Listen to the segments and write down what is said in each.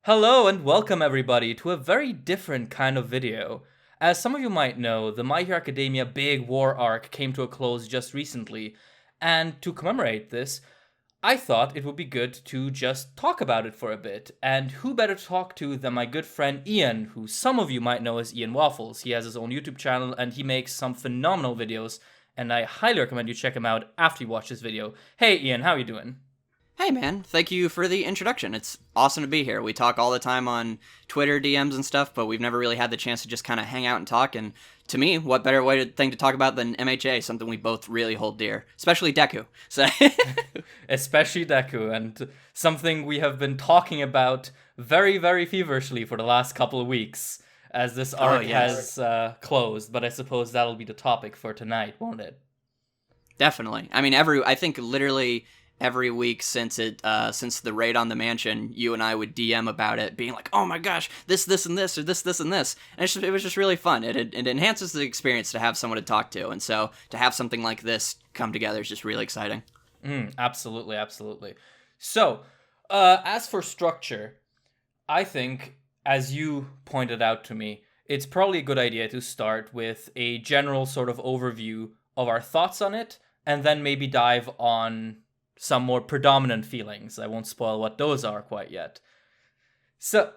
Hello and welcome everybody to a very different kind of video. As some of you might know, the My Hero Academia big war arc came to a close just recently, and to commemorate this, I thought it would be good to just talk about it for a bit. And who better to talk to than my good friend Ian, who some of you might know as IanWaffles. He has his own YouTube channel and he makes some phenomenal videos, and I highly recommend you check him out after you watch this video. Hey Ian, how are you doing? Hey man, thank you for the introduction. It's awesome to be here. We talk all the time on Twitter DMs and stuff, but we've never really had the chance to just kind of hang out and talk. And to me, what better thing to talk about than MHA, something we both really hold dear, especially Deku. So Especially Deku, and something we have been talking about very, very feverishly for the last couple of weeks, as this arc has closed. But I suppose that'll be the topic for tonight, won't it? Definitely. I mean, I think literally every week since the raid on the mansion, you and I would DM about it, being like, "Oh my gosh, this, and this, or this, and this," and it was just really fun. It enhances the experience to have someone to talk to, and so to have something like this come together is just really exciting. Absolutely, absolutely. So, as for structure, I think, as you pointed out to me, it's probably a good idea to start with a general sort of overview of our thoughts on it, and then maybe dive on some more predominant feelings. I won't spoil what those are quite yet. So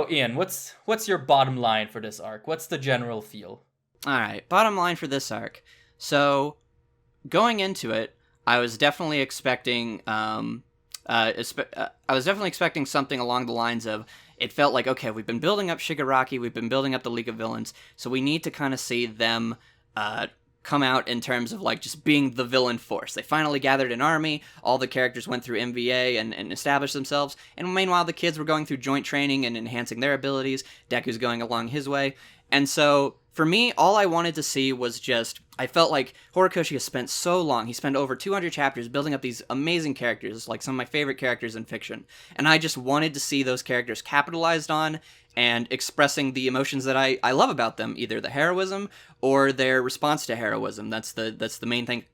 Ian, what's your bottom line for this arc? What's the general feel? All right, bottom line for this arc. So, going into it, I was definitely expecting something along the lines of, it felt like, okay, we've been building up Shigaraki, we've been building up the League of Villains, so we need to kind of see them come out in terms of like just being the villain force. They finally gathered an army, all the characters went through MVA and established themselves, and meanwhile the kids were going through joint training and enhancing their abilities, Deku's going along his way, and so for me, all I wanted to see was just, I felt like Horikoshi has spent so long, he spent over 200 chapters building up these amazing characters, like some of my favorite characters in fiction, and I just wanted to see those characters capitalized on and expressing the emotions that I love about them, either the heroism or their response to heroism. That's the main thing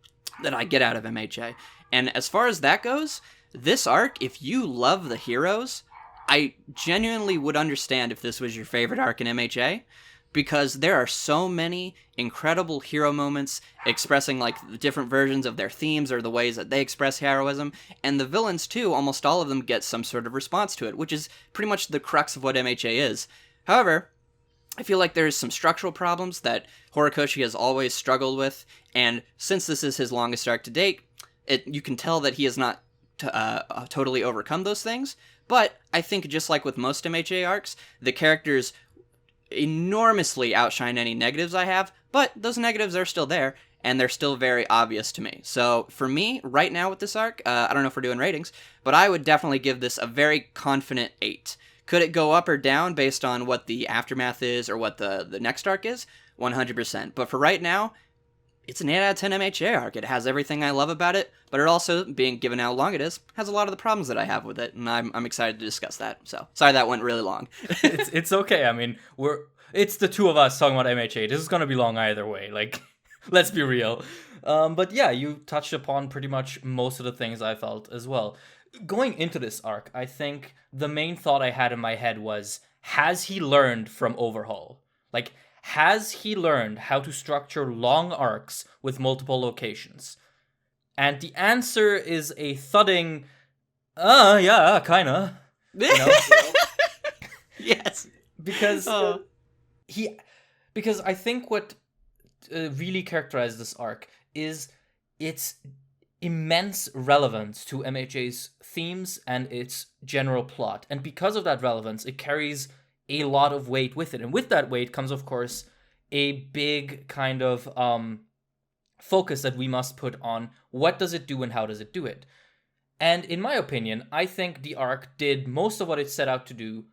that I get out of MHA. And as far as that goes, this arc, if you love the heroes, I genuinely would understand if this was your favorite arc in MHA, because there are so many incredible hero moments expressing like the different versions of their themes or the ways that they express heroism, and the villains too, almost all of them get some sort of response to it, which is pretty much the crux of what MHA is. However, I feel like there's some structural problems that Horikoshi has always struggled with, and since this is his longest arc to date, you can tell that he has not totally overcome those things, but I think just like with most MHA arcs, the characters enormously outshine any negatives I have, but those negatives are still there, and they're still very obvious to me. So for me, right now with this arc, I don't know if we're doing ratings, but I would definitely give this a very confident 8. Could it go up or down based on what the aftermath is or what the next arc is? 100%. But for right now, it's an 8 out of 10 MHA arc. It has everything I love about it, but it also, being given how long it is, has a lot of the problems that I have with it, and I'm excited to discuss that. So, sorry that went really long. It's okay. I mean, it's the two of us talking about MHA. This is gonna be long either way. Like, let's be real. But yeah, you touched upon pretty much most of the things I felt as well. Going into this arc, I think the main thought I had in my head was, has he learned from Overhaul? Like, has he learned how to structure long arcs with multiple locations? And the answer is a thudding, yeah, kinda. You know? Yes. Because because I think what really characterizes this arc is its immense relevance to MHA's themes and its general plot. And because of that relevance, it carries a lot of weight with it. And with that weight comes, of course, a big kind of focus that we must put on what does it do and how does it do it. And in my opinion, I think the arc did most of what it set out to do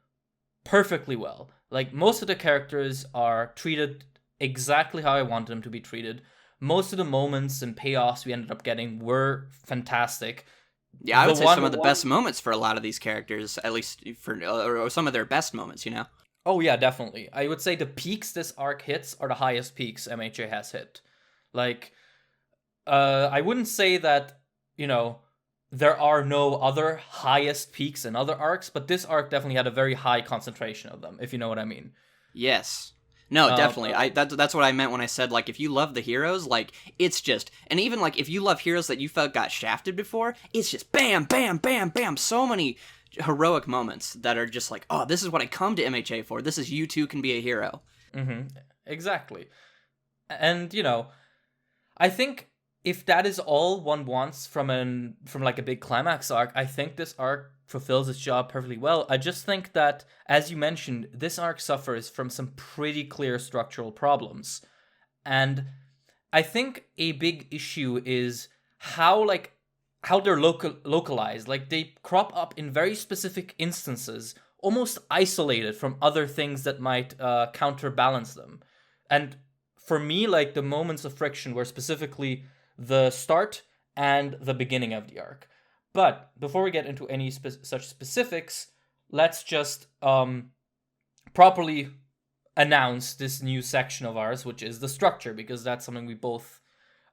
perfectly well. Like, most of the characters are treated exactly how I wanted them to be treated. Most of the moments and payoffs we ended up getting were fantastic. Yeah, I would say some of the best moments for a lot of these characters, at least or some of their best moments, you know? Oh yeah, definitely. I would say the peaks this arc hits are the highest peaks MHA has hit. Like, I wouldn't say that, you know, there are no other highest peaks in other arcs, but this arc definitely had a very high concentration of them, if you know what I mean. Yes. No, Um, definitely. That's what I meant when I said, like, if you love the heroes, like, it's just, and even, like, if you love heroes that you felt got shafted before, it's just bam, bam, bam, bam, so many heroic moments that are just like, oh, this is what I come to MHA for. This is you too can be a hero. Exactly. And, I think if that is all one wants from like a big climax arc, I think this arc fulfills its job perfectly well. I just think that, as you mentioned, this arc suffers from some pretty clear structural problems. And I think a big issue is how they're localized. Like, they crop up in very specific instances, almost isolated from other things that might counterbalance them. And for me, like, the moments of friction were specifically the start and the beginning of the arc. But before we get into any such specifics, let's just properly announce this new section of ours, which is the structure, because that's something we both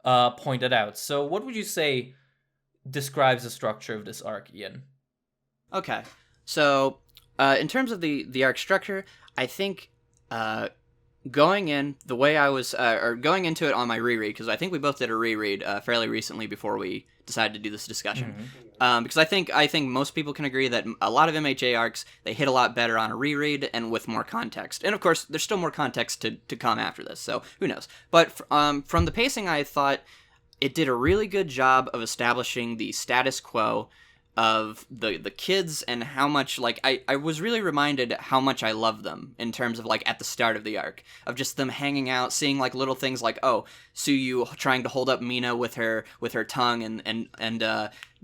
pointed out. So what would you say describes the structure of this arc, Ian? Okay. So, in terms of the arc structure, I think going in the way I was, or going into it on my reread, because I think we both did a reread fairly recently before we decided to do this discussion. Because I think most people can agree that a lot of MHA arcs, they hit a lot better on a reread and with more context. And of course, there's still more context to come after this, so who knows. But from the pacing, I thought it did a really good job of establishing the status quo of the kids and how much, like, I was really reminded how much I love them in terms of, like, at the start of the arc, of just them hanging out, seeing, like, little things like, oh, Suyu trying to hold up Mina with her tongue, and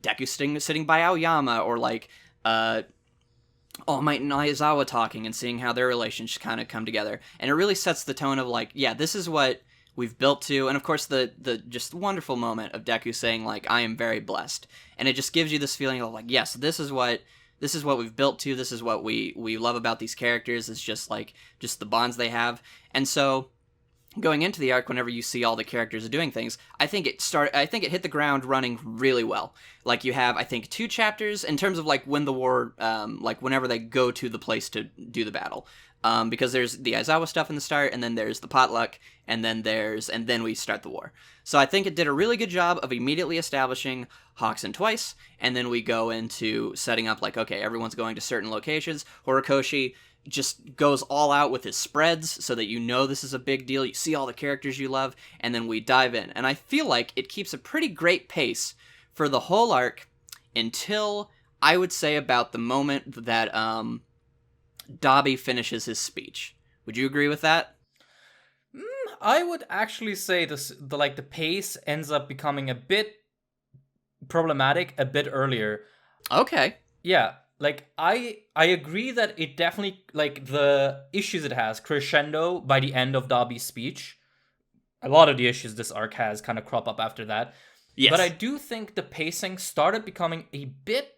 Deku sitting by Aoyama, or, like, All Might and Aizawa talking and seeing how their relations kind of come together. And it really sets the tone of, like, yeah, this is what we've built to. And of course the just wonderful moment of Deku saying, like, I am very blessed, and it just gives you this feeling of, like, yes, this is what we've built to. This is what we love about these characters. It's just the bonds they have. And so going into the arc, whenever you see all the characters doing things, I think it hit the ground running really well. Like, you have, I think, 2 chapters in terms of, like, when the war, like, whenever they go to the place to do the battle. Because there's the Aizawa stuff in the start, and then there's the potluck, and then we start the war. So I think it did a really good job of immediately establishing Hawkson twice, and then we go into setting up, like, okay, everyone's going to certain locations. Horikoshi just goes all out with his spreads so that you know this is a big deal. You see all the characters you love, and then we dive in. And I feel like it keeps a pretty great pace for the whole arc until, I would say, about the moment that Dabi finishes his speech. Would you agree with that? I would actually say the pace ends up becoming a bit problematic a bit earlier. Okay. Yeah, like, I agree that it definitely, like, the issues it has crescendo by the end of Dabi's speech. A lot of the issues this arc has kind of crop up after that. Yes. But I do think the pacing started becoming a bit,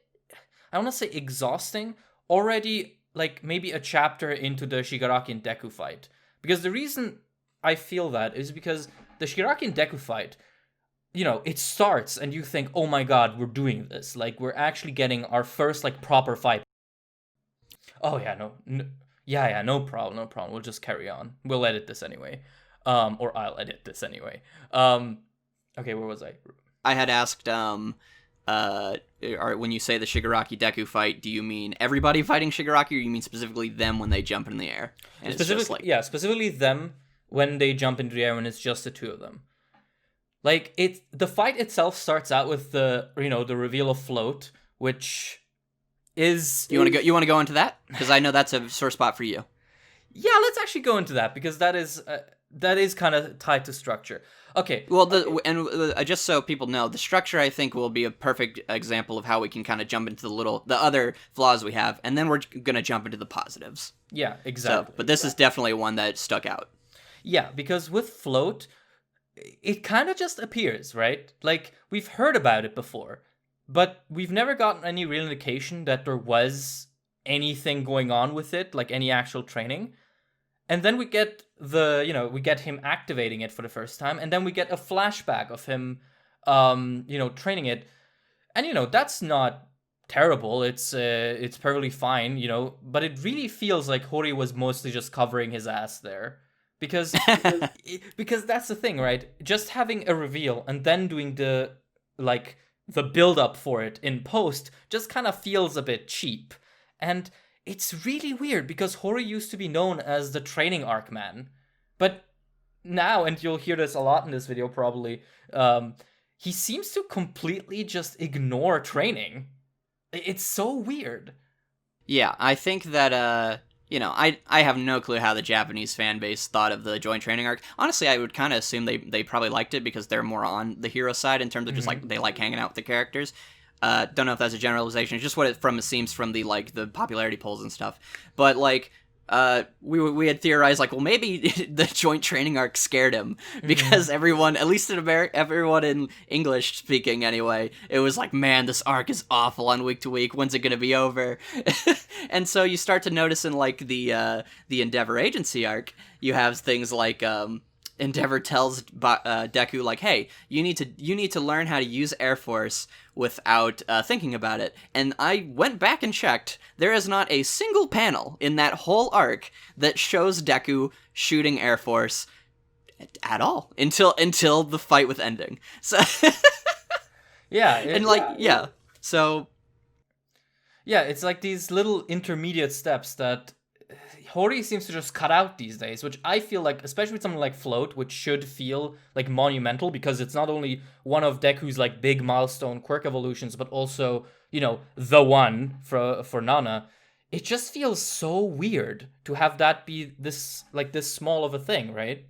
I don't want to say exhausting, already, like, maybe a chapter into the Shigaraki and Deku fight. Because the reason I feel that is because the Shigaraki and Deku fight, it starts and you think, oh my god, we're doing this. Like, we're actually getting our first, like, proper fight. Oh yeah, no problem. We'll just carry on. We'll edit this anyway. Or I'll edit this anyway. Okay, where was I? I had asked, when you say the Shigaraki Deku fight, do you mean everybody fighting Shigaraki, or you mean specifically them when they jump in the air? And specifically them when they jump into the air when it's just the two of them. Like, the fight itself starts out with the reveal of Float, which is... You want to go into that? Because I know that's a sore spot for you. Yeah, let's actually go into that, because that is kind of tied to structure. Okay. Well, just so people know, the structure, I think, will be a perfect example of how we can kind of jump into the other flaws we have, and then we're going to jump into the positives. Yeah, exactly. So, but this is definitely one that stuck out. Yeah, because with Float, it kind of just appears, right? Like, we've heard about it before, but we've never gotten any real indication that there was anything going on with it, like any actual training. And then we get we get him activating it for the first time, and then we get a flashback of him, training it. And that's not terrible. It's perfectly fine, but it really feels like Hori was mostly just covering his ass there. Because because that's the thing, right? Just having a reveal and then doing the build up for it in post just kind of feels a bit cheap. And it's really weird because Hori used to be known as the training arc man. But now, and you'll hear this a lot in this video probably, he seems to completely just ignore training. It's so weird. Yeah, I think that, I have no clue how the Japanese fan base thought of the joint training arc. Honestly, I would kind of assume they probably liked it because they're more on the hero side in terms of just, they like hanging out with the characters. Don't know if that's a generalization. It's just what it seems from the popularity polls and stuff. But, we had theorized, well, maybe the joint training arc scared him because everyone, at least in America, everyone in English speaking anyway, it was man, this arc is awful on week to week. When's it going to be over? And so you start to notice in the Endeavor Agency arc, you have things like Endeavor tells Deku hey, you need to learn how to use Air Force without thinking about it. And I went back and checked. There is not a single panel in that whole arc that shows Deku shooting Air Force at all until the fight with Ending. So yeah, So yeah, it's these little intermediate steps that Hori seems to just cut out these days, which I feel especially with something like Float, which should feel monumental because it's not only one of Deku's big milestone quirk evolutions, but also, the one for Nana. It just feels so weird to have that be this small of a thing, right?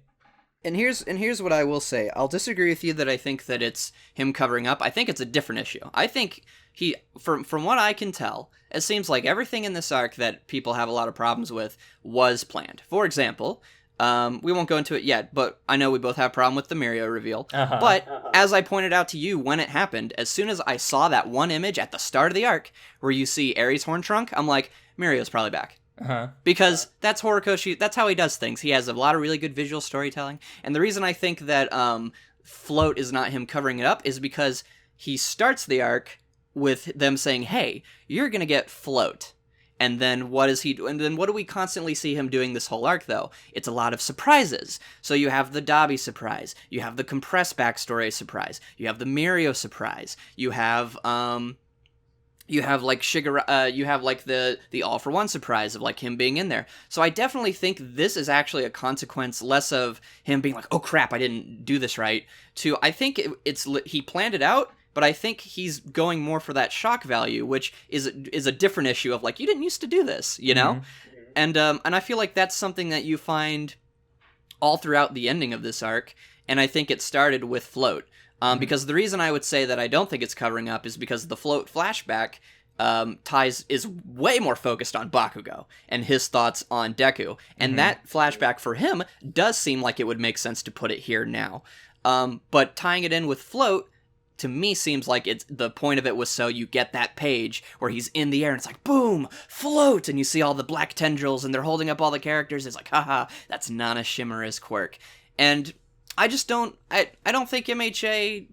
And here's what I will say. I'll disagree with you that I think that it's him covering up. I think it's a different issue. I think he, from what I can tell, it seems like everything in this arc that people have a lot of problems with was planned. For example, we won't go into it yet, but I know we both have a problem with the Mirio reveal. But as I pointed out to you when it happened, as soon as I saw that one image at the start of the arc where you see Aries Horn Trunk, I'm like, Mirio's probably back. Because that's Horikoshi, that's how he does things. He has a lot of really good visual storytelling. And the reason I think that Float is not him covering it up is because he starts the arc with them saying, hey, you're gonna get Float. And then what does he do? And then what do we constantly see him doing this whole arc, though? It's a lot of surprises. So you have the Dabi surprise. You have the compressed backstory surprise. You have the Mirio surprise. You have Shigaraki, you have the All for One surprise of him being in there. So I definitely think this is actually a consequence less of him being oh crap, I didn't do this right, to I think it's he planned it out, but I think he's going more for that shock value, which is a different issue of you didn't used to do this, know? And I feel like that's something that you find all throughout the ending of this arc, and I think it started with Float. Because the reason I would say that I don't think it's covering up is because the Float flashback is way more focused on Bakugo and his thoughts on Deku. And that flashback for him does seem like it would make sense to put it here now. But tying it in with Float, to me, seems like the point of it was so you get that page where he's in the air and it's boom, Float, and you see all the black tendrils and they're holding up all the characters. It's haha, that's Nana Shimura's quirk. And I just don't, I don't think MHA,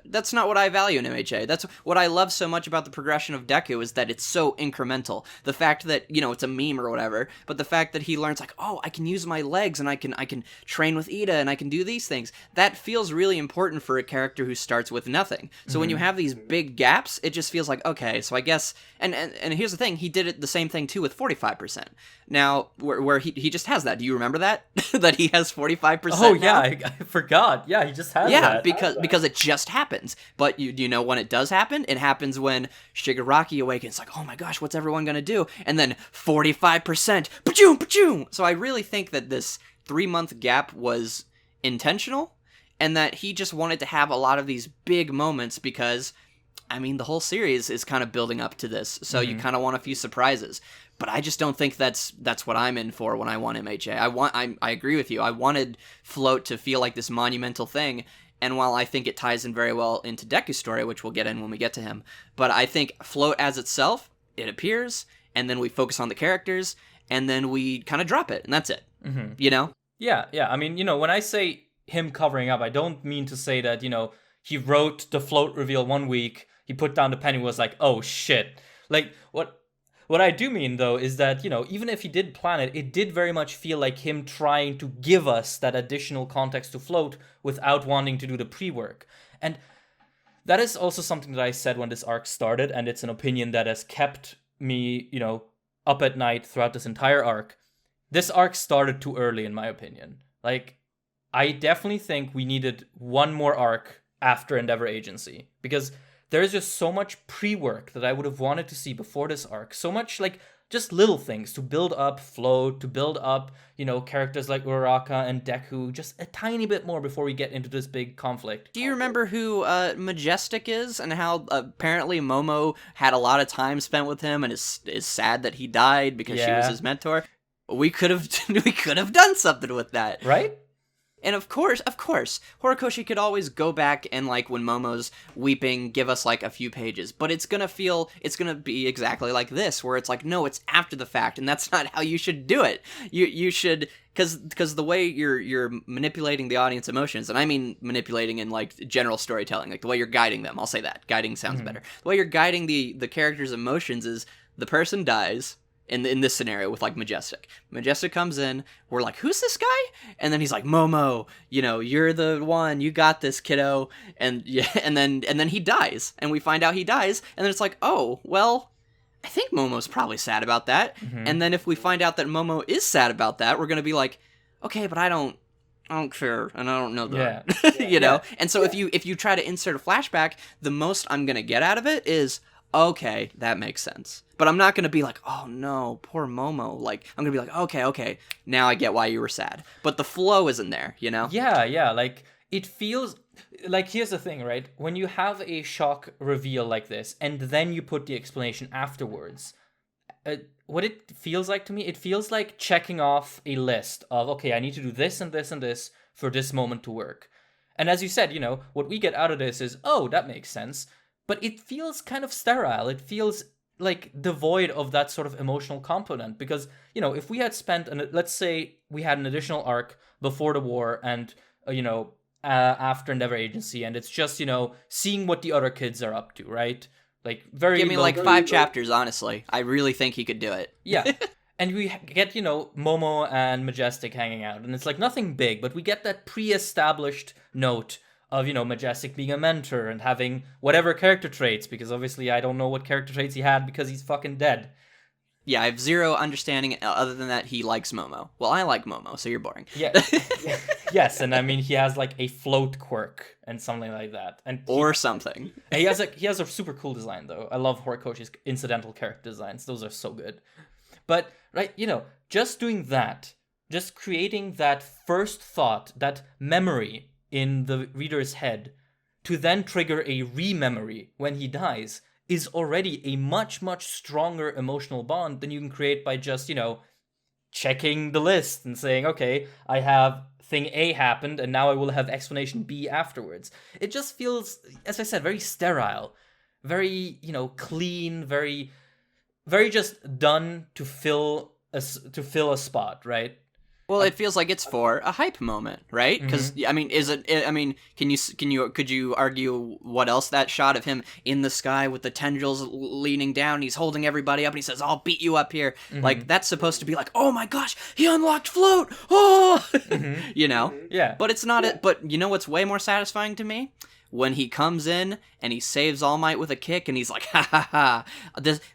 that's not what I value in MHA. That's what I love so much about the progression of Deku is that it's so incremental. The fact that, it's a meme or whatever, but the fact that he learns oh, I can use my legs and I can train with Ida and I can do these things. That feels really important for a character who starts with nothing. So when you have these big gaps, it just feels okay, so I guess, and here's the thing, he did it the same thing too with 45%. Now, where he just has that. Do you remember that? That he has 45%? Oh, yeah, I forgot. Yeah, he just has that. Yeah, because it just happens. But do you know when it does happen? It happens when Shigaraki awakens. Oh my gosh, what's everyone going to do? And then 45%. Pachoom, pachoom! So I really think that this 3-month gap was intentional, and that he just wanted to have a lot of these big moments because, the whole series is kind of building up to this. So you kind of want a few surprises. But I just don't think that's what I'm in for when I want MHA. I agree with you. I wanted Float to feel like this monumental thing, and while I think it ties in very well into Deku's story, which we'll get in when we get to him, but I think Float as itself, it appears, and then we focus on the characters, and then we kind of drop it, and that's it. Yeah. When I say him covering up, I don't mean to say that, he wrote the Float reveal one week, he put down the pen and was like, oh shit. Like, what I do mean, though, is that, even if he did plan it, it did very much feel like him trying to give us that additional context to float without wanting to do the pre-work. And that is also something that I said when this arc started, and it's an opinion that has kept me, up at night throughout this entire arc. This arc started too early, in my opinion. Like, I definitely think we needed one more arc after Endeavor Agency, because there's just so much pre-work that I would have wanted to see before this arc. So much, like, just little things to build up float, to build up, characters like Uraraka and Deku, just a tiny bit more before we get into this big conflict. Do you remember who Majestic is, and how apparently Momo had a lot of time spent with him and is sad that he died because she was his mentor? We could have done something with that. Right? And of course, Horikoshi could always go back and, like, when Momo's weeping, give us, like, a few pages. But it's gonna be exactly like this, where it's like, no, it's after the fact, and that's not how you should do it. You should, because the way you're manipulating the audience emotions, and I mean manipulating in, like, general storytelling, like the way you're guiding them, I'll say that. Guiding sounds better. The way you're guiding the character's emotions is the person dies, in this scenario with, like, Majestic. Majestic comes in, we're like, who's this guy? And then he's like, Momo, you're the one, you got this, kiddo. And then he dies, and we find out he dies, and then it's like, oh, well, I think Momo's probably sad about that. And then if we find out that Momo is sad about that, we're gonna be like, okay, but I don't care, and I don't know that. Yeah. And so if you try to insert a flashback, the most I'm gonna get out of it is, okay, that makes sense. But I'm not going to be like, oh no, poor Momo. Like, I'm going to be like, okay, now I get why you were sad. But the flow isn't there, Yeah, like, it feels... Like, here's the thing, right? When you have a shock reveal like this, and then you put the explanation afterwards, what it feels like to me, it feels like checking off a list of, okay, I need to do this and this and this for this moment to work. And as you said, what we get out of this is, oh, that makes sense. But it feels kind of sterile. It feels like devoid of that sort of emotional component. Because, if we had spent, let's say we had an additional arc before the war and, after Endeavor Agency, and it's just, seeing what the other kids are up to, right? Like, very... Give me, like, 5 chapters, honestly. I really think he could do it. Yeah. And we get, Momo and Majestic hanging out. And it's, like, nothing big, but we get that pre-established note of, Majestic being a mentor and having whatever character traits, because obviously I don't know what character traits he had because he's fucking dead. Yeah, I have zero understanding other than that he likes Momo. Well, I like Momo, so you're boring. Yeah. Yes, and I mean, he has, like, a float quirk and something like that. Or something. And he has a super cool design, though. I love Horikoshi's incidental character designs. Those are so good. But, right, just doing that, just creating that first thought, that memory in the reader's head, to then trigger a re-memory when he dies, is already a much, much stronger emotional bond than you can create by just, checking the list and saying, okay, I have thing A happened, and now I will have explanation B afterwards. It just feels, as I said, very sterile, very, clean, very, very just done to fill a spot, right? Well, it feels like it's for a hype moment, right? Because I mean, could you argue what else that shot of him in the sky with the tendrils leaning down, he's holding everybody up, and he says, "I'll beat you up here." Like, that's supposed to be like, "Oh my gosh, he unlocked float!" Oh, Yeah. But it's not it. But you know what's way more satisfying to me? When he comes in and he saves All Might with a kick, and he's like, ha ha ha,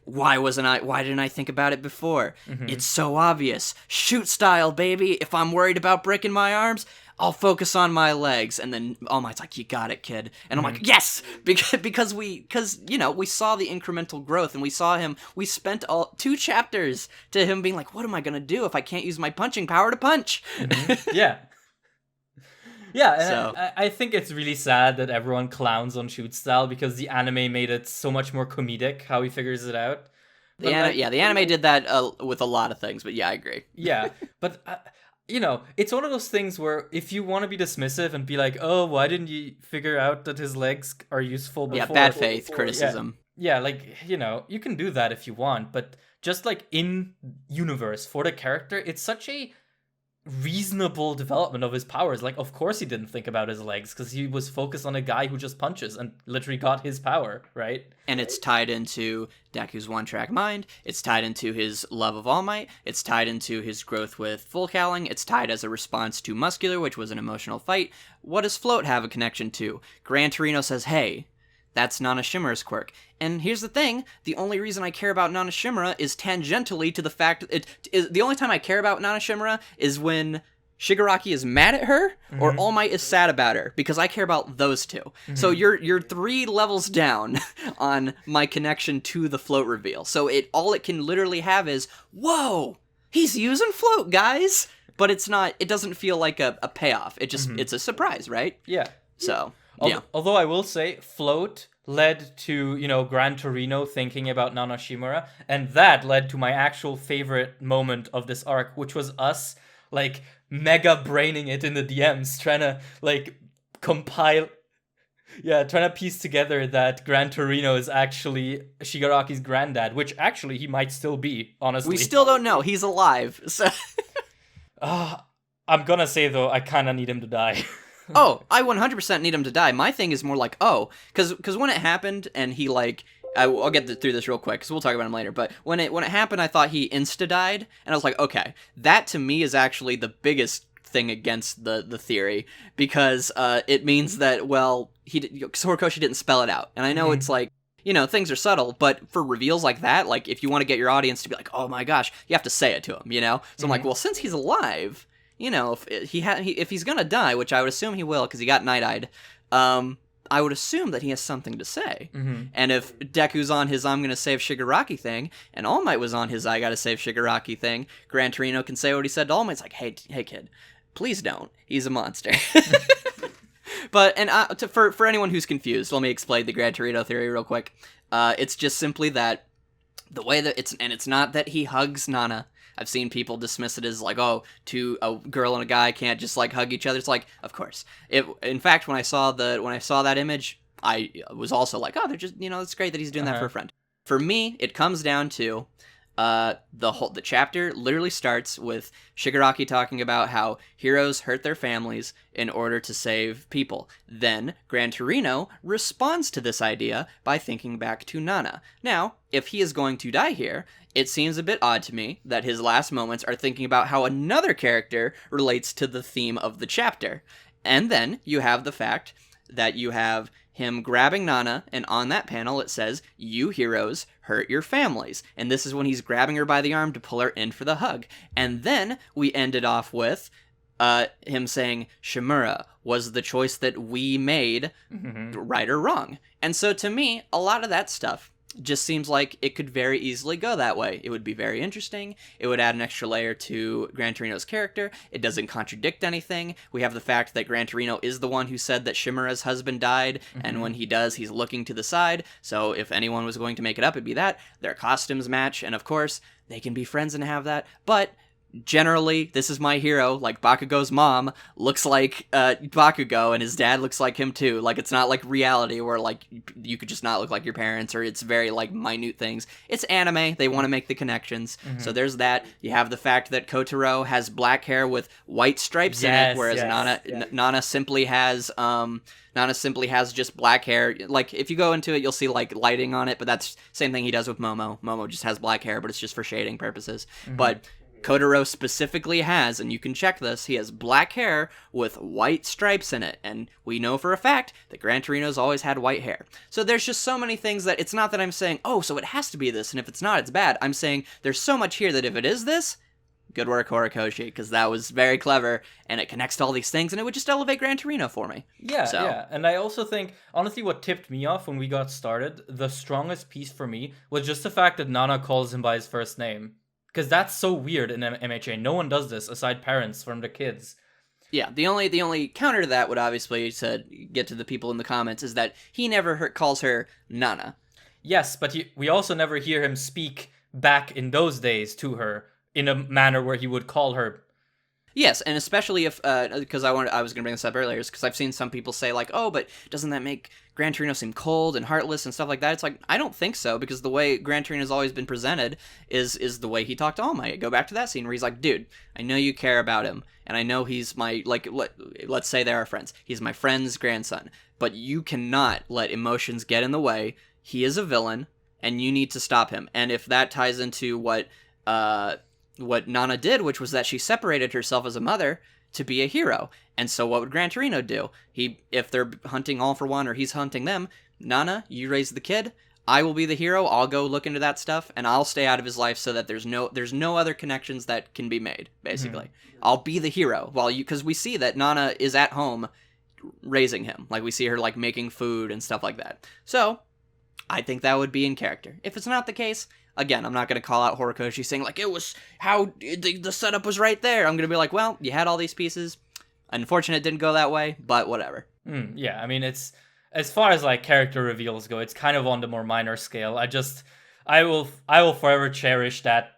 why didn't I think about it before? It's so obvious. Shoot style, baby. If I'm worried about breaking my arms, I'll focus on my legs. And then All Might's like, you got it, kid. And I'm like, yes! Because we saw the incremental growth, and we spent 2 chapters to him being like, what am I gonna do if I can't use my punching power to punch? Yeah. Yeah, and so, I think it's really sad that everyone clowns on Shoot Style because the anime made it so much more comedic how he figures it out. The anime did that with a lot of things, but yeah, I agree. Yeah, but, it's one of those things where if you want to be dismissive and be like, oh, why didn't you figure out that his legs are useful before? Yeah, bad faith criticism. Yeah, like, you can do that if you want, but just like in universe for the character, it's such a reasonable development of his powers. Like, of course he didn't think about his legs, because he was focused on a guy who just punches and literally got his power, right? And it's tied into Deku's one-track mind. It's tied into his love of All Might. It's tied into his growth with Full Cowling. It's tied as a response to Muscular, which was an emotional fight. What does Float have a connection to? Gran Torino says, hey, that's Nana Shimura's quirk. And here's the thing, the only reason I care about Nana Shimura is tangentially to the fact the only time I care about Nana Shimura is when Shigaraki is mad at her or All Might is sad about her, because I care about those two. So you're 3 levels down on my connection to the Float reveal. So all it can literally have is, whoa, he's using Float, guys. But it doesn't feel like a payoff. It's a surprise, right? Yeah. So, yeah. Although I will say, Float led to, Gran Torino thinking about Nana Shimura, and that led to my actual favorite moment of this arc, which was us, like, mega braining it in the DMs, trying to, like, trying to piece together that Gran Torino is actually Shigaraki's granddad, which actually he might still be, honestly. We still don't know. He's alive, so... I'm gonna say, though, I kind of need him to die. Oh, I 100% need him to die. My thing is more like, because when it happened and he, like, I'll get through this real quick because we'll talk about him later, but when it happened, I thought he insta-died, and I was like, okay, that to me is actually the biggest thing against the theory, because it means that, well, Horikoshi didn't spell it out, and I know it's like, things are subtle, but for reveals like that, like, if you want to get your audience to be like, oh my gosh, you have to say it to him, So I'm like, well, since he's alive... if he's gonna die, which I would assume he will, because he got night-eyed, I would assume that he has something to say. And if Deku's on his I'm gonna save Shigaraki thing, and All Might was on his I gotta save Shigaraki thing, Gran Torino can say what he said to All Might. It's like, hey kid, please don't. He's a monster. But, and for anyone who's confused, let me explain the Gran Torino theory real quick. It's just simply that the way that it's not that he hugs Nana. I've seen people dismiss it as like, oh, a girl and a guy can't just like hug each other. It's like, of course. In fact, when I saw that image, I was also like, oh, they're just, it's great that he's doing that for a friend. For me, it comes down to the chapter literally starts with Shigaraki talking about how heroes hurt their families in order to save people. Then Gran Torino responds to this idea by thinking back to Nana. Now, if he is going to die here, it seems a bit odd to me that his last moments are thinking about how another character relates to the theme of the chapter. And then you have the fact that you have him grabbing Nana, and on that panel it says, you heroes hurt your families. And this is when he's grabbing her by the arm to pull her in for the hug. And then we ended off with him saying, Shimura, was the choice that we made right or wrong? And so to me, a lot of that stuff just seems like it could very easily go that way. It would be very interesting. It would add an extra layer to Gran Torino's character. It doesn't contradict anything. We have the fact that Gran Torino is the one who said that Shimura's husband died, and when he does, he's looking to the side. So if anyone was going to make it up, it'd be that. Their costumes match, and of course, they can be friends and have that, but generally, this is my hero, like Bakugo's mom looks like Bakugo, and his dad looks like him too. Like, it's not like reality where, like, you could just not look like your parents, or it's very, like, minute things. It's anime. They want to make the connections. So there's that. You have the fact that Kotaro has black hair with white stripes in it, whereas Nana simply has just black hair. Like, if you go into it, you'll see, like, lighting on it, but that's same thing he does with Momo. Momo just has black hair, but it's just for shading purposes. But Kotaro specifically has, and you can check this, he has black hair with white stripes in it, and we know for a fact that Gran Torino's always had white hair. So there's just so many things that it's not that I'm saying, oh, so it has to be this, and if it's not, it's bad. I'm saying there's so much here that if it is this, good work, Horikoshi, because that was very clever, and it connects to all these things, and it would just elevate Gran Torino for me. Yeah. And I also think, honestly, what tipped me off when we got started, the strongest piece for me was just the fact that Nana calls him by his first name. Because that's so weird in MHA. No one does this aside parents from the kids. Yeah, the only counter to that would obviously, to get to the people in the comments, is that he never calls her Nana. Yes, but we also never hear him speak back in those days to her in a manner where he would call her. Yes, and especially if, because I was going to bring this up earlier, is because I've seen some people say, like, oh, but doesn't that make Gran Torino seem cold and heartless and stuff like that? It's like, I don't think so, because the way Gran Torino's always been presented is the way he talked to All Might. Go back to that scene where he's like, dude, I know you care about him, and I know he's my, like, let's say they're our friends. He's my friend's grandson, but you cannot let emotions get in the way. He is a villain, and you need to stop him. And if that ties into what Nana did, which was that she separated herself as a mother to be a hero. And so what would Gran Torino do? If they're hunting All for One or he's hunting them, Nana, you raise the kid, I will be the hero, I'll go look into that stuff, and I'll stay out of his life so that there's no other connections that can be made, basically. Mm-hmm. I'll be the hero, because we see that Nana is at home raising him. Like, we see her, like, making food and stuff like that. So, I think that would be in character. If it's not the case, again, I'm not going to call out Horikoshi saying, like, it was how the setup was right there. I'm going to be like, well, you had all these pieces. Unfortunate it didn't go that way, but whatever. Yeah, I mean, it's, as far as, like, character reveals go, it's kind of on the more minor scale. I will forever cherish that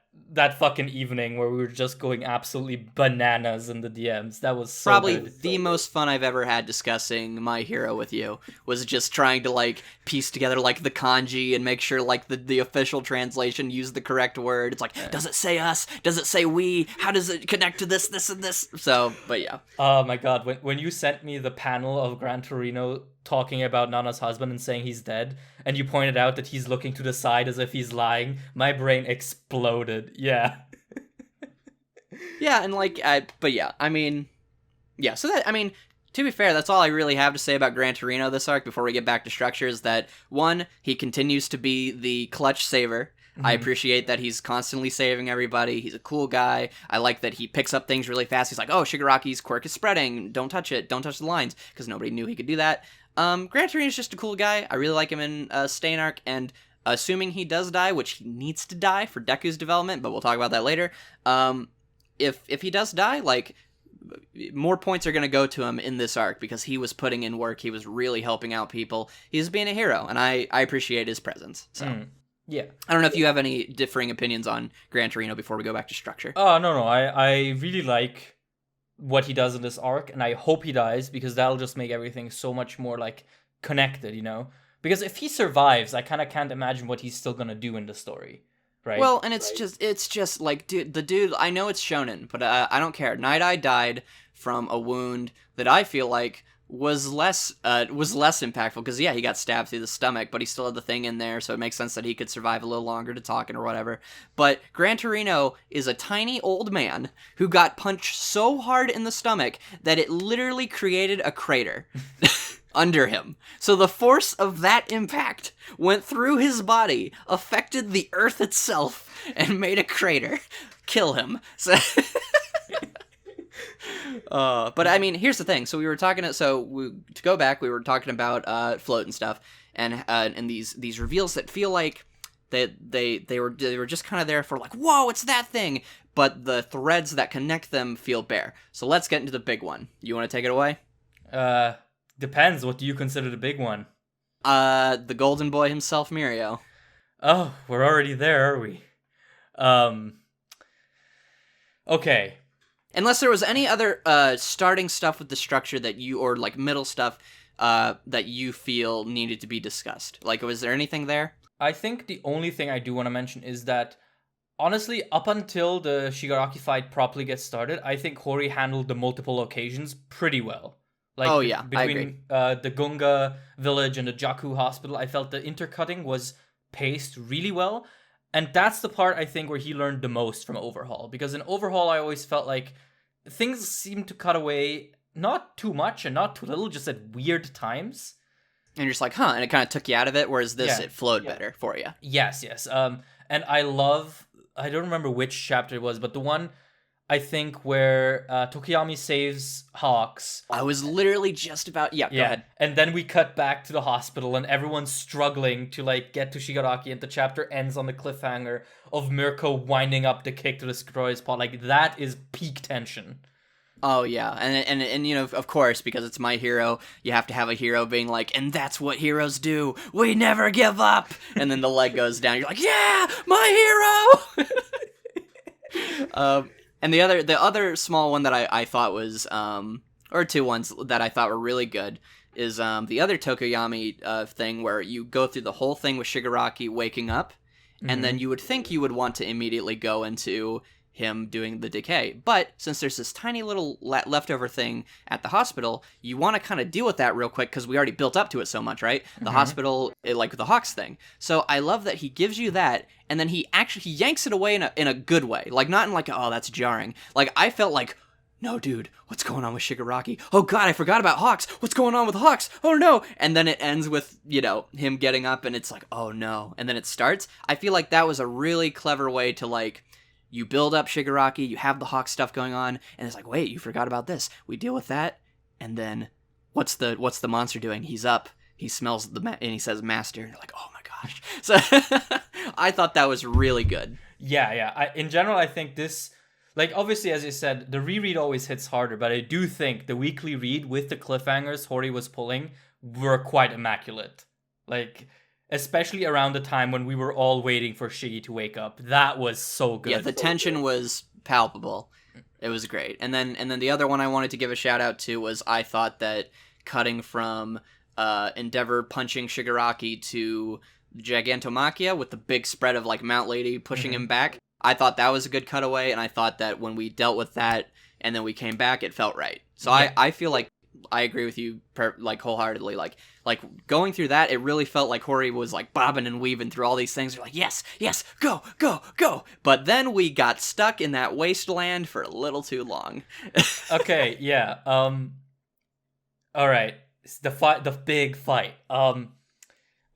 fucking evening where we were just going absolutely bananas in the DMs. That was so probably good. The most fun I've ever had discussing My Hero with you was just trying to, like, piece together, like, the kanji and make sure, like, the official translation used the correct word. It's like, does it say us? Does it say we? How does it connect to this, this, and this? So, but yeah. Oh my god, when you sent me the panel of Gran Torino talking about Nana's husband and saying he's dead, and you pointed out that he's looking to the side as if he's lying, my brain exploded. Yeah. Yeah, and like, but yeah, I mean, yeah, so that, I mean, to be fair, that's all I really have to say about Gran Torino this arc before we get back to structure, is that, one, he continues to be the clutch saver. Mm-hmm. I appreciate that he's constantly saving everybody. He's a cool guy. I like that he picks up things really fast. He's like, oh, Shigaraki's quirk is spreading. Don't touch it. Don't touch the lines, because nobody knew he could do that. Gran Torino's just a cool guy. I really like him in Stain Arc, and assuming he does die, which he needs to die for Deku's development, but we'll talk about that later. If he does die, like, more points are going to go to him in this arc because he was putting in work. He was really helping out people. He's being a hero, and I appreciate his presence. So, yeah. I don't know if you have any differing opinions on Gran Torino before we go back to structure. Oh, no. I really like what he does in this arc, and I hope he dies, because that'll just make everything so much more, like, connected, you know? Because if he survives, I kind of can't imagine what he's still gonna do in the story, right? Well, and it's just like, dude, the dude, I know it's shonen, but I don't care. Night Eye died from a wound that I feel like was less impactful, because yeah, he got stabbed through the stomach, but he still had the thing in there, so it makes sense that he could survive a little longer to talking or whatever. But Gran Torino is a tiny old man who got punched so hard in the stomach that it literally created a crater under him. So the force of that impact went through his body, affected the earth itself, and made a crater. Kill him. So but I mean, here's the thing. So we were talking. To go back, we were talking about float and stuff, and these reveals that feel like they were just kind of there for, like, whoa, it's that thing. But the threads that connect them feel bare. So let's get into the big one. You want to take it away? Depends. What do you consider the big one? The golden boy himself, Mirio. Oh, we're already there, are we? Okay. Unless there was any other starting stuff with the structure that you, or like middle stuff that you feel needed to be discussed. Like, was there anything there? I think the only thing I do want to mention is that, honestly, up until the Shigaraki fight properly gets started, I think Hori handled the multiple occasions pretty well. Like, oh yeah, between the Gunga village and the Jakku hospital, I felt the intercutting was paced really well. And that's the part, I think, where he learned the most from Overhaul. Because in Overhaul, I always felt like things seemed to cut away not too much and not too little, just at weird times. And you're just like, huh, and it kind of took you out of it, whereas this, it flowed better for you. Yes. And I don't remember which chapter it was, but the one, I think, where Tokoyami saves Hawks. I was literally just about... Go ahead. And then we cut back to the hospital, and everyone's struggling to, like, get to Shigaraki, and the chapter ends on the cliffhanger of Mirko winding up the kick to destroy his pot. Like, that is peak tension. Oh, yeah. And you know, of course, because it's My Hero, you have to have a hero being like, and that's what heroes do. We never give up. And then the leg goes down. You're like, yeah, My Hero! And the other small one that I thought was or two ones that I thought were really good is the other Tokoyami thing where you go through the whole thing with Shigaraki waking up, and then you would think you would want to immediately go into him doing the decay. But since there's this tiny little leftover thing at the hospital, you want to kind of deal with that real quick because we already built up to it so much, right? The hospital, like the Hawks thing. So I love that he gives you that, and then he yanks it away in a good way. Like, not in like, oh, that's jarring. Like, I felt like, no, dude, what's going on with Shigaraki? Oh, God, I forgot about Hawks. What's going on with Hawks? Oh, no. And then it ends with, him getting up, and it's like, oh, no. And then it starts. I feel like that was a really clever way to, like, you build up Shigaraki, you have the Hawk stuff going on, and it's like, wait, you forgot about this. We deal with that, and then what's the monster doing? He's up, he smells and he says master, and you're like, oh my gosh. So I thought that was really good. Yeah. In general, I think this, like, obviously, as you said, the reread always hits harder, but I do think the weekly read with the cliffhangers Hori was pulling were quite immaculate. Like, especially around the time when we were all waiting for Shiggy to wake up. That was so good. Yeah, the tension was palpable. It was great. And then the other one I wanted to give a shout out to was I thought that cutting from Endeavor punching Shigaraki to Gigantomachia with the big spread of like Mount Lady pushing him back, I thought that was a good cutaway, and I thought that when we dealt with that and then we came back, it felt right. So yeah. I feel like I agree with you wholeheartedly. Like going through that, it really felt like Hori was like bobbing and weaving through all these things. You're like, yes, go. But then we got stuck in that wasteland for a little too long. Okay, yeah. All right. The big fight.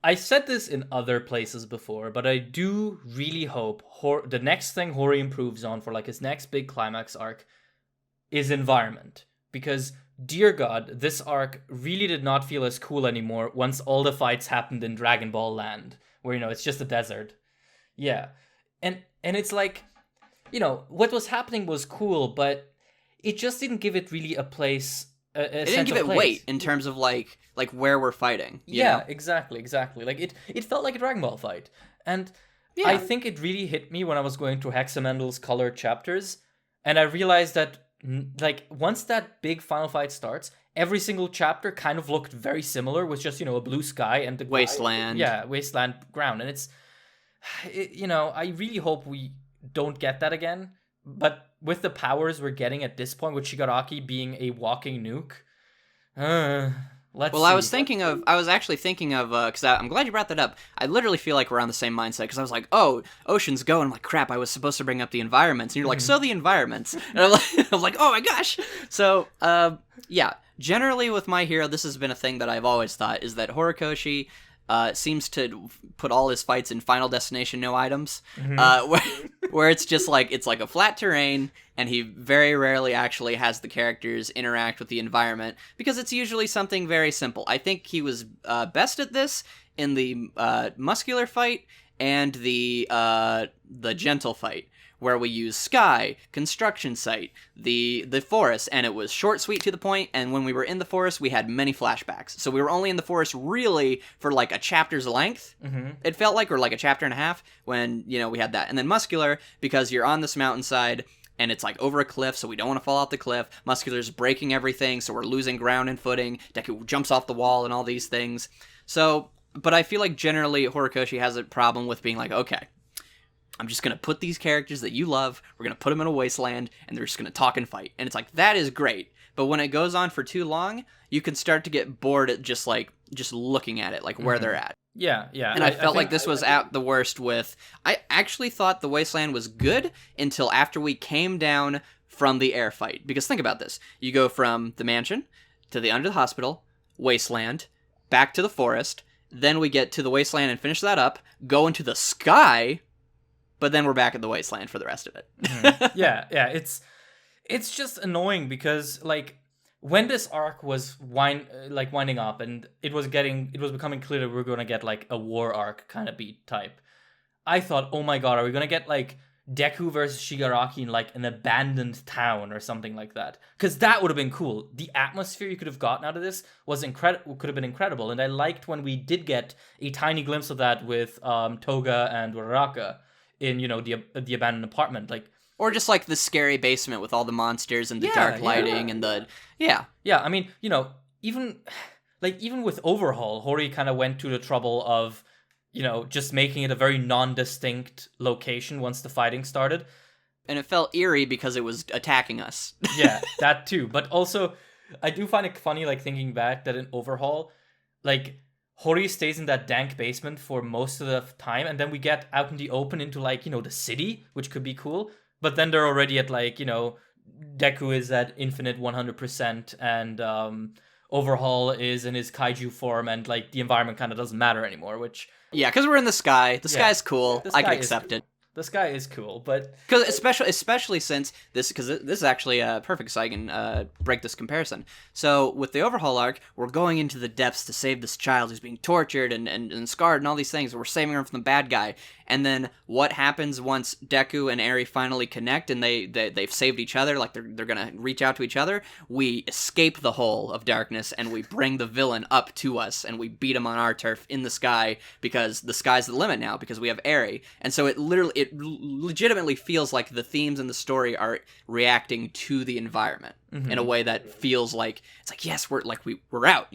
I said this in other places before, but I do really hope the next thing Hori improves on for like his next big climax arc is environment, because dear God, this arc really did not feel as cool anymore once all the fights happened in Dragon Ball Land, where, it's just a desert. Yeah. And it's like, what was happening was cool, but it just didn't give it really a place. It didn't give it weight in terms of like where we're fighting. Yeah, exactly. Like it felt like a Dragon Ball fight. And yeah. I think it really hit me when I was going through Hexamendel's colored chapters, and I realized that like once that big final fight starts, every single chapter kind of looked very similar, with just a blue sky and the wasteland. Wasteland ground, and I really hope we don't get that again. But with the powers we're getting at this point, with Shigaraki being a walking nuke, let's see. I was actually thinking of, because I'm glad you brought that up. I literally feel like we're on the same mindset, because I was like, oh, Ocean's Go, and I'm like, crap, I was supposed to bring up the environments, and you're like, so the environments, and I'm like, oh my gosh. So, yeah, generally with My Hero, this has been a thing that I've always thought, is that Horikoshi seems to put all his fights in Final Destination no items, where it's just like, it's like a flat terrain, and he very rarely actually has the characters interact with the environment, because it's usually something very simple. I think he was best at this in the muscular fight and the gentle fight, where we use sky, construction site, the forest, and it was short, sweet, to the point, and when we were in the forest, we had many flashbacks. So we were only in the forest really for like a chapter's length, it felt like, or like a chapter and a half, when, we had that. And then muscular, because you're on this mountainside, and it's like over a cliff, so we don't want to fall off the cliff. Muscular's breaking everything, so we're losing ground and footing. Deku jumps off the wall and all these things. So, but I feel like generally Horikoshi has a problem with being like, okay, I'm just going to put these characters that you love, we're going to put them in a wasteland, and they're just going to talk and fight. And it's like, that is great. But when it goes on for too long, you can start to get bored at just looking at it, like where they're at. Yeah. And I felt like this was at the worst with... I actually thought the wasteland was good until after we came down from the air fight. Because think about this. You go from the mansion to the under the hospital, wasteland, back to the forest, then we get to the wasteland and finish that up, go into the sky... But then we're back at the wasteland for the rest of it. Yeah. It's just annoying because like when this arc was winding up and it was becoming clear that we were going to get like a war arc kind of beat type, I thought, oh my god, are we going to get like Deku versus Shigaraki in like an abandoned town or something like that? Because that would have been cool. The atmosphere you could have gotten out of this could have been incredible, and I liked when we did get a tiny glimpse of that with Toga and Uraraka in the abandoned apartment. Like Or just like the scary basement with all the monsters and the dark lighting and the Yeah, I mean, even with Overhaul, Hori kind of went to the trouble of, just making it a very non-distinct location once the fighting started. And it felt eerie because it was attacking us. Yeah, that too. But also, I do find it funny, thinking back, that in Overhaul, Hori stays in that dank basement for most of the time, and then we get out in the open into, the city, which could be cool. But then they're already at, Deku is at infinite 100%, and Overhaul is in his kaiju form, and, the environment kind of doesn't matter anymore, which... Yeah, because we're in the sky. The sky's cool. I can accept it. The sky is cool, but... Because especially since this is actually perfect, so I can break this comparison. So, with the Overhaul arc, we're going into the depths to save this child who's being tortured and scarred and all these things. We're saving her from the bad guy. And then what happens once Deku and Eri finally connect and they've saved each other, they're gonna reach out to each other? We escape the hole of darkness and we bring the villain up to us and we beat him on our turf in the sky because the sky's the limit now because we have Eri. And so it legitimately feels like the themes in the story are reacting to the environment in a way that feels like it's like, yes, we're out,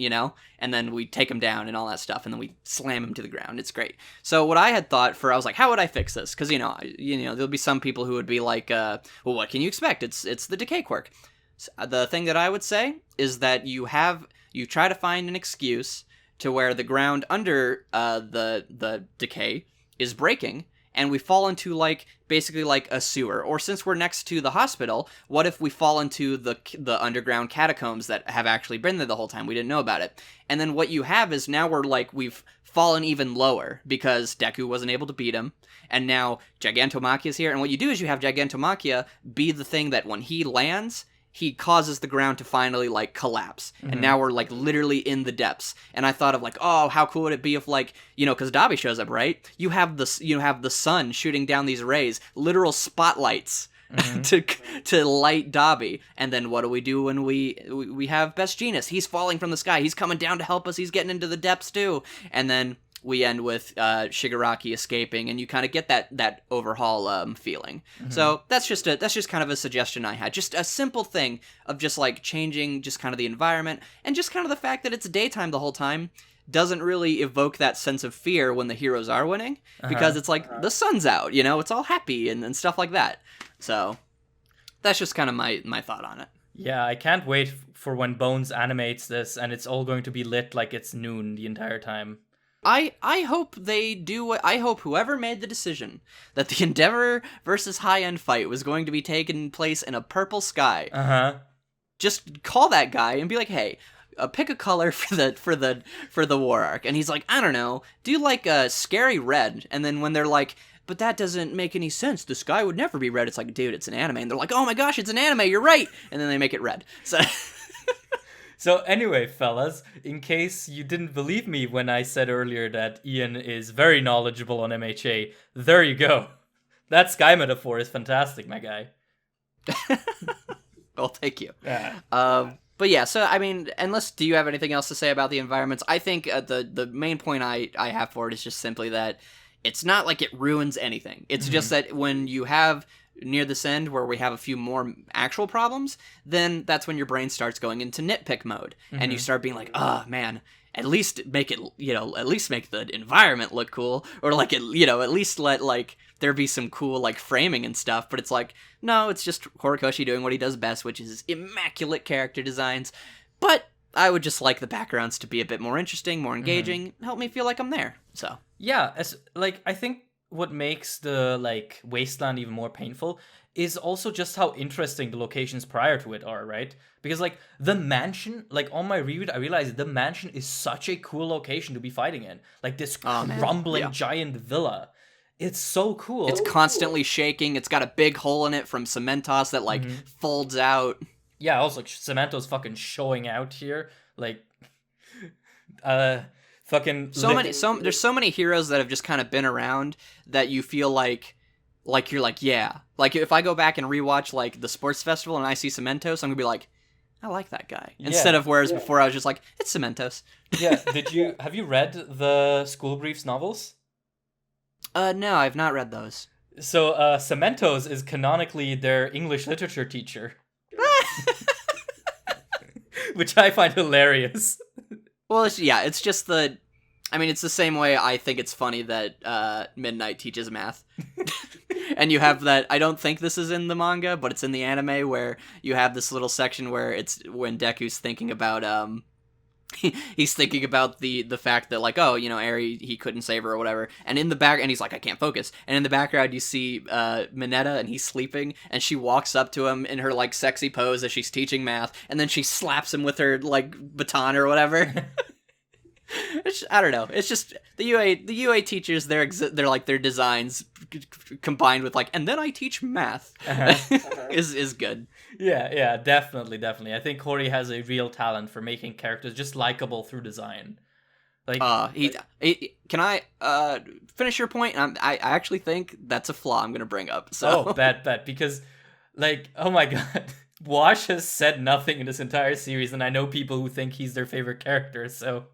and then we take him down and all that stuff, and then we slam him to the ground. It's great. So what I had thought I was like, how would I fix this? Because there'll be some people who would be like, well, what can you expect? It's the decay quirk. So the thing that I would say is that you try to find an excuse to where the ground under the decay is breaking, and we fall into basically a sewer. Or since we're next to the hospital, what if we fall into the underground catacombs that have actually been there the whole time? We didn't know about it. And then what you have is now we've fallen even lower because Deku wasn't able to beat him, and now Gigantomachia is here. And what you do is you have Gigantomachia be the thing that when he lands, he causes the ground to finally collapse. And now we're literally in the depths. And I thought of oh, how cool would it be if because Dabi shows up, right? You have the sun shooting down these rays, literal spotlights to light Dabi. And then what do we do when we have Best Jeanist? He's falling from the sky. He's coming down to help us. He's getting into the depths too. And then we end with Shigaraki escaping, and you kind of get that Overhaul feeling. So that's just kind of a suggestion I had. Just a simple thing of just changing just kind of the environment, and just kind of the fact that it's daytime the whole time doesn't really evoke that sense of fear when the heroes are winning, because it's the sun's out, it's all happy and stuff like that. So that's just kind of my thought on it. Yeah, I can't wait for when Bones animates this, and it's all going to be lit like it's noon the entire time. I hope they do. I hope whoever made the decision that the Endeavor versus High End fight was going to be taking place in a purple sky. Just call that guy and be like, hey, pick a color for the war arc. And he's like, I don't know, do a scary red. And then when they're like, but that doesn't make any sense, the sky would never be red. It's like, dude, it's an anime. And they're like, oh my gosh, it's an anime. You're right. And then they make it red. So anyway, fellas, in case you didn't believe me when I said earlier that Ian is very knowledgeable on MHA, there you go. That sky metaphor is fantastic, my guy. Well, thank you. Yeah. But yeah, so I mean, do you have anything else to say about the environments? I think the main point I have for it is just simply that it's not like it ruins anything. It's just that when you have near this end where we have a few more actual problems, then that's when your brain starts going into nitpick mode, and you start being like, oh man, at least make it, at least make the environment look cool, or at least let there be some cool framing and stuff. But it's no, it's just Horikoshi doing what he does best, which is immaculate character designs. But I would just like the backgrounds to be a bit more interesting, more engaging, help me feel like I'm there. So yeah, I think what makes the wasteland even more painful is also just how interesting the locations prior to it are, right? Because the mansion, on my reread, I realized the mansion is such a cool location to be fighting in. This crumbling giant villa. It's so cool. It's constantly shaking. It's got a big hole in it from Cementos that folds out. Yeah, also Cemento's fucking showing out here. There's so many heroes that have just kind of been around that you feel like you're yeah. If I go back and rewatch the sports festival and I see Cementos, I'm gonna be like, I like that guy. Instead of before I was just like, it's Cementos. Yeah. Have you read the School Briefs novels? No, I've not read those. So Cementos is canonically their English literature teacher, which I find hilarious. Well, it's just it's the same way I think it's funny that Midnight teaches math. And you have that, I don't think this is in the manga, but it's in the anime, where you have this little section where it's when Deku's thinking about, he's thinking about the fact that, like, oh, Eri, he couldn't save her or whatever, and in the back, and he's like, I can't focus, and in the background you see Mineta, and he's sleeping, and she walks up to him in her, like, sexy pose as she's teaching math, and then she slaps him with her, like, baton or whatever. I don't know. It's just the UA teachers. They're like their designs combined with like, and then I teach math is good. Yeah, definitely. I think Hori has a real talent for making characters just likable through design. Like, can I finish your point? I actually think that's a flaw I'm gonna bring up. So bet because, like, oh my god. Wash has said nothing in this entire series, and I know people who think he's their favorite character. So.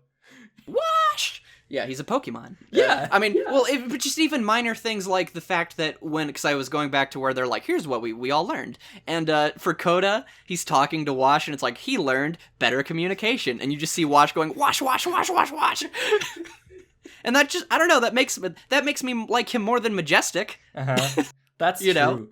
Wash! Yeah, he's a Pokemon. Yeah. But just even minor things like the fact that because I was going back to where they're like, here's what we all learned. And for Koda, he's talking to Wash, and it's like, he learned better communication. And you just see Wash going, Wash, Wash, Wash, Wash, Wash. And that just, I don't know, that makes me like him more than Majestic. That's true.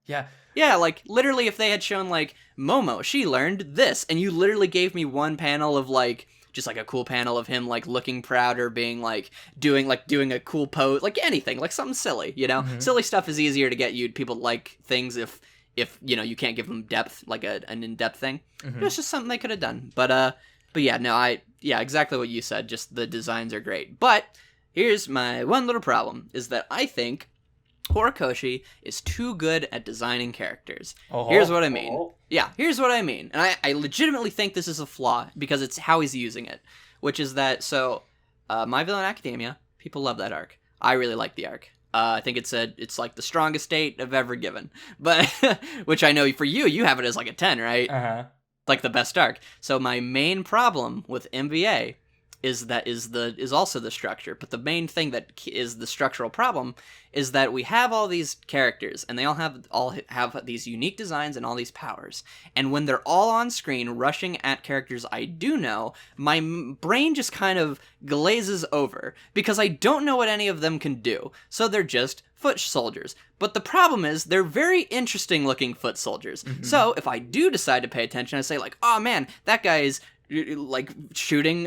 Yeah. Yeah, like, literally, if they had shown, like, Momo, she learned this, and you literally gave me one panel of, like, just like a cool panel of him like looking proud or being like doing a cool pose, like anything, like something silly, Silly stuff is easier to get people like things if you can't give them depth, like an in-depth thing. It's just something they could have done. But yeah, no, exactly what you said, just the designs are great. But here's my one little problem, is that I think Horikoshi is too good at designing characters. Here's what I mean. Yeah, here's what I mean. And I legitimately think this is a flaw, because it's how he's using it. Which is that, My Villain Academia, people love that arc. I really like the arc. I think it's like the strongest date I've ever given. But, which I know for you have it as like a 10, right? Like the best arc. So my main problem with MVA is also the structure, but the main thing that is the structural problem is that we have all these characters, and they all have these unique designs and all these powers, and when they're all on screen rushing at characters I do know, my brain just kind of glazes over, because I don't know what any of them can do, so they're just foot soldiers. But the problem is, they're very interesting looking foot soldiers. So if I do decide to pay attention, I say like, oh man, that guy is like shooting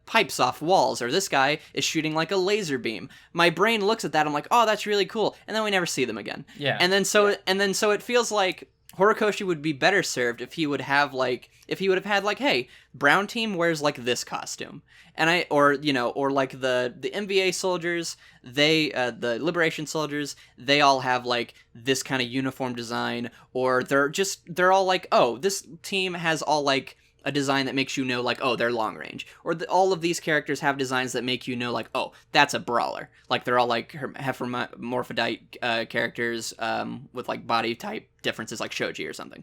pipes off walls, or this guy is shooting like a laser beam. My brain looks at that, I'm like, oh, that's really cool, and then we never see them again. And then so it feels like Horikoshi would be better served if he would have had like, hey, brown team wears like this costume, and or like the MVA soldiers, the Liberation soldiers, they all have like this kind of uniform design, or they're all like, oh, this team has all like a design that makes you know, like, oh, they're long range. Or all of these characters have designs that make you know, like, oh, that's a brawler. Like, they're all, like, hermaphrodite characters with, like, body type differences, like Shoji or something.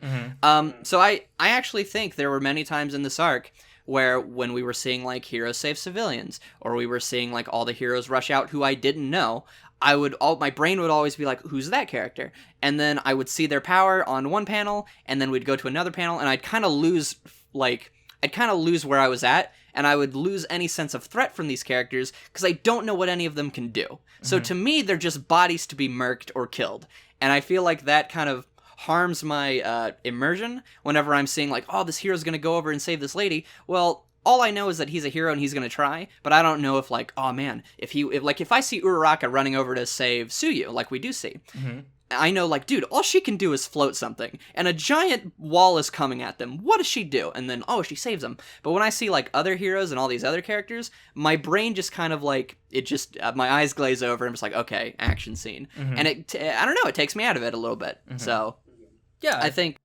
So I actually think there were many times in this arc where when we were seeing, like, heroes save civilians, or we were seeing, like, all the heroes rush out who I didn't know, my brain would always be like, who's that character? And then I would see their power on one panel, and then we'd go to another panel, and I'd kind of lose where I was at, and I would lose any sense of threat from these characters, because I don't know what any of them can do. So to me, they're just bodies to be murked or killed. And I feel like that kind of harms my immersion whenever I'm seeing, like, oh, this hero's going to go over and save this lady. Well, all I know is that he's a hero and he's going to try, but I don't know if, like, oh man, if I see Uraraka running over to save Tsuyu, like we do see, I know, like, dude, all she can do is float something, and a giant wall is coming at them. What does she do? And then, oh, she saves them. But when I see, like, other heroes and all these other characters, my brain just kind of, like, my eyes glaze over, and I'm just like, okay, action scene. And I don't know, it takes me out of it a little bit. So, yeah, I think,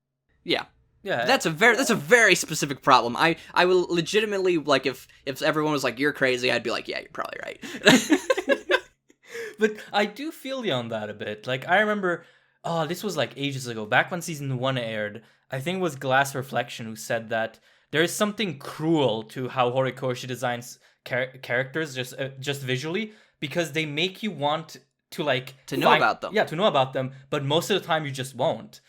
yeah. Yeah, that's a very specific problem. I will legitimately, like, if everyone was like, you're crazy, I'd be like, yeah, you're probably right. But I do feel you on that a bit. Like, I remember, this was like ages ago, back when season 1 aired, I think it was Glass Reflection who said that there is something cruel to how Horikoshi designs characters just visually, because they make you want to like to know about them. Yeah, to know about them, but most of the time you just won't.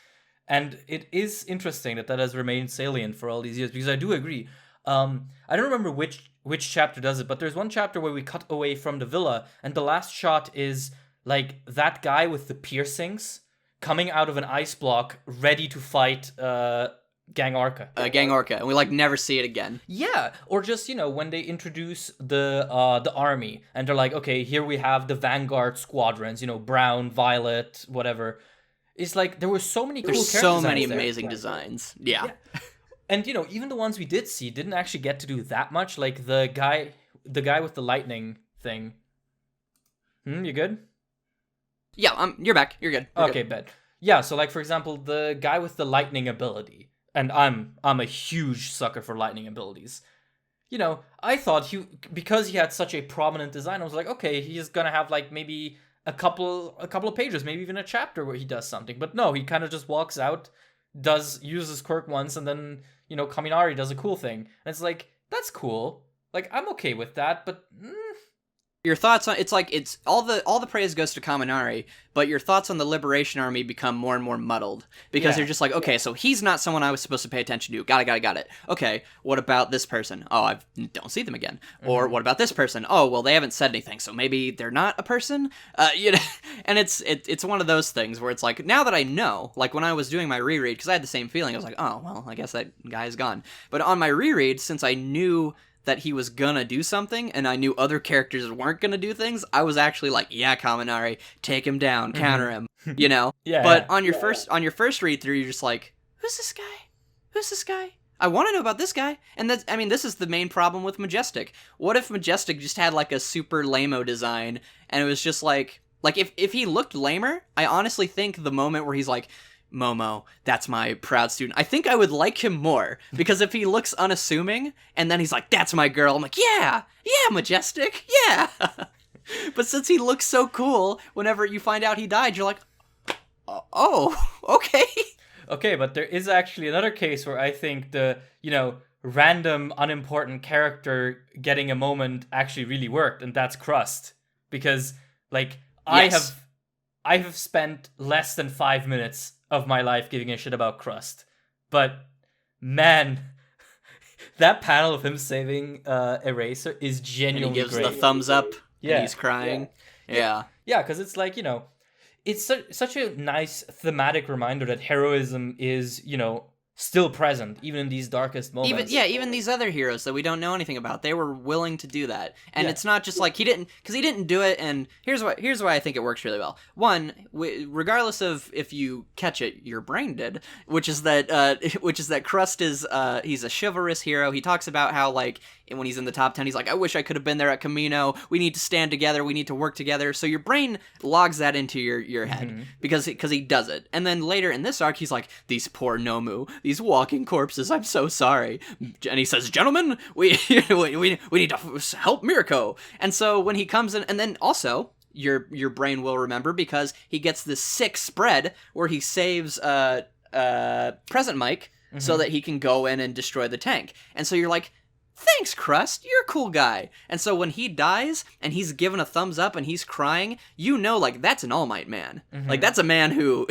And it is interesting that has remained salient for all these years, because I do agree. I don't remember which chapter does it, but there's one chapter where we cut away from the villa, and the last shot is like that guy with the piercings coming out of an ice block, ready to fight Gang Orca. And we like never see it again. Yeah, or just, when they introduce the army, and they're like, okay, here we have the Vanguard squadrons, brown, violet, whatever. It's like there were so many cool character designs. There's so many amazing designs. Yeah. And even the ones we did see didn't actually get to do that much. Like the guy with the lightning thing. You good? Yeah, you're back. You're good. Okay, bet. Yeah, so like for example, the guy with the lightning ability, and I'm a huge sucker for lightning abilities. I thought because he had such a prominent design, I was like, okay, he's gonna have like maybe a couple of pages, maybe even a chapter where he does something. But no, he kind of just walks out, uses quirk once, and then Kaminari does a cool thing, and it's like, that's cool. Like, I'm okay with that, but your thoughts on it's all the praise goes to Kaminari, but your thoughts on the Liberation Army become more and more muddled because you're just like, okay, so he's not someone I was supposed to pay attention to. Got it. Okay, what about this person? Oh, I don't see them again. Or what about this person? Oh, well, they haven't said anything, so maybe they're not a person. And it's one of those things where it's like, now that I know, like when I was doing my reread, because I had the same feeling, I was like, oh, well, I guess that guy is gone. But on my reread, since I knew that he was gonna do something, and I knew other characters weren't gonna do things, I was actually like, yeah, Kaminari, take him down, counter him, Yeah. But on your first read through, you're just like, who's this guy? I want to know about this guy. And this is the main problem with Majestic. What if Majestic just had like a super lame-o design, and it was just like if he looked lamer, I honestly think the moment where he's like, Momo, that's my proud student, I think I would like him more, because if he looks unassuming and then he's like, that's my girl, I'm like, yeah, Majestic, yeah. But since he looks so cool, whenever you find out he died, you're like, oh, okay. Okay, but there is actually another case where I think the, random unimportant character getting a moment actually really worked, and that's Crust. Because, like, yes. I have spent less than 5 minutes of my life giving a shit about Crust. But, man, that panel of him saving Eraser is genuinely great. And he gives the thumbs up, and he's crying. Yeah, because it's like, it's such a nice thematic reminder that heroism is, still present, even in these darkest moments. Even these other heroes that we don't know anything about, they were willing to do that. And it's not just like he didn't do it, and here's why I think it works really well. One, regardless of if you catch it, your brain did, which is that Crust is he's a chivalrous hero. He talks about how, like, when he's in the top 10, he's like, I wish I could have been there at Camino. We need to stand together. We need to work together. So your brain logs that into your head because he does it. And then later in this arc, he's like, these poor Nomu, these walking corpses, I'm so sorry. And he says, gentlemen, we need to help Mirko. And so when he comes in, and then also your brain will remember, because he gets this sick spread where he saves Present Mike so that he can go in and destroy the tank. And so you're like, thanks, Crust, you're a cool guy. And so when he dies and he's given a thumbs up and he's crying, like, that's an All Might man. Like, that's a man who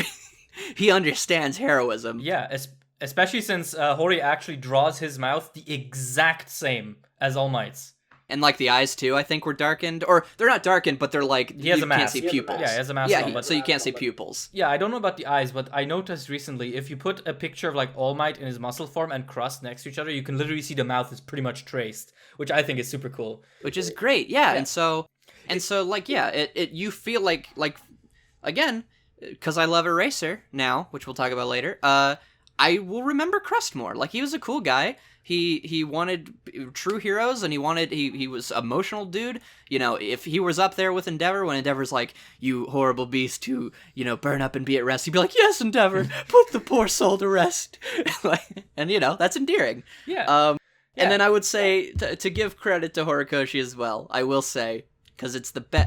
he understands heroism. Yeah, especially since Hori actually draws his mouth the exact same as All Might's. And, like, the eyes, too, I think were darkened. Or, they're not darkened, but they're, like, he has a mask. Can't see pupils. Yeah, he has a mask on. So you can't see pupils. Yeah, I don't know about the eyes, but I noticed recently, if you put a picture of, like, All Might in his muscle form and Crust next to each other, you can literally see the mouth is pretty much traced, which I think is super cool. Which is great, yeah. And so, like, yeah, it you feel like, again, because I love Eraser now, which we'll talk about later, I will remember Crust more. Like, he was a cool guy. He wanted true heroes, and he was emotional dude. If he was up there with Endeavor, when Endeavor's like, you horrible beast who, burn up and be at rest, he'd be like, yes, Endeavor, put the poor soul to rest. And that's endearing. Yeah. And then I would say, to give credit to Horikoshi as well, I will say, because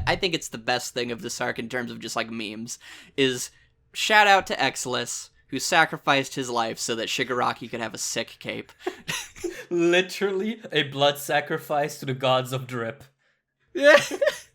I think it's the best thing of this arc in terms of just, like, memes, is shout out to Exilus, who sacrificed his life so that Shigaraki could have a sick cape. Literally a blood sacrifice to the gods of drip. Yeah.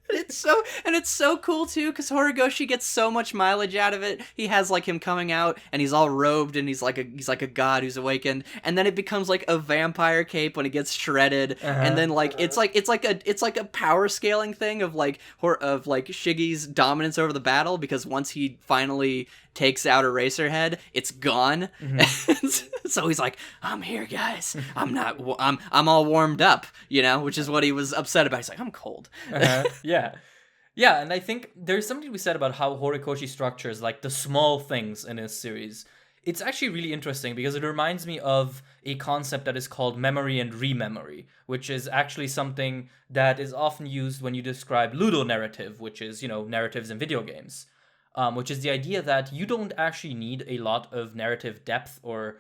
It's so cool too, because Horikoshi gets so much mileage out of it. He has like him coming out and he's all robed and he's like a god who's awakened, and then it becomes like a vampire cape when it gets shredded, and then like it's like a power scaling thing of like Shiggy's dominance over the battle, because once he finally takes out Eraserhead, it's gone. So he's like, I'm here, guys. I'm all warmed up, which is what he was upset about. He's like, I'm cold. Yeah, and I think there's something to be said about how Horikoshi structures like the small things in his series. It's actually really interesting because it reminds me of a concept that is called memory and rememory, which is actually something that is often used when you describe ludonarrative, which is, narratives in video games. Which is the idea that you don't actually need a lot of narrative depth or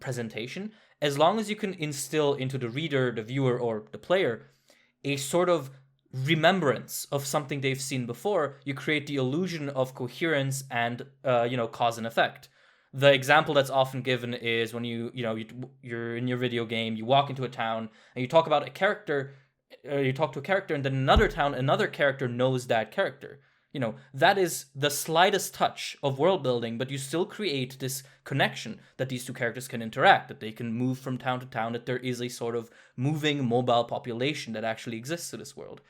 presentation, as long as you can instill into the reader, the viewer, or the player a sort of remembrance of something they've seen before. You create the illusion of coherence and cause and effect. The example that's often given is when you're in your video game, you walk into a town and you talk about a character, you talk to a character, and then another town, another character knows that character. That is the slightest touch of world building, but you still create this connection that these two characters can interact, that they can move from town to town, that there is a sort of moving mobile population that actually exists in this world.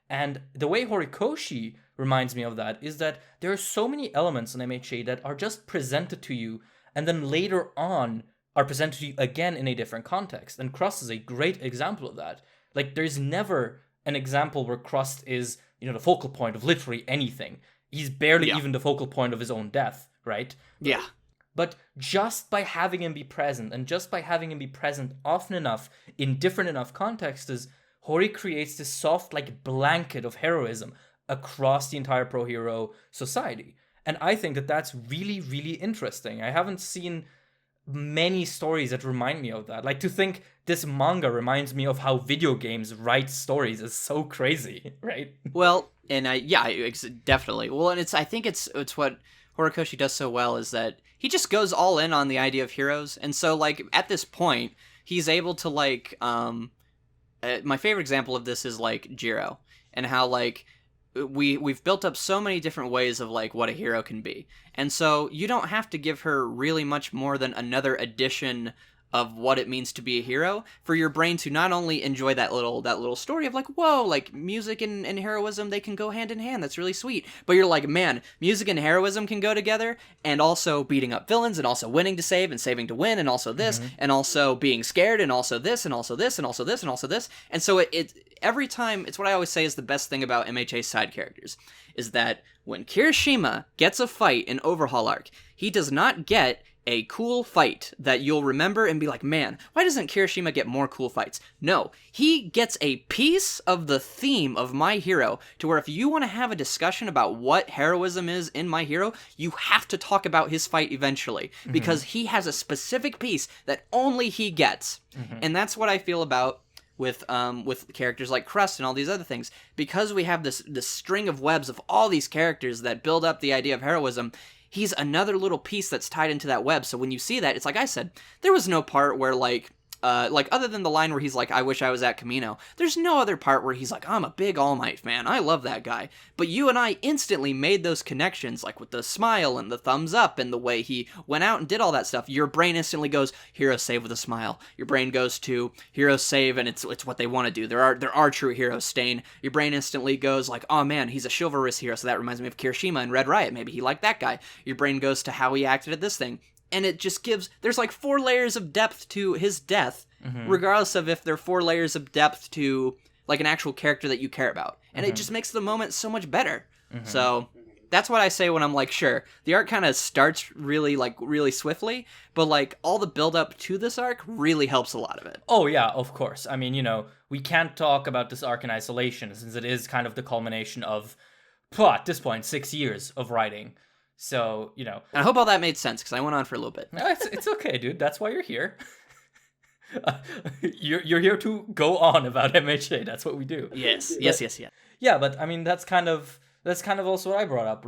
And the way Horikoshi reminds me of that is that there are so many elements in MHA that are just presented to you and then later on are presented to you again in a different context. And Crust is a great example of that. Like, there's never an example where Crust is, the focal point of literally anything. He's barely even the focal point of his own death, right? Yeah. But just by having him be present, and just by having him be present often enough in different enough contexts, Hori creates this soft, blanket of heroism across the entire pro hero society. And I think that that's really, really interesting. I haven't seen many stories that remind me of that. Like, to think this manga reminds me of how video games write stories is so crazy, right? Well, and definitely. Well, and I think it's what Horikoshi does so well is that he just goes all in on the idea of heroes. And so, at this point, he's able to, my favorite example of this is, Jiro, and how, we've built up so many different ways of what a hero can be. And so you don't have to give her really much more than another edition of what it means to be a hero for your brain to not only enjoy that little story of whoa, music and heroism, they can go hand in hand. That's really sweet. But you're like, man, music and heroism can go together, and also beating up villains, and also winning to save and saving to win, and also this, and also being scared, and also this, and also this, and also this, and also this. And so it every time, it's what I always say is the best thing about MHA's side characters, is that when Kirishima gets a fight in Overhaul Arc, he does not get a cool fight that you'll remember and be like, man, why doesn't Kirishima get more cool fights? No, he gets a piece of the theme of My Hero, to where if you want to have a discussion about what heroism is in My Hero, you have to talk about his fight eventually, because he has a specific piece that only he gets. And that's what I feel about with characters like Crust and all these other things. Because we have this string of webs of all these characters that build up the idea of heroism, he's another little piece that's tied into that web. So when you see that, it's like I said, there was no part where other than the line where he's like, I wish I was at Camino, there's no other part where he's like, I'm a big All Might fan, I love that guy. But you and I instantly made those connections, with the smile and the thumbs up and the way he went out and did all that stuff. Your brain instantly goes, hero save with a smile. Your brain goes to hero save, and it's what they want to do. There are true heroes, Stain. Your brain instantly goes oh man, he's a chivalrous hero, so that reminds me of Kirishima and Red Riot, maybe he liked that guy. Your brain goes to how he acted at this thing. And it just there's 4 layers of depth to his death, regardless of if they're 4 layers of depth to an actual character that you care about. And it just makes the moment so much better. So that's what I say when I'm sure, the arc kind of starts really swiftly, but all the build up to this arc really helps a lot of it. Oh yeah, of course. I mean, we can't talk about this arc in isolation, since it is kind of the culmination of, at this point, 6 years of writing. So, And I hope all that made sense, because I went on for a little bit. No, it's okay, dude. That's why you're here. You're here to go on about MHA. That's what we do. Yes. Yeah, but I mean, that's kind of also what I brought up.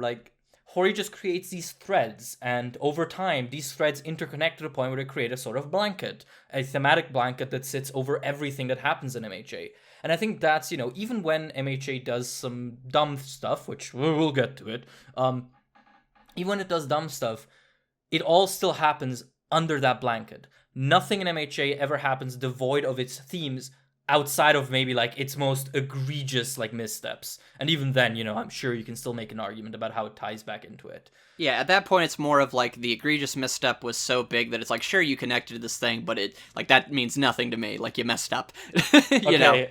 Hori just creates these threads, and over time, these threads interconnect to the point where they create a sort of blanket, a thematic blanket that sits over everything that happens in MHA. And I think that's, even when MHA does some dumb stuff, which we'll get to it, even when it does dumb stuff, it all still happens under that blanket. Nothing in MHA ever happens devoid of its themes outside of maybe like its most egregious like missteps. And even then, I'm sure you can still make an argument about how it ties back into it. Yeah, at that point it's more of like the egregious misstep was so big that it's like, sure, you connected to this thing, but it like that means nothing to me. Like you messed up. you know.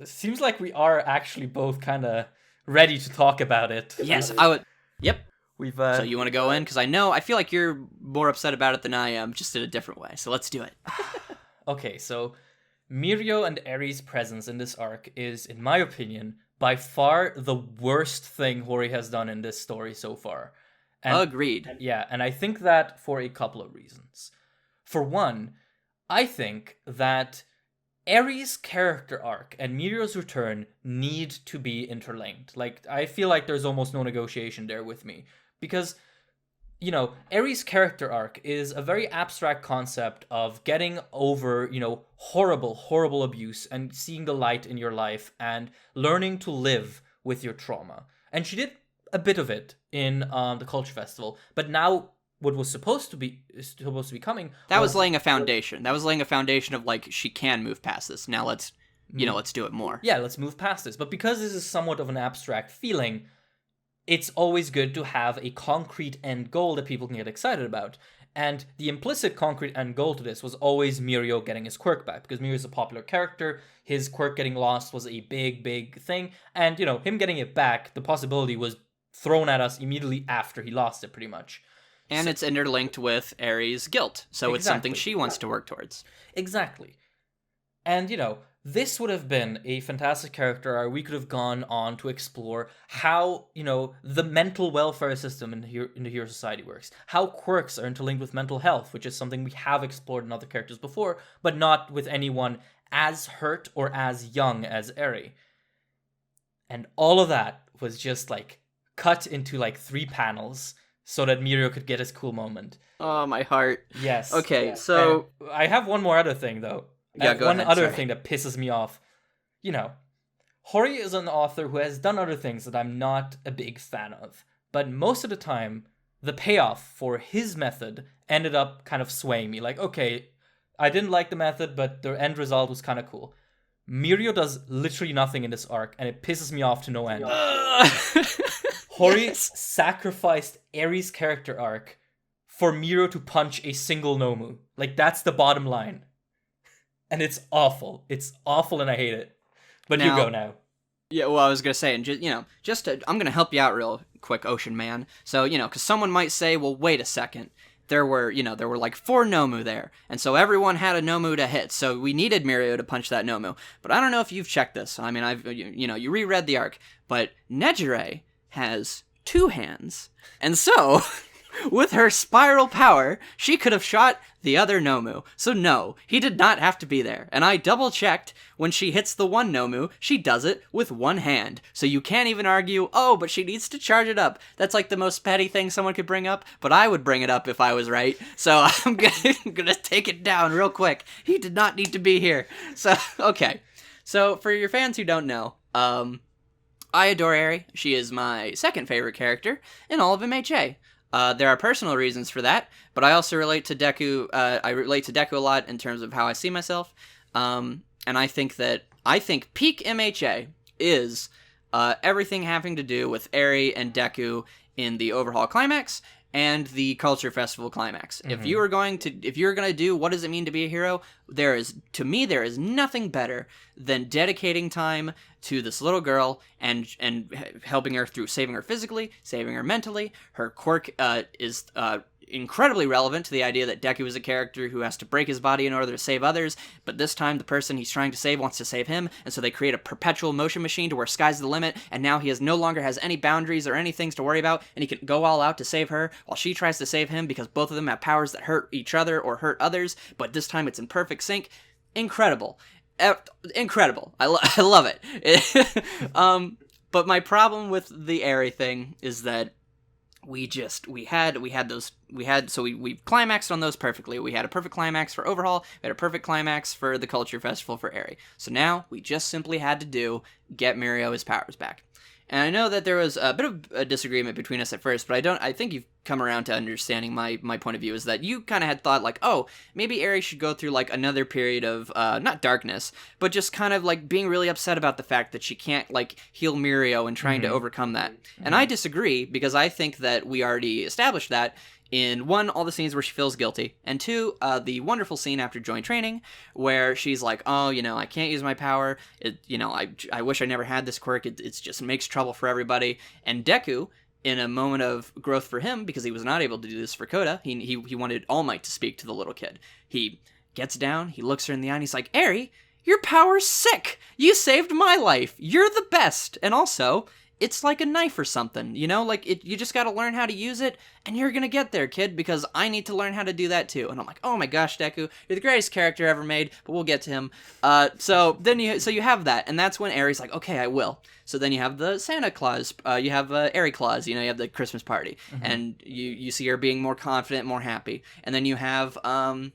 Seems like we are actually both kind of ready to talk about it. Yes, I would. Yep. We've So you want to go in? Because I feel like you're more upset about it than I am, just in a different way. So let's do it. Okay, so Mirio and Eri's presence in this arc is, in my opinion, by far the worst thing Hori has done in this story so far. And, Agreed. Yeah, and I think that for a couple of reasons. For one, I think that Eri's character arc and Mirio's return need to be interlinked. Like, I feel like there's almost no negotiation there with me. Because, Eri's character arc is a very abstract concept of getting over, horrible, horrible abuse and seeing the light in your life and learning to live with your trauma. And she did a bit of it in the Culture Festival, but now what was supposed to be coming. That was laying a foundation. That was laying a foundation of like she can move past this. Now let's do it more. Yeah, let's move past this. But because this is somewhat of an abstract feeling, it's always good to have a concrete end goal that people can get excited about. And the implicit concrete end goal to this was always Mirio getting his quirk back, because Mirio is a popular character. His quirk getting lost was a big, big thing. And, him getting it back, the possibility was thrown at us immediately after he lost it, pretty much. And it's interlinked with Eri's guilt, so it's something she wants to work towards. Exactly. And, this would have been a fantastic character arc. We could have gone on to explore how, the mental welfare system in the Hero Society works. How quirks are interlinked with mental health, which is something we have explored in other characters before, but not with anyone as hurt or as young as Eri. And all of that was just, cut into, 3 panels so that Mirio could get his cool moment. Oh, my heart. Yes. Okay, so... And I have one more other thing, though. Yeah, go ahead. Other thing that pisses me off. Hori is an author who has done other things that I'm not a big fan of. But most of the time, the payoff for his method ended up kind of swaying me. Like, okay, I didn't like the method, but the end result was kind of cool. Mirio does literally nothing in this arc, and it pisses me off to no end. Hori sacrificed Eri's character arc for Mirio to punch a single Nomu. That's the bottom line. And it's awful. It's awful, and I hate it. But now, you go now. Yeah, well, I was gonna say, and I'm gonna help you out real quick, Ocean Man. So, because someone might say, well, wait a second. There were 4 Nomu there, and so everyone had a Nomu to hit. So we needed Mirio to punch that Nomu. But I don't know if you've checked this. I mean, you reread the arc, but Nejire has 2 hands, and so. With her spiral power, she could have shot the other Nomu. So no, he did not have to be there. And I double-checked, when she hits the one Nomu, she does it with 1 hand. So you can't even argue, oh, but she needs to charge it up. That's the most petty thing someone could bring up, but I would bring it up if I was right. So I'm gonna take it down real quick. He did not need to be here. So, okay. So for your fans who don't know, I adore Eri. She is my second favorite character in all of MHA. There are personal reasons for that, but I also relate to Deku. I relate to Deku a lot in terms of how I see myself. And I think peak MHA is everything having to do with Eri and Deku in the overhaul climax and the Culture Festival climax. Mm-hmm. If you're going to do what does it mean to be a hero, there is nothing better than dedicating time to this little girl and helping her through saving her physically, saving her mentally. Her quirk is incredibly relevant to the idea that Deku is a character who has to break his body in order to save others, but this time the person he's trying to save wants to save him, and so they create a perpetual motion machine to where sky's the limit, and now he no longer has any boundaries or any things to worry about, and he can go all out to save her, while she tries to save him because both of them have powers that hurt each other or hurt others, but this time it's in perfect sync. Incredible. Incredible. I love it. But my problem with the Eri thing is that we climaxed on those perfectly. We had a perfect climax for Overhaul. We had a perfect climax for the Culture Festival for Eri. So now we just simply had to get Mirio his powers back. And I know that there was a bit of a disagreement between us at first, but I think you've come around to understanding my point of view, is that you kind of had thought like, oh, maybe Eri should go through like another period of, not darkness, but just kind of like being really upset about the fact that she can't like heal Mirio and trying to overcome that. And I disagree, because I think that we already established that in, one, all the scenes where she feels guilty, and two, the wonderful scene after joint training where she's like, oh, I can't use my power. I wish I never had this quirk. It just makes trouble for everybody. And Deku, in a moment of growth for him, because he was not able to do this for Koda, he wanted All Might to speak to the little kid. He gets down, he looks her in the eye, and he's like, Eri, your power's sick. You saved my life. You're the best. And also, it's like a knife or something, you just got to learn how to use it, and you're going to get there, kid, because I need to learn how to do that too. And I'm like, oh my gosh, Deku, you're the greatest character ever made, but we'll get to him. So you have that, and that's when Eri's like, okay, I will. So then you have the Santa Claus, you have Eri Claus, you have the Christmas party, and you see her being more confident, more happy. And then you have, I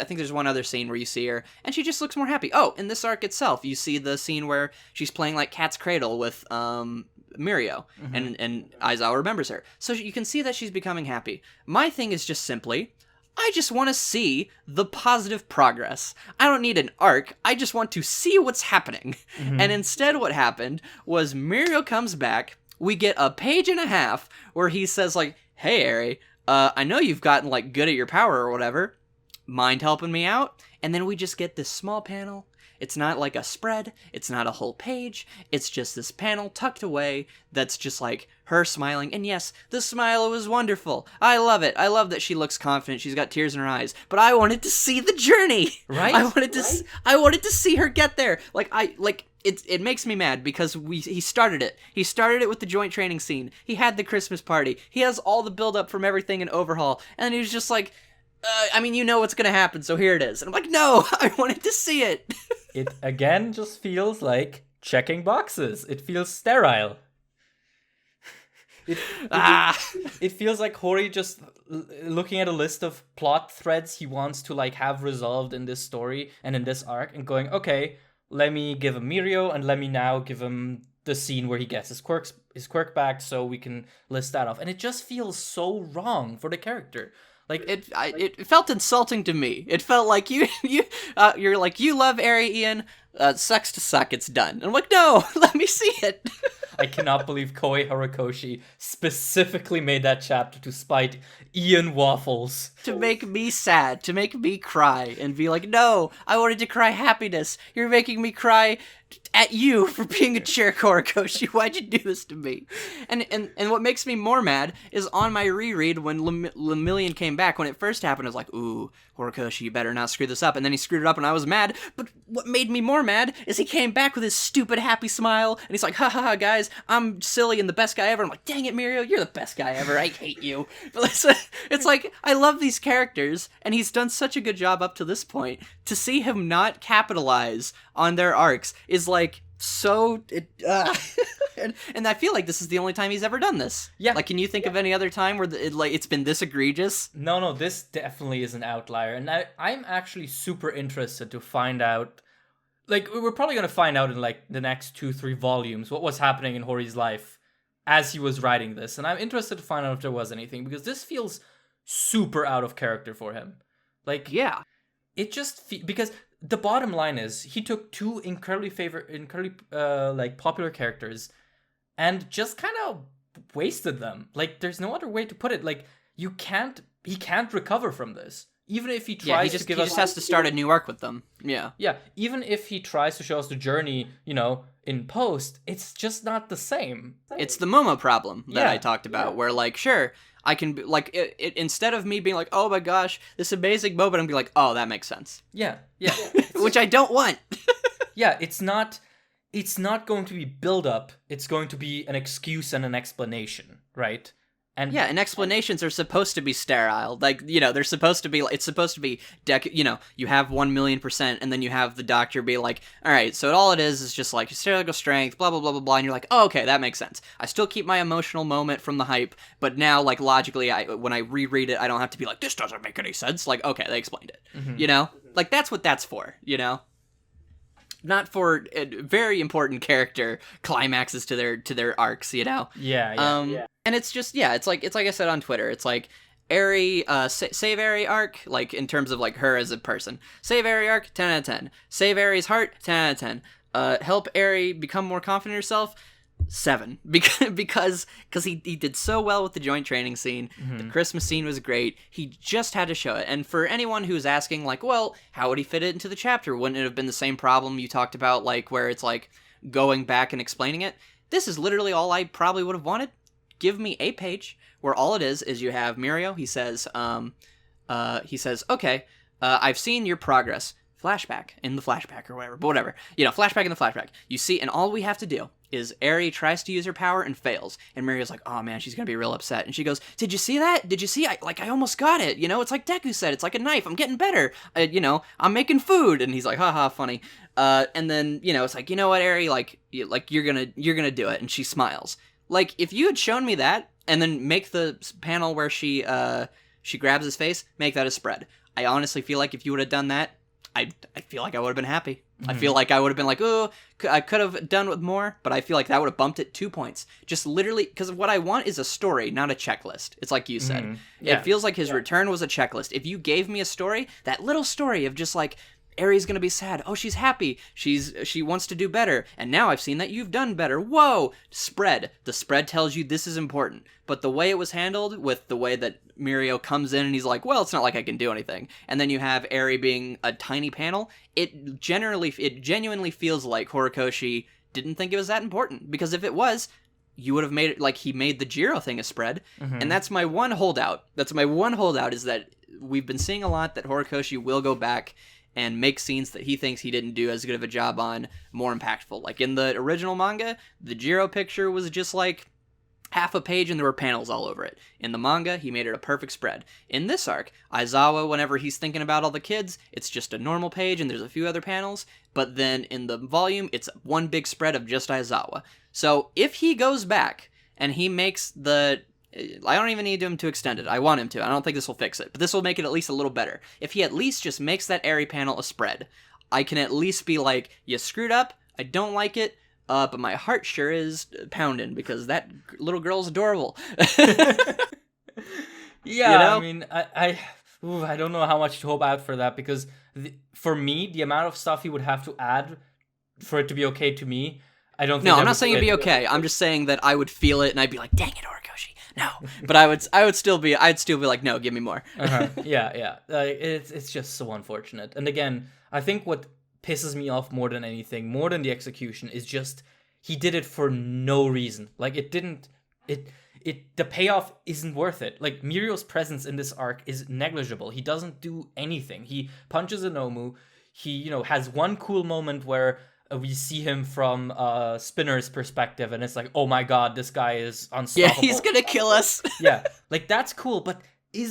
think there's one other scene where you see her, and she just looks more happy. Oh, in this arc itself, you see the scene where she's playing, like, Cat's Cradle with, Mirio, and Aizawa remembers her. So you can see that she's becoming happy. My thing is just simply, I just want to see the positive progress. I don't need an arc, I just want to see what's happening. And instead what happened was Mirio comes back, we get a page and a half where he says, like, hey, Eri, I know you've gotten, like, good at your power or whatever. Mind helping me out? And then we just get this small panel. It's not like a spread. It's not a whole page. It's just this panel tucked away that's just like her smiling. And yes, the smile was wonderful. I love it. I love that she looks confident. She's got tears in her eyes. But I wanted to see the journey. Right? I wanted to see her get there. It makes me mad because he started it. He started it with the joint training scene. He had the Christmas party. He has all the build up from everything in Overhaul. And then he was just like, what's gonna happen, so here it is. And I'm like, no, I wanted to see it. It, again, just feels like checking boxes. It feels sterile. It feels like Hori just looking at a list of plot threads he wants to, like, have resolved in this story and in this arc, and going, okay, let me give him Mirio, and let me now give him the scene where he gets his quirk back, so we can list that off. And it just feels so wrong for the character. Like it felt insulting to me. It felt like you're like, you love Eri, Ian. Sucks to suck. It's done. And I'm like, no, let me see it. I cannot believe Koei Horikoshi specifically made that chapter to spite IanWaffles. To make me sad, to make me cry, and be like, no, I wanted to cry happiness. You're making me cry at you for being a jerk, Horikoshi. Why'd you do this to me? And what makes me more mad is on my reread when Lemillion came back, when it first happened, I was like, ooh, Horikoshi, you better not screw this up. And then he screwed it up and I was mad. But what made me more mad is he came back with his stupid happy smile and he's like, ha ha ha, guys, I'm silly and the best guy ever. I'm like, dang it, Mirio, you're the best guy ever. I hate you. But it's like, I love these characters and he's done such a good job up to this point. To see him not capitalize on their arcs is like, and I feel like this is the only time he's ever done this. Yeah. Like, can you think of any other time where it's been this egregious? No, this definitely is an outlier. And I'm actually super interested to find out, like, we're probably going to find out in, like, the next 2-3 volumes what was happening in Hori's life as he was writing this. And I'm interested to find out if there was anything, because this feels super out of character for him. Like, yeah. It just because the bottom line is he took two incredibly popular characters and just kind of wasted them. Like, there's no other way to put it. Like, he can't recover from this. Even if he tries to give us... He just has to start a new arc with them. Yeah. Yeah, even if he tries to show us the journey, in post, it's just not the same. It's the Momo problem that I talked about, where, like, sure, I can, like, instead of me being like, oh my gosh, this amazing moment, I'm be like, oh, that makes sense. Yeah. Which I don't want. Yeah, it's not going to be build up. It's going to be an excuse and an explanation, right? And explanations are supposed to be sterile. Like, they're supposed to be, it's supposed to be, you have 1,000,000%, and then you have the doctor be like, all right, so all it is just like hysterical strength, blah, blah, blah, blah, blah, and you're like, oh, okay, that makes sense. I still keep my emotional moment from the hype, but now, like, logically, when I reread it, I don't have to be like, this doesn't make any sense. Like, okay, they explained it, Like, that's what that's for, Not for very important character climaxes to their arcs, Yeah. And it's just, it's like I said on Twitter, it's like Eri, save Eri arc, like in terms of like her as a person. Save Eri arc, 10 out of 10. Save Eri's heart, 10 out of 10. Help Eri become more confident in herself, 7. Because he did so well with the joint training scene. The Christmas scene was great. He just had to show it. And for anyone who's asking, like, well, how would he fit it into the chapter? Wouldn't it have been the same problem you talked about, like, where it's like going back and explaining it? This is literally all I probably would have wanted. Give me a page where all it is you have Mirio. He says, okay, I've seen your progress. Flashback in the flashback or whatever, but whatever. Flashback in the flashback. You see, and all we have to do is Eri tries to use her power and fails. And Mirio's like, oh man, she's gonna be real upset. And she goes, did you see that? Did you see? I almost got it. It's like Deku said, it's like a knife. I'm getting better. I'm making food. And he's like, haha, funny. And then, it's like, you know what, Eri, like you're gonna do it. And she smiles. Like, if you had shown me that, and then make the panel where she grabs his face, make that a spread. I honestly feel like if you would have done that, I feel like I would have been happy. I feel like I would have been like, oh, I could have done with more, but I feel like that would have bumped it 2 points. Just literally, because what I want is a story, not a checklist. It's like you said. Yeah. It feels like his return was a checklist. If you gave me a story, that little story of just like, Eri's gonna be sad. Oh, she's happy. She wants to do better. And now I've seen that you've done better. Whoa! Spread. The spread tells you this is important. But the way it was handled, with the way that Mirio comes in and he's like, well, it's not like I can do anything. And then you have Eri being a tiny panel. It genuinely feels like Horikoshi didn't think it was that important. Because if it was, you would have made it like he made the Jiro thing a spread. And that's my one holdout. Is that we've been seeing a lot that Horikoshi will go back and make scenes that he thinks he didn't do as good of a job on more impactful. Like in the original manga, the Jiro picture was just like half a page and there were panels all over it. In the manga, he made it a perfect spread. In this arc, Aizawa, whenever he's thinking about all the kids, it's just a normal page and there's a few other panels. But then in the volume, it's one big spread of just Aizawa. So if he goes back and he makes I don't even need him to extend it. I want him to. I don't think this will fix it. But this will make it at least a little better. If he at least just makes that Eri panel a spread, I can at least be like, you screwed up. I don't like it. But my heart sure is pounding because that little girl's adorable. Yeah, I mean, I don't know how much to hope out for that because for me, the amount of stuff he would have to add for it to be okay to me, I don't think No, I'm not saying it'd be okay. I'm just saying that I would feel it and I'd be like, dang it, Horikoshi. No, but I'd still be like, no, give me more. Yeah. It's just so unfortunate. And again, I think what pisses me off more than anything, more than the execution, is just he did it for no reason. Like the payoff isn't worth it. Like Mirio's presence in this arc is negligible. He doesn't do anything. He punches a Nomu. He has one cool moment where we see him from Spinner's perspective, and it's like, oh my god, this guy is unstoppable. Yeah, he's gonna kill us. Yeah, like that's cool, but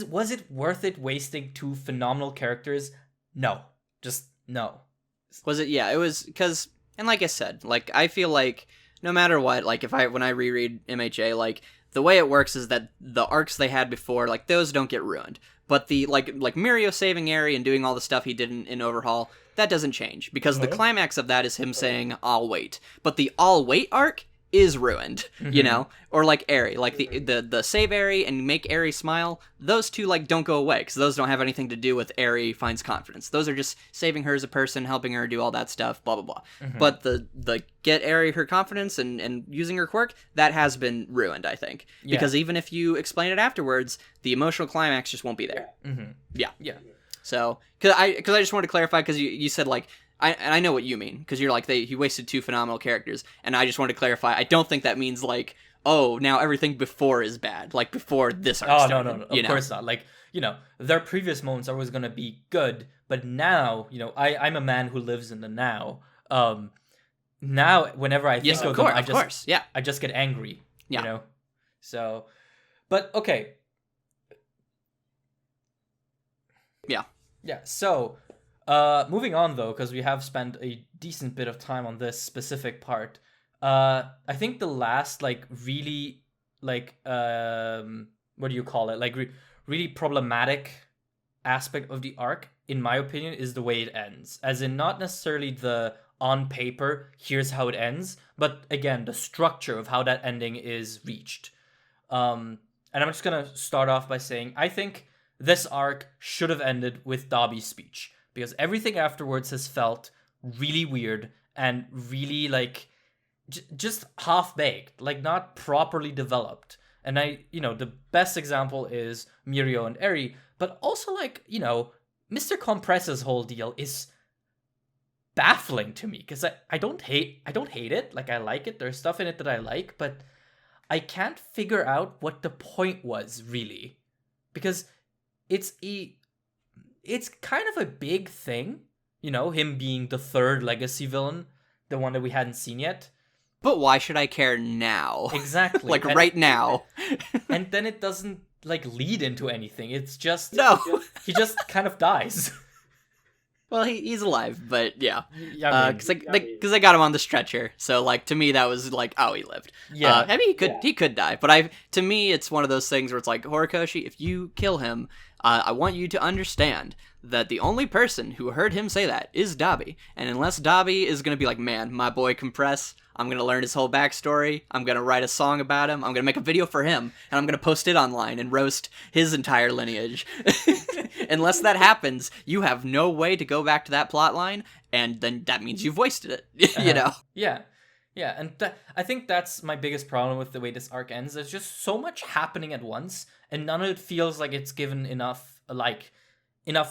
was it worth it wasting 2 phenomenal characters? No, just no. Was it? Yeah, it was, because, and like I said, like I feel like no matter what, like when I reread MHA, like the way it works is that the arcs they had before, like those don't get ruined, but the like Mirio saving Eri and doing all the stuff he did in Overhaul, that doesn't change, because the climax of that is him saying, I'll wait. But the I'll wait arc is ruined, Or like Eri, like the save Eri and make Eri smile, those two like don't go away, because those don't have anything to do with Eri finds confidence. Those are just saving her as a person, helping her do all that stuff, blah, blah, blah. But the get Eri her confidence and using her quirk, that has been ruined, I think. Yeah. Because even if you explain it afterwards, the emotional climax just won't be there. Yeah. So, because I just wanted to clarify, because you said, like, I know what you mean, because you're like, he wasted 2 phenomenal characters, and I just wanted to clarify, I don't think that means, like, oh, now everything before is bad, like, before this arc started. No, of course not. Like, their previous moments are always going to be good, but now, I'm a man who lives in the now. Now, whenever I think of them, I just get angry, So... But okay. Yeah. Yeah, so moving on though, because we have spent a decent bit of time on this specific part. I think the last like really like what do you call it? Like really problematic aspect of the arc, in my opinion, is the way it ends. As in, not necessarily the on paper, here's how it ends, but again, the structure of how that ending is reached. And I'm just gonna start off by saying I think this arc should have ended with Dabi's speech, because everything afterwards has felt really weird and really like just half baked, like not properly developed. And the best example is Mirio and Eri, but also like, Mr. Compress's whole deal is baffling to me, because I don't hate it. Like, I like it. There's stuff in it that I like, but I can't figure out what the point was really, because it's kind of a big thing, him being the third legacy villain, the one that we hadn't seen yet. But why should I care now? Exactly. Like, right now. And then it doesn't, like, lead into anything. It's just... No. He just kind of dies. Well, he's alive, but yeah. Because Because I got him on the stretcher. So, like, to me, that was like, oh, he lived. Yeah. I mean, he could die. But to me, it's one of those things where it's like, Horikoshi, if you kill him, I want you to understand that the only person who heard him say that is Dabi. And unless Dabi is going to be like, man, my boy Compress, I'm going to learn his whole backstory, I'm going to write a song about him, I'm going to make a video for him, and I'm going to post it online and roast his entire lineage. Unless that happens, you have no way to go back to that plot line, and then that means you've wasted it, you know? Yeah. Yeah, and I think that's my biggest problem with the way this arc ends. There's just so much happening at once, and none of it feels like it's given enough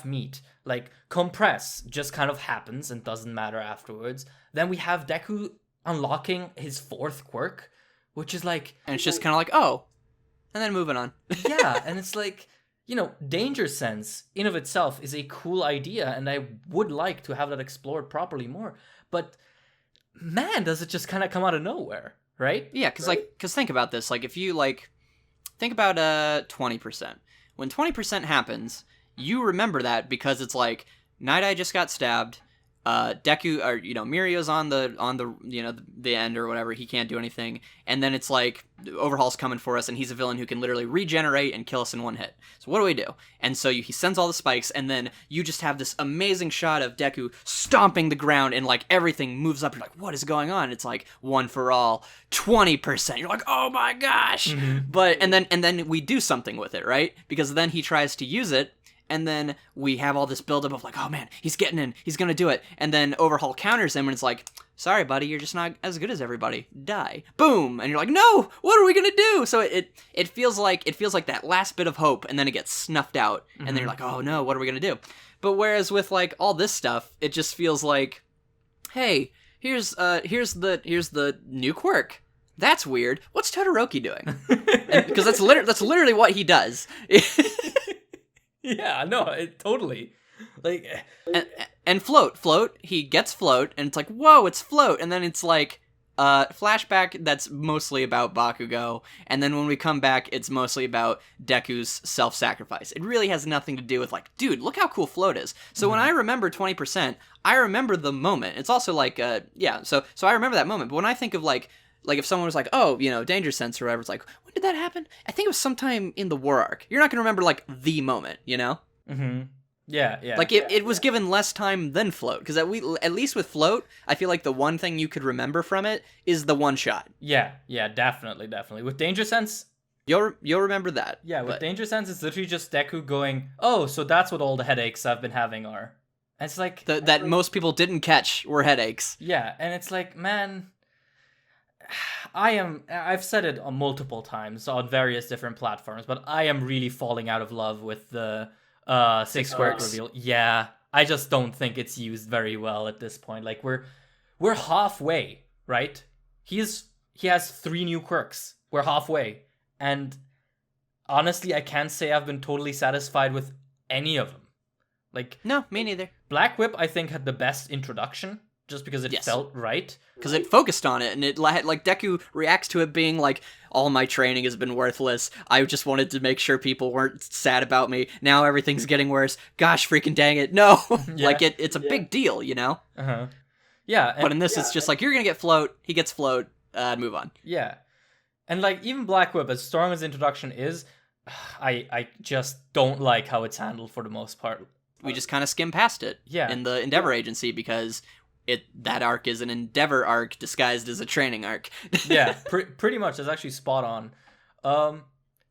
meat. Like, Compress just kind of happens and doesn't matter afterwards. Then we have Deku unlocking his fourth quirk, which is like... And it's just kind of like, oh, and then moving on. Yeah, and it's like, Danger Sense in of itself is a cool idea, and I would like to have that explored properly more. But, man, does it just kind of come out of nowhere, right? Yeah, because think about this. Like, if you, think about 20%. When 20% happens, you remember that because it's like, Night Eye just got stabbed, Deku, or, Mirio's on the end or whatever, he can't do anything, and then it's like, Overhaul's coming for us, and he's a villain who can literally regenerate and kill us in one hit. So what do we do? And so he sends all the spikes, and then you just have this amazing shot of Deku stomping the ground, and like, everything moves up, you're like, what is going on? It's like, one for all, 20%, you're like, oh my gosh! Mm-hmm. But, and then we do something with it, right? Because then he tries to use it, and then we have all this buildup of like, oh man, he's getting in, he's gonna do it. And then Overhaul counters him and it's like, sorry buddy, you're just not as good as everybody. Die. Boom! And you're like, no! What are we gonna do? So it feels like that last bit of hope, and then it gets snuffed out, and then you're like, oh no, what are we gonna do? But whereas with like all this stuff, it just feels like, hey, here's the new quirk. That's weird. What's Todoroki doing? Because that's literally what he does. Yeah, no, totally. Like, and float, he gets float, and it's like, whoa, it's float, and then it's like, flashback that's mostly about Bakugo, and then when we come back, it's mostly about Deku's self-sacrifice. It really has nothing to do with like, dude, look how cool float is. So when I remember 20%, I remember the moment. It's also like, so I remember that moment, but when I think of like if someone was like, oh, Danger Sense or whatever, it's like, when did that happen? I think it was sometime in the war arc. You're not going to remember, like, the moment, Mm-hmm. Yeah. Like, it was given less time than Float, because at least with Float, I feel like the one thing you could remember from it is the one shot. Yeah, definitely. With Danger Sense... You'll remember that. Yeah, with Danger Sense, it's literally just Deku going, oh, so that's what all the headaches I've been having are. And it's like... that most people didn't catch were headaches. Yeah, and it's like, man... I've said it on multiple times on various different platforms, but I am really falling out of love with the 6 quirk reveal. Yeah, I just don't think it's used very well at this point. Like, we're halfway, right? He has 3 new quirks. We're halfway. And honestly, I can't say I've been totally satisfied with any of them. Like, no, me neither. Black Whip, I think, had the best introduction, just because it Yes. felt right. Because it focused on it, and it like Deku reacts to it being like, all my training has been worthless. I just wanted to make sure people weren't sad about me. Now everything's getting worse. Gosh, freaking dang it, no! Yeah. Like it's a big deal, you know. Yeah, But in this, it's just like you're gonna get float. He gets float. Move on. yeah, and like even Black Whip, as strong as the introduction is, I just don't like how it's handled for the most part. We just kind of skim past it. Yeah. In the Endeavor Agency because that arc is an Endeavor arc disguised as a training arc. Yeah, pretty much. That's actually spot on.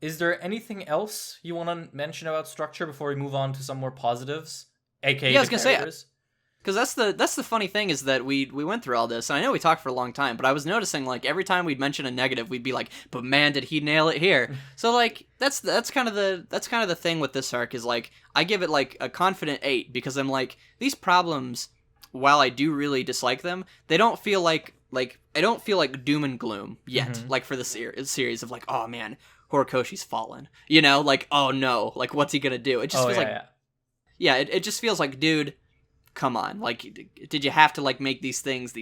Is there anything else you want to mention about structure before we move on to some more positives? AKA Yeah, I was gonna characters? say, because that's the funny thing is that we went through all this, and I know we talked for a long time, but I was noticing like every time we'd mention a negative, we'd be like, "But man, did he nail it here?" So like that's kind of the thing with this arc is like I give it like a confident 8 because I'm like these problems, while I do really dislike them, they don't feel like I don't feel like doom and gloom yet. Like for the series of like, oh man, Horikoshi's fallen, you know, like oh no, like what's he gonna do? It just feels it just feels like, dude, come on, like did you have to like make these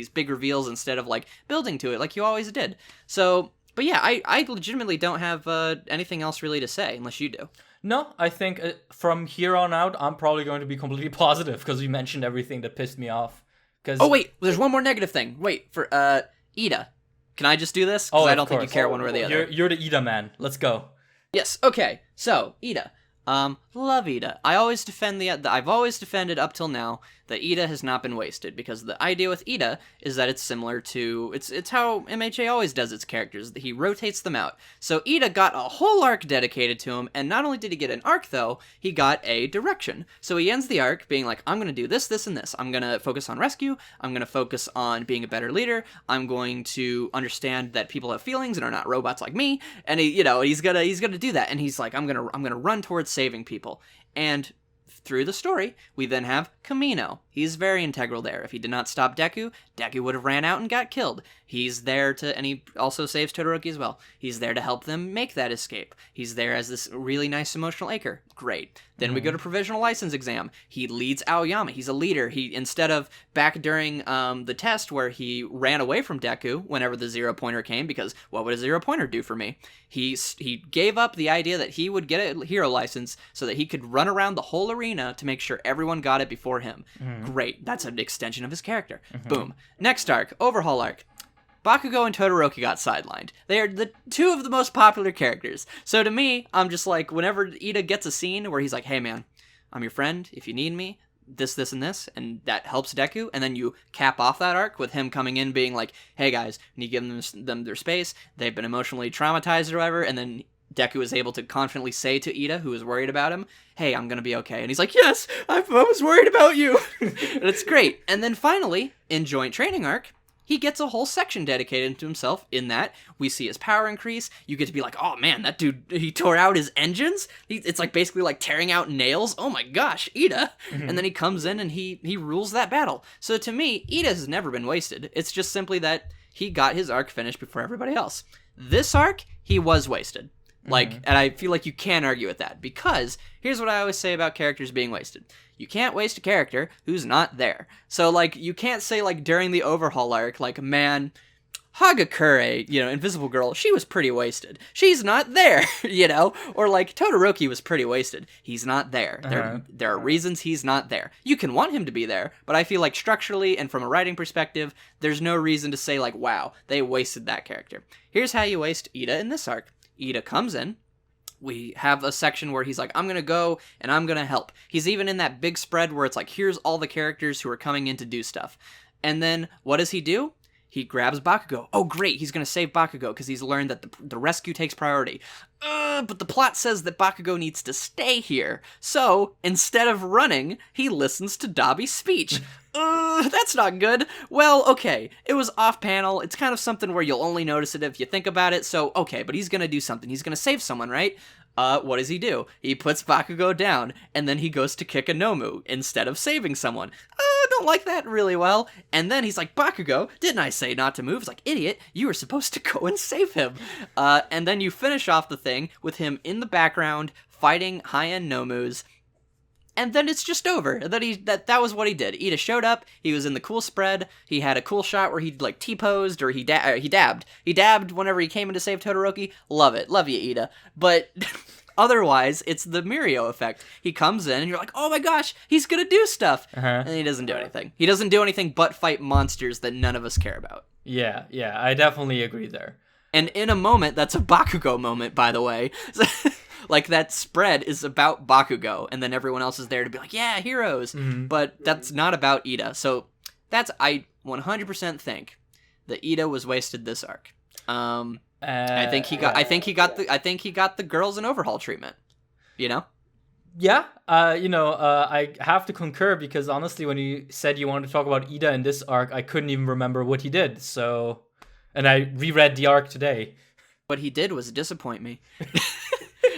big reveals instead of like building to it like you always did? So but yeah, I legitimately don't have anything else really to say unless you do. No, I think from here on out, I'm probably going to be completely positive because you mentioned everything that pissed me off. Oh wait, there's one more negative thing. Wait, for Ida. Can I just do this? Because I don't think you care one way or the other. You're the Ida man. Let's go. Yes. Okay. So Ida. Love Ida. I've always defended up till now that Ida has not been wasted because the idea with Ida is that it's similar to it's how MHA always does its characters. He rotates them out. So Ida got a whole arc dedicated to him, and not only did he get an arc though, he got a direction. So he ends the arc being like, I'm gonna do this, this, and this. I'm gonna focus on rescue. I'm gonna focus on being a better leader. I'm going to understand that people have feelings and are not robots like me. And he's gonna do that. And he's like, I'm gonna run towards saving people. And through the story, we then have Kamino. He's very integral there. If he did not stop Deku, Deku would have ran out and got killed. He's there and he also saves Todoroki as well. He's there to help them make that escape. He's there as this really nice emotional anchor. Great. Then we go to provisional license exam. He leads Aoyama. He's a leader. He, instead of back during the test where he ran away from Deku whenever the 0-pointer came, because what would a 0-pointer do for me? He gave up the idea that he would get a hero license so that he could run around the whole arena to make sure everyone got it before him. Great. That's an extension of his character. Boom. Next arc, Overhaul arc. Bakugo and Todoroki got sidelined. They are the two of the most popular characters. So to me, I'm just like, whenever Ida gets a scene where he's like, hey man, I'm your friend, if you need me, this, and this, and that helps Deku, and then you cap off that arc with him coming in being like, hey guys, and you give them their space, they've been emotionally traumatized or whatever, and then Deku is able to confidently say to Ida, who is worried about him, hey, I'm gonna be okay. And he's like, yes, I was worried about you. And it's great. And then finally, in Joint Training Arc, he gets a whole section dedicated to himself in that we see his power increase. You get to be like, oh man, that dude, he tore out his engines? It's like basically like tearing out nails. Oh my gosh, Ida. And then he comes in and he rules that battle. So to me, Ida has never been wasted. It's just simply that he got his arc finished before everybody else. This arc, he was wasted. And I feel like you can't argue with that, because here's what I always say about characters being wasted. You can't waste a character who's not there. So, like, you can't say, like, during the Overhaul arc, like, man, Hagakure, Invisible Girl, she was pretty wasted. She's not there, Or, like, Todoroki was pretty wasted. He's not there. There are reasons he's not there. You can want him to be there, but I feel like structurally and from a writing perspective, there's no reason to say, like, wow, they wasted that character. Here's how you waste Ida in this arc. Ida comes in. We have a section where he's like, I'm going to go and I'm going to help. He's even in that big spread where it's like, here's all the characters who are coming in to do stuff. And then what does he do? He grabs Bakugo. Oh, great. He's going to save Bakugo because he's learned that the rescue takes priority. But the plot says that Bakugo needs to stay here. So instead of running, he listens to Dabi's speech. That's not good. Well, okay, it was off panel. It's kind of something where you'll only notice it if you think about it. So, okay, but he's going to do something. He's going to save someone, right? What does he do? He puts Bakugo down, and then he goes to kick a Nomu instead of saving someone. Don't like that really well. And then he's like, Bakugo, didn't I say not to move? It's like, idiot, you were supposed to go and save him. And then you finish off the thing with him in the background fighting high-end Nomus. and then it's just over. And then that was what he did. Ida showed up. He was in the cool spread. He had a cool shot where he like T-posed or he dabbed. He dabbed whenever he came in to save Todoroki. Love it. Love you, Ida. But otherwise, it's the Mirio effect. He comes in and you're like, oh my gosh, he's gonna do stuff. And he doesn't do anything. He doesn't do anything but fight monsters that none of us care about. Yeah, I definitely agree there. And in a moment, that's a Bakugo moment, by the way. Like, that spread is about Bakugo, and then everyone else is there to be like, yeah, heroes. But that's not about Ida. So I 100% think that Ida was wasted this arc. I think he got the girls in overhaul treatment. You know? Yeah, I have to concur because honestly, when you said you wanted to talk about Ida in this arc, I couldn't even remember what he did. So, and I reread the arc today. What he did was disappoint me.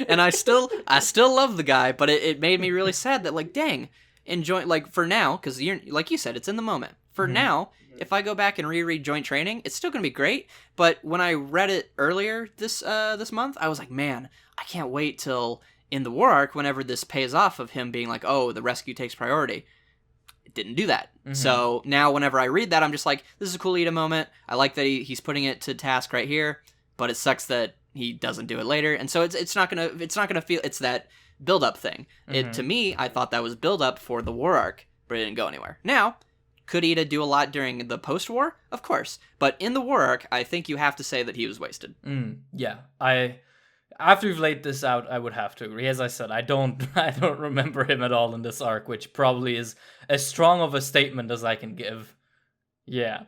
And I still love the guy, but it made me really sad that, like, dang, enjoy, like, for now, because you're, like you said, it's in the moment. For now, if I go back and reread Joint Training, it's still gonna be great. But when I read it earlier this month, I was like, man, I can't wait till in the war arc, whenever this pays off of him being like, oh, the rescue takes priority. It didn't do that. So now whenever I read that, I'm just like, this is a cool Ida moment. I like that he's putting it to task right here, but it sucks that he doesn't do it later. And so it's not gonna feel, it's that build up thing. To me, I thought that was build up for the war arc, but it didn't go anywhere. Now, could Ida do a lot during the post-war? Of course. But in the war arc, I think you have to say that he was wasted. Yeah. After you've laid this out, I would have to agree. As I said, I don't remember him at all in this arc, which probably is as strong of a statement as I can give. Yeah.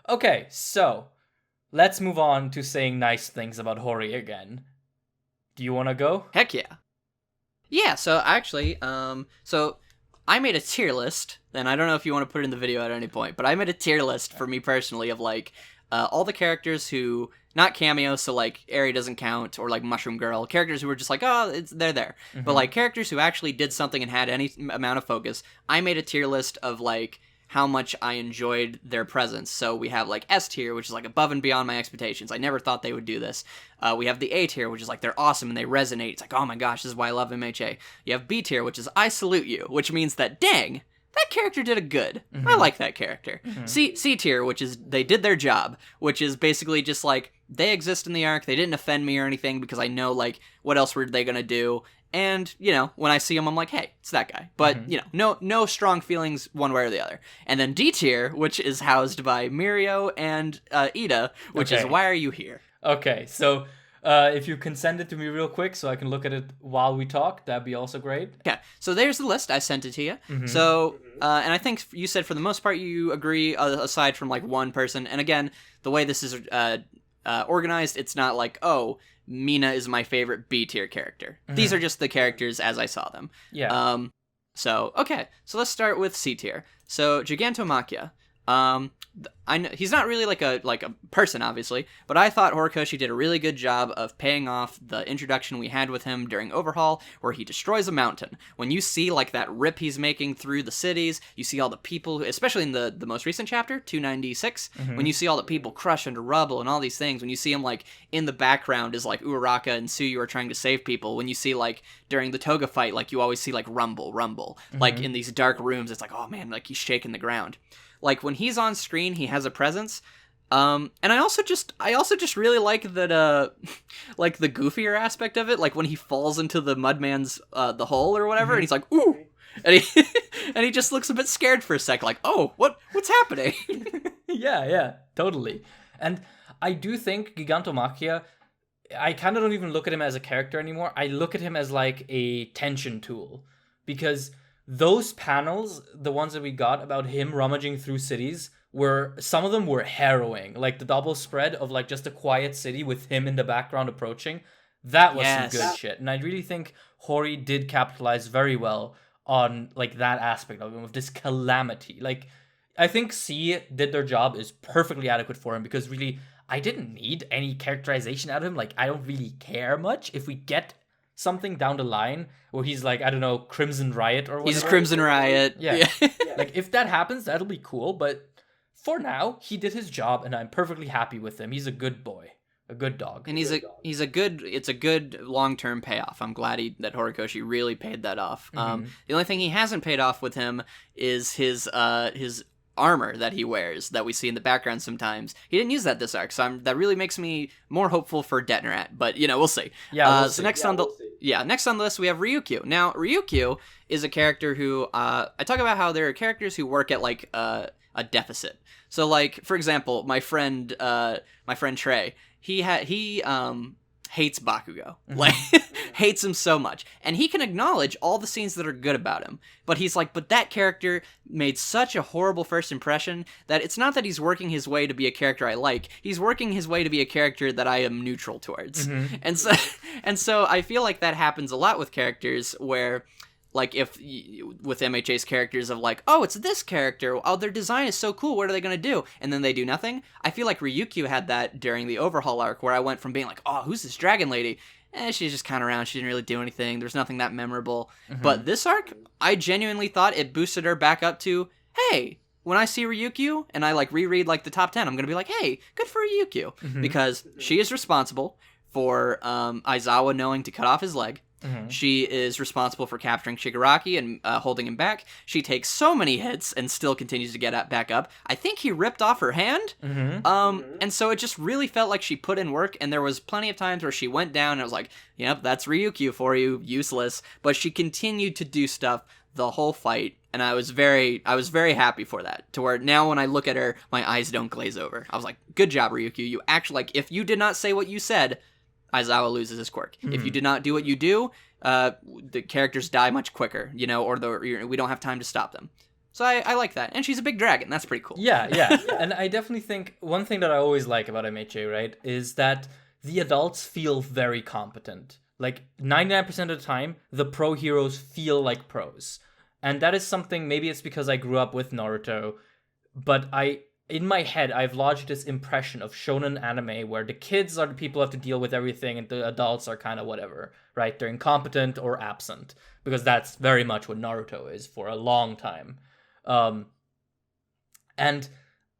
Okay, so let's move on to saying nice things about Hori again. Do you want to go? Heck yeah. Yeah, so actually, so I made a tier list, and I don't know if you want to put it in the video at any point, but I made a tier list for me personally of, like, all the characters who, not cameos, so, like, Eri doesn't count, or, like, Mushroom Girl, characters who were just like, oh, they're there. But, like, characters who actually did something and had any amount of focus, I made a tier list of, like, how much I enjoyed their presence. So we have, like, S tier, which is, like, above and beyond my expectations. I never thought they would do this. We have the A tier, which is, like, they're awesome and they resonate. It's like, oh my gosh, this is why I love MHA. You have B tier, which is I salute you, which means that, dang, that character did a good. I like that character. C tier, which is they did their job, which is basically just, like, they exist in the arc, they didn't offend me or anything because I know, like, what else were they gonna do? And, you know, when I see him, I'm like, hey, it's that guy. But, you know, no strong feelings one way or the other. And then D tier, which is housed by Mirio and Ida, which is why are you here? Okay, so if you can send it to me real quick so I can look at it while we talk, that'd be also great. Okay, so there's the list. I sent it to you. So, and I think you said for the most part you agree, aside from, like, one person. And again, the way this is organized, it's not like, oh, Mina is my favorite B tier character. These are just the characters as I saw them. Yeah. So okay, so let's start with C tier. So Gigantomachia. I know he's not really like a person, obviously, but I thought Horikoshi did a really good job of paying off the introduction we had with him during Overhaul, where he destroys a mountain. When you see, like, that rip he's making through the cities, you see all the people, especially in the most recent chapter, 296, when you see all the people crushed under rubble and all these things, when you see him, like, in the background is, like, Uraraka and Tsuyu are trying to save people, when you see, like, during the Toga fight, like, you always see, like, rumble, like, in these dark rooms, it's like, oh man, like, he's shaking the ground. Like, when he's on screen, he has a presence. And I also just really like that, like, the goofier aspect of it, like when he falls into the Mudman's, the hole or whatever, and he's like, ooh, and he just looks a bit scared for a sec, like, oh, what's happening? Yeah, totally. And I do think Gigantomachia, I kind of don't even look at him as a character anymore. I look at him as, like, a tension tool, because those panels, the ones that we got about him rummaging through cities, some of them were harrowing. Like the double spread of, like, just a quiet city with him in the background approaching. That was some good shit. And I really think Hori did capitalize very well on, like, that aspect of him, of this calamity. Like, I think C did their job, is perfectly adequate for him, because really, I didn't need any characterization out of him. Like, I don't really care much if we get something down the line where he's like, I don't know, Crimson Riot or whatever. He's Crimson Riot. Yeah. Like, if that happens, that'll be cool. But for now, he did his job, and I'm perfectly happy with him. He's a good boy. A good dog. And it's a good long-term payoff. I'm glad that Horikoshi really paid that off. The only thing he hasn't paid off with him is his armor that he wears that we see in the background sometimes. He didn't use that this arc, so that really makes me more hopeful for Detnerat, but we'll see. So next on the list we have Ryukyu. Now, Ryukyu is a character who I talk about how there are characters who work at like a deficit. So like, for example, my friend Trey, he hates Bakugo. Like, hates him so much. And he can acknowledge all the scenes that are good about him. But he's like, but that character made such a horrible first impression that it's not that he's working his way to be a character I like. He's working his way to be a character that I am neutral towards. And so I feel like that happens a lot with characters where, like, with MHA's characters of like, oh, it's this character, oh, their design is so cool, what are they going to do? And then they do nothing. I feel like Ryukyu had that during the Overhaul arc, where I went from being like, oh, who's this dragon lady? She's just kind of around, she didn't really do anything, there's nothing that memorable. But this arc, I genuinely thought it boosted her back up to, hey, when I see Ryukyu, and I like reread like the top 10, I'm going to be like, hey, good for Ryukyu. Because she is responsible for Aizawa knowing to cut off his leg. She is responsible for capturing Shigaraki and holding him back. She takes so many hits and still continues to get back up. I think he ripped off her hand. And so it just really felt like she put in work, and there was plenty of times where she went down and I was like, yep, that's Ryukyu for you, useless. But she continued to do stuff the whole fight, and I was very happy for that, to where now when I look at her, my eyes don't glaze over. I was like, good job, Ryukyu. You actually, like, if you did not say what you said, Aizawa loses his quirk. If you did not do what you do, the characters die much quicker, or we don't have time to stop them. So I like that. And she's a big dragon. That's pretty cool. Yeah. And I definitely think one thing that I always like about MHA, right, is that the adults feel very competent. Like, 99% of the time, the pro heroes feel like pros. And that is something, maybe it's because I grew up with Naruto, but in my head, I've lodged this impression of shonen anime where the kids are the people who have to deal with everything and the adults are kind of whatever, right? They're incompetent or absent, because that's very much what Naruto is for a long time. And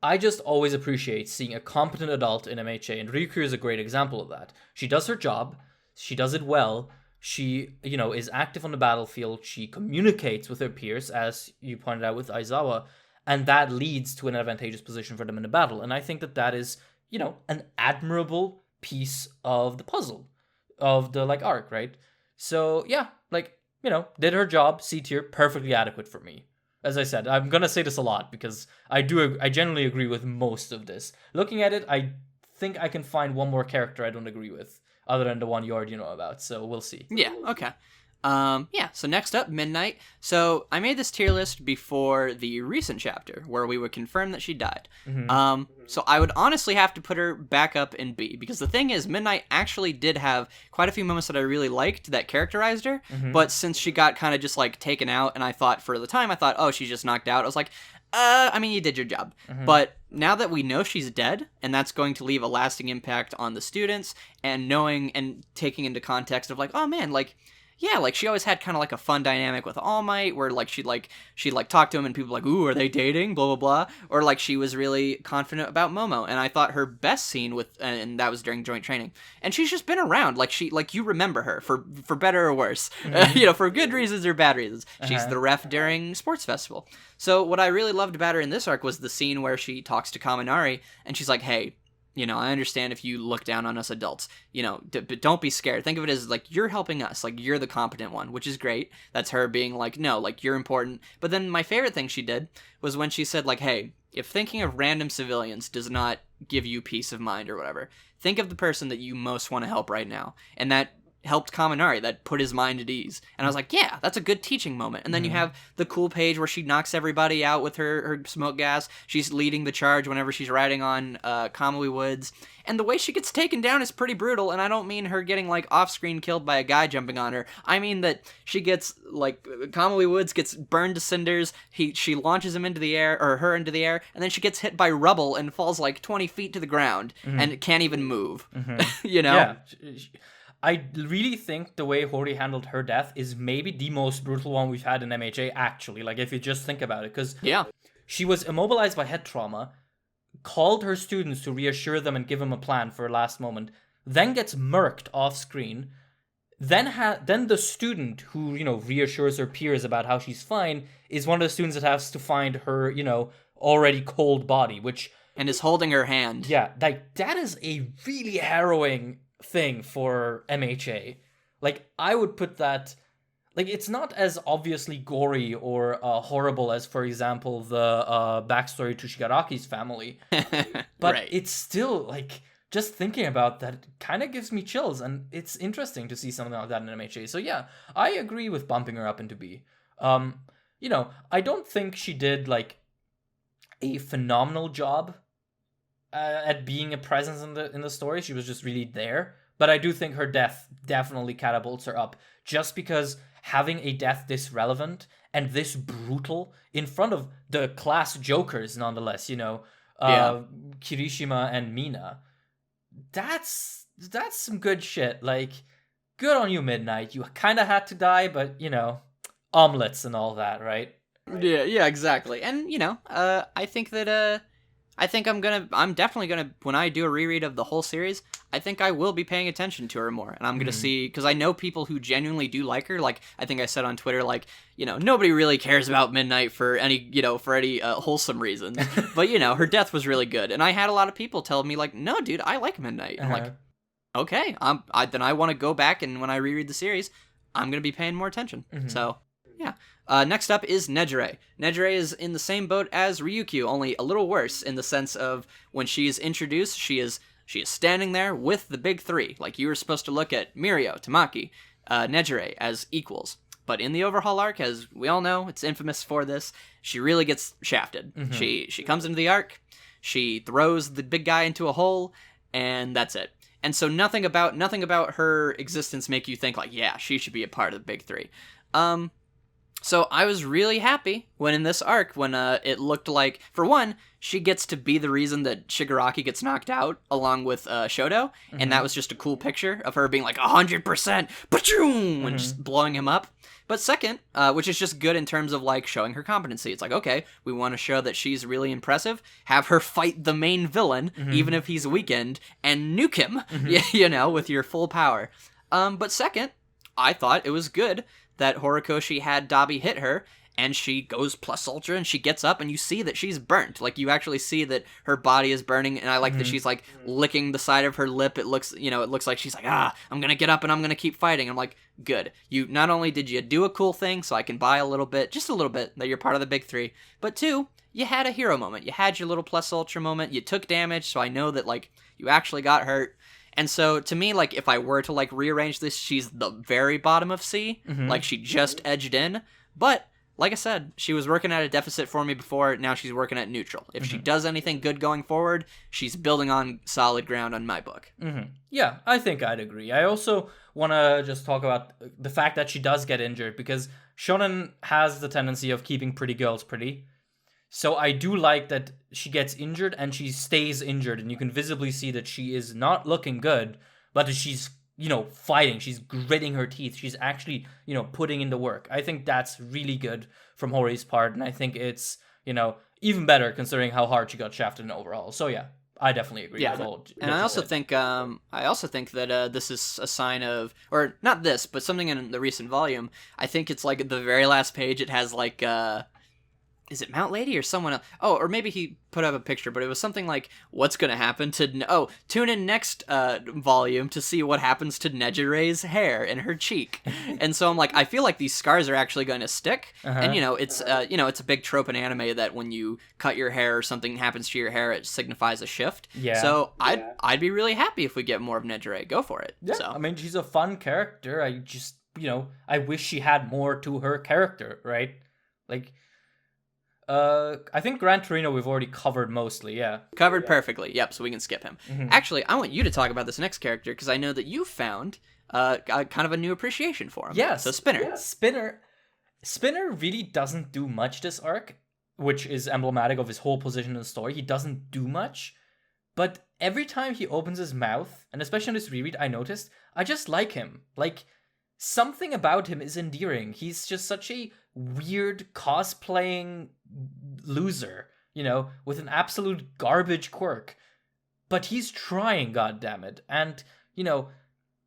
I just always appreciate seeing a competent adult in MHA, and Ryukyu is a great example of that. She does her job, she does it well, she, is active on the battlefield, she communicates with her peers, as you pointed out with Aizawa, and that leads to an advantageous position for them in the battle. And I think that is, an admirable piece of the puzzle of the, arc, right? So, yeah, did her job, C tier, perfectly adequate for me. As I said, I'm going to say this a lot because I generally agree with most of this. Looking at it, I think I can find one more character I don't agree with, other than the one you already know about. So we'll see. Yeah, okay. So next up, Midnight. So I made this tier list before the recent chapter where we would confirm that she died. So I would honestly have to put her back up in B, because the thing is, Midnight actually did have quite a few moments that I really liked that characterized her, but since she got kind of just taken out, and I thought for the time, oh, she's just knocked out, I was like, you did your job. But now that we know she's dead, and that's going to leave a lasting impact on the students, and knowing and taking into context of oh man, yeah, she always had kind of a fun dynamic with All Might, where she'd talk to him and people ooh, are they dating? Blah, blah, blah. Or she was really confident about Momo. And I thought her best scene and that was during joint training. And she's just been around. You remember her for better or worse. For good reasons or bad reasons. She's the ref during sports festival. So what I really loved about her in this arc was the scene where she talks to Kaminari and she's like, hey, I understand if you look down on us adults, but don't be scared. Think of it as you're helping us, you're the competent one, which is great. That's her being no, you're important. But then my favorite thing she did was when she said hey, if thinking of random civilians does not give you peace of mind or whatever, think of the person that you most want to help right now. And that helped Kaminari, that put his mind at ease. And I was like, yeah, that's a good teaching moment. And then you have the cool page where she knocks everybody out with her smoke gas. She's leading the charge whenever she's riding on Kamui Woods. And the way she gets taken down is pretty brutal, and I don't mean her getting off-screen killed by a guy jumping on her. I mean that she gets Kamui Woods gets burned to cinders. She launches him into the air, or her into the air, and then she gets hit by rubble and falls 20 feet to the ground and can't even move. Yeah. I really think the way Hori handled her death is maybe the most brutal one we've had in MHA, actually. If you just think about it. Because she was immobilized by head trauma, called her students to reassure them and give them a plan for a last moment, then gets murked off screen, then the student who, reassures her peers about how she's fine is one of the students that has to find her, already cold body, which... And is holding her hand. Yeah, like, that is a really harrowing thing for MHA. Like, I would put that... Like, it's not as obviously gory or horrible as, for example, the backstory to Shigaraki's family. But right. It's still, like, just thinking about that kind of gives me chills. And it's interesting to see something like that in MHA. So, yeah, I agree with bumping her up into B. I don't think she did, like, a phenomenal job at being a presence in the story. She was just really there. But I do think her death definitely catapults her up. Just because... having a death this relevant and this brutal in front of the class jokers, nonetheless, Kirishima and Mina, that's some good shit. Like, good on you, Midnight. You kind of had to die, but, omelets and all that, right? Yeah, exactly. And, I think that, I'm definitely gonna, when I do a reread of the whole series, I think I will be paying attention to her more. And I'm gonna see, because I know people who genuinely do like her. Like, I think I said on Twitter, like, nobody really cares about Midnight for any, wholesome reasons. But, her death was really good. And I had a lot of people tell me, like, no, dude, I like Midnight. I'm like, okay, then I want to go back, and when I reread the series, I'm gonna be paying more attention. So, yeah. Next up is Nejire. Nejire is in the same boat as Ryukyu, only a little worse in the sense of when she is introduced, she is standing there with the big three. Like, you were supposed to look at Mirio, Tamaki, Nejire as equals. But in the Overhaul arc, as we all know, it's infamous for this, she really gets shafted. She comes into the arc, she throws the big guy into a hole, and that's it. And so nothing about her existence make you think, like, yeah, she should be a part of the big three. So I was really happy when in this arc, when it looked like, for one, she gets to be the reason that Shigaraki gets knocked out along with Shoto, and that was just a cool picture of her being like 100%, ba-choom, and just blowing him up. But second, which is just good in terms of like showing her competency. It's like, okay, we want to show that she's really impressive, have her fight the main villain, even if he's weakened, and nuke him, with your full power. But second, I thought it was good that Horikoshi had Dabi hit her, and she goes plus ultra, and she gets up, and you see that she's burnt. Like, you actually see that her body is burning, and I like that she's, like, licking the side of her lip. It looks like she's like, I'm gonna get up, and I'm gonna keep fighting. I'm like, good. You, not only did you do a cool thing, so I can buy just a little bit, that you're part of the big three, but two, you had a hero moment. You had your little plus ultra moment. You took damage, so I know that, like, you actually got hurt. And so, to me, like, if I were to, like, rearrange this, she's the very bottom of C. Like, she just edged in. But, like I said, she was working at a deficit for me before. Now she's working at neutral. If she does anything good going forward, she's building on solid ground on my book. Yeah, I think I'd agree. I also want to just talk about the fact that she does get injured, because shonen has the tendency of keeping pretty girls pretty. So I do like that she gets injured and she stays injured, and you can visibly see that she is not looking good, but that she's, fighting. She's gritting her teeth. She's actually, putting in the work. I think that's really good from Hori's part, and I think it's, even better considering how hard she got shafted in overhaul. So yeah, I definitely agree with all. And I also think that this is a sign of, or not this, but something in the recent volume. I think it's like at the very last page, it has like is it Mount Lady or someone else? Oh, or maybe he put up a picture, but it was something like, what's going to happen to... tune in next volume to see what happens to Nejire's hair and her cheek. And so I'm like, I feel like these scars are actually going to stick. And, it's a big trope in anime that when you cut your hair or something happens to your hair, it signifies a shift. Yeah. So I'd be really happy if we get more of Nejire. Go for it. Yeah, so. I mean, she's a fun character. I just, I wish she had more to her character, right? Like... I think Gran Torino we've already covered mostly, yeah. Covered perfectly, yep, so we can skip him. Actually, I want you to talk about this next character, because I know that you found kind of a new appreciation for him. Yeah, so Spinner. Yeah. Spinner really doesn't do much this arc, which is emblematic of his whole position in the story. He doesn't do much, but every time he opens his mouth, and especially in this reread, I noticed, I just like him. Like, something about him is endearing. He's just such a weird cosplaying loser, with an absolute garbage quirk. But he's trying, goddammit. And,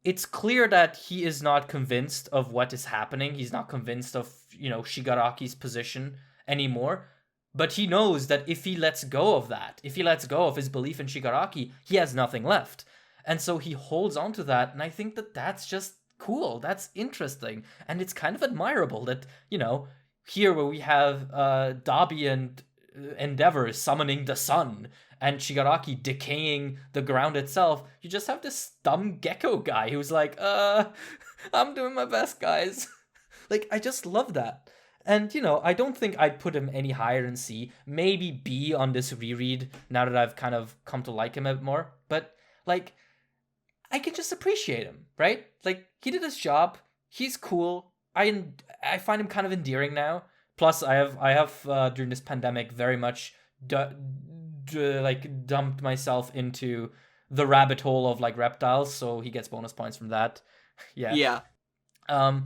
it's clear that he is not convinced of what is happening. He's not convinced of, Shigaraki's position anymore. But he knows that if he lets go of that, if he lets go of his belief in Shigaraki, he has nothing left. And so he holds on to that, and I think that that's just cool. That's interesting. And it's kind of admirable that, here where we have Dabi and Endeavor summoning the sun, and Shigaraki decaying the ground itself, you just have this dumb gecko guy who's like, I'm doing my best, guys. Like, I just love that. And, I don't think I'd put him any higher than C. Maybe B on this reread, now that I've kind of come to like him a bit more. But, like, I can just appreciate him, right? Like, he did his job. He's cool. I find him kind of endearing now. Plus, I have during this pandemic very much dumped myself into the rabbit hole of like reptiles, so he gets bonus points from that. Yeah. And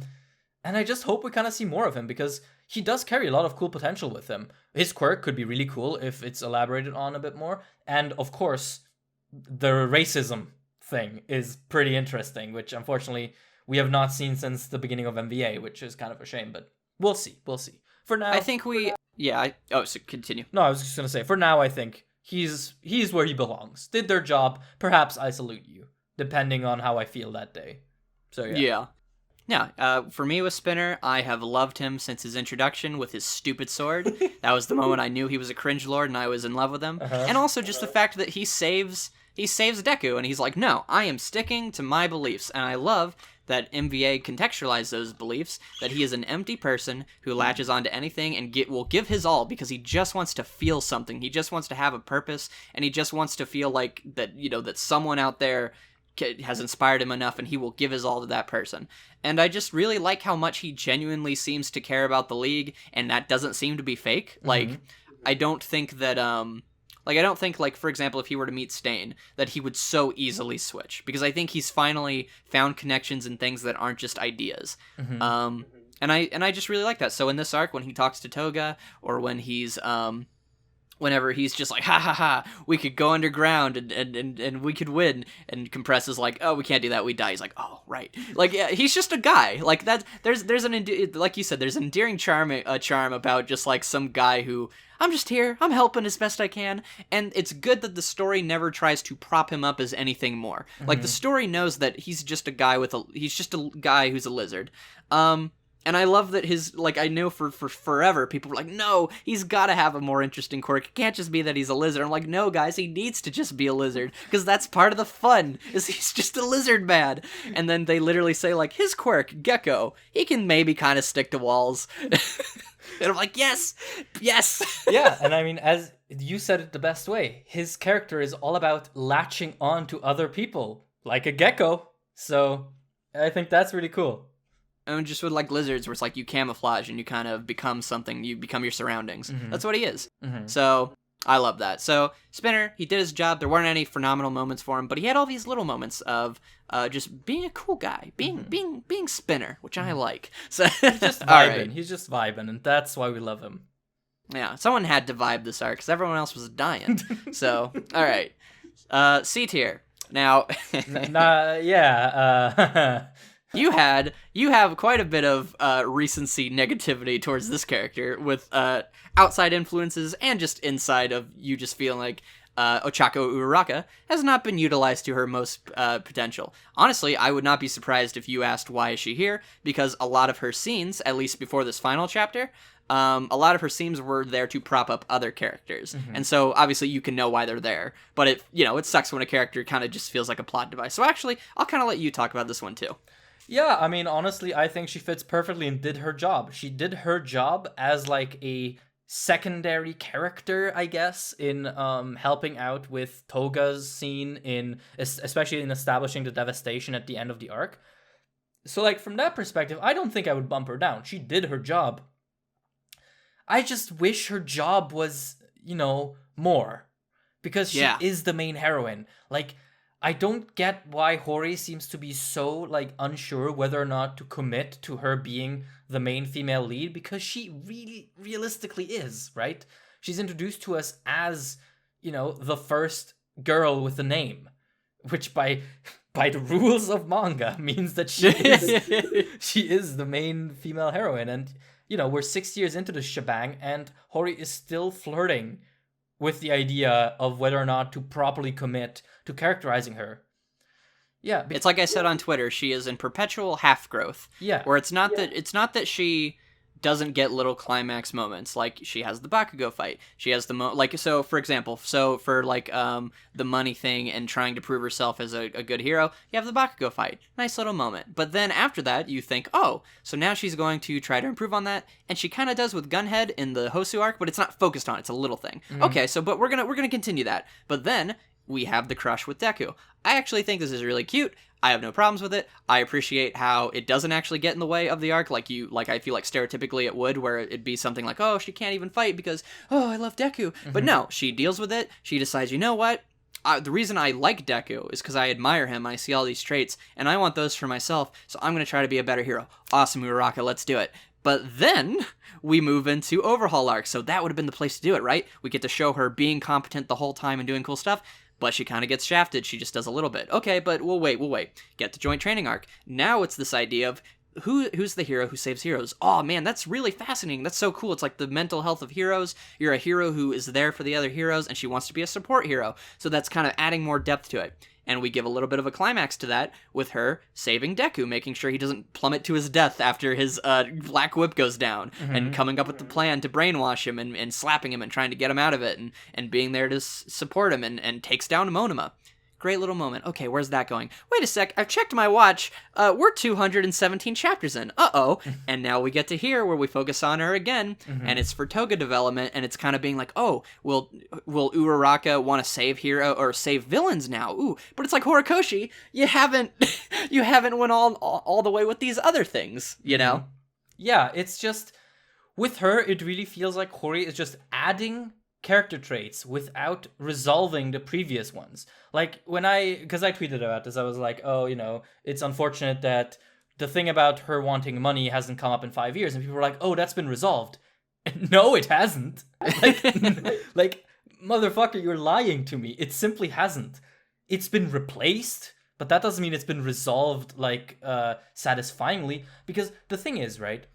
I just hope we kind of see more of him, because he does carry a lot of cool potential with him. His quirk could be really cool if it's elaborated on a bit more. And of course, the racism thing is pretty interesting, which unfortunately we have not seen since the beginning of MVA, which is kind of a shame, but we'll see. For now, I think so continue. No, I was just going to say, for now, I think he's where he belongs. Did their job. Perhaps I salute you, depending on how I feel that day. So, yeah. Yeah, for me with Spinner, I have loved him since his introduction with his stupid sword. That was the moment I knew he was a cringe lord and I was in love with him. Uh-huh. And also just the fact that he saves Deku, and he's like, no, I am sticking to my beliefs. And I love that MVA contextualized those beliefs, that he is an empty person who latches onto anything and will give his all because he just wants to feel something. He just wants to have a purpose, and he just wants to feel like that, that someone out there has inspired him enough, and he will give his all to that person. And I just really like how much he genuinely seems to care about the League, and that doesn't seem to be fake. Mm-hmm. Like, I don't think that, for example, if he were to meet Stain, that he would so easily switch, because I think he's finally found connections and things that aren't just ideas. Mm-hmm. And I just really like that. So in this arc, when he talks to Toga, or when he's, whenever he's just like, ha ha ha, we could go underground and we could win, and Compress is like, oh, we can't do that, we die. He's like, oh, right. Like, yeah, he's just a guy. Like, that, there's like you said, there's an endearing charm about just like some guy who, I'm just here, I'm helping as best I can, and it's good that the story never tries to prop him up as anything more. Mm-hmm. Like, the story knows that he's just a guy who's a lizard. And I love that I know for forever, people were like, no, he's gotta have a more interesting quirk. It can't just be that he's a lizard. I'm like, no, guys, he needs to just be a lizard, because that's part of the fun, is he's just a lizard man. And then they literally say, like, his quirk, Gecko, he can maybe kind of stick to walls. And I'm like, yes! Yeah, and I mean, as you said it the best way, his character is all about latching on to other people, like a gecko. So, I think that's really cool. And just with, like, lizards, where it's like you camouflage and you kind of become something, you become your surroundings. Mm-hmm. That's what he is. Mm-hmm. So, I love that. So, Spinner, he did his job. There weren't any phenomenal moments for him, but he had all these little moments of just being a cool guy, being Spinner, which I like. So he's just vibing. Right. He's just vibing, and that's why we love him. Yeah, someone had to vibe this arc, because everyone else was dying. So, all right. C tier. Now, You have quite a bit of recency negativity towards this character, with outside influences and just inside of you just feeling like Ochako Uraraka has not been utilized to her most potential. Honestly, I would not be surprised if you asked why is she here, because a lot of her scenes, at least before this final chapter, a lot of her scenes were there to prop up other characters. Mm-hmm. And so obviously you can know why they're there, but it sucks when a character kind of just feels like a plot device. So actually, I'll kind of let you talk about this one too. Yeah, I mean, honestly, I think she fits perfectly and did her job. She did her job as like a secondary character, I guess, in helping out with Toga's scene, especially in establishing the devastation at the end of the arc. So, like, from that perspective, I don't think I would bump her down. She did her job. I just wish her job was, more. Because she is the main heroine. Like, I don't get why Hori seems to be so, like, unsure whether or not to commit to her being the main female lead, because she really, realistically is, right? she's introduced to us as, the first girl with a name, which by the rules of manga means that she is the main female heroine. And, we're 6 years into this shebang, and Hori is still flirting with the idea of whether or not to properly commit to characterizing her. Yeah, it's like I said on Twitter, she is in perpetual half growth. Yeah. Where it's not that she doesn't get little climax moments. Like, she has the Bakugo fight. She has the so for example, for the money thing and trying to prove herself as a good hero, you have the Bakugo fight. Nice little moment. But then after that, you think, oh, so now she's going to try to improve on that, and she kind of does with Gunhead in the Hosu arc, but it's not focused on it. It's a little thing. Mm-hmm. Okay, so but we're gonna continue that. But then we have the crush with Deku. I actually think this is really cute. I have no problems with it. I appreciate how it doesn't actually get in the way of the arc, like I feel like stereotypically it would, where it'd be something like, oh, she can't even fight because, oh, I love Deku. Mm-hmm. But no, she deals with it. She decides, you know what? The reason I like Deku is because I admire him. I see all these traits, and I want those for myself, so I'm going to try to be a better hero. Awesome, Uraraka, let's do it. But then we move into Overhaul arc, so that would have been the place to do it, right? We get to show her being competent the whole time and doing cool stuff. But she kind of gets shafted. She just does a little bit. Okay, but we'll wait. Get to Joint Training arc. Now it's this idea of who's the hero who saves heroes. Oh, man, that's really fascinating. That's so cool. It's like the mental health of heroes. You're a hero who is there for the other heroes, and she wants to be a support hero. So that's kind of adding more depth to it. And we give a little bit of a climax to that with her saving Deku, making sure he doesn't plummet to his death after his black whip goes down, mm-hmm. and coming up with the plan to brainwash him and slapping him and trying to get him out of it and being there to support him and takes down Monoma. Great little moment. Okay, where's that going? Wait a sec, I've checked my watch. We're 217 chapters in. Uh-oh. And now we get to here where we focus on her again, mm-hmm. and it's for Toga development, and it's kind of being like, oh, will Uraraka want to save hero or save villains now? Ooh, but it's like Horikoshi, you haven't went all the way with these other things, you know? Mm-hmm. Yeah, it's just with her, it really feels like Hori is just adding character traits without resolving the previous ones. Like because I tweeted about this, I was like, oh, it's unfortunate that the thing about her wanting money hasn't come up in 5 years, and people were like, oh, that's been resolved. No, it hasn't. Like motherfucker, you're lying to me. It simply hasn't. It's been replaced, but that doesn't mean it's been resolved satisfyingly, because the thing is, right,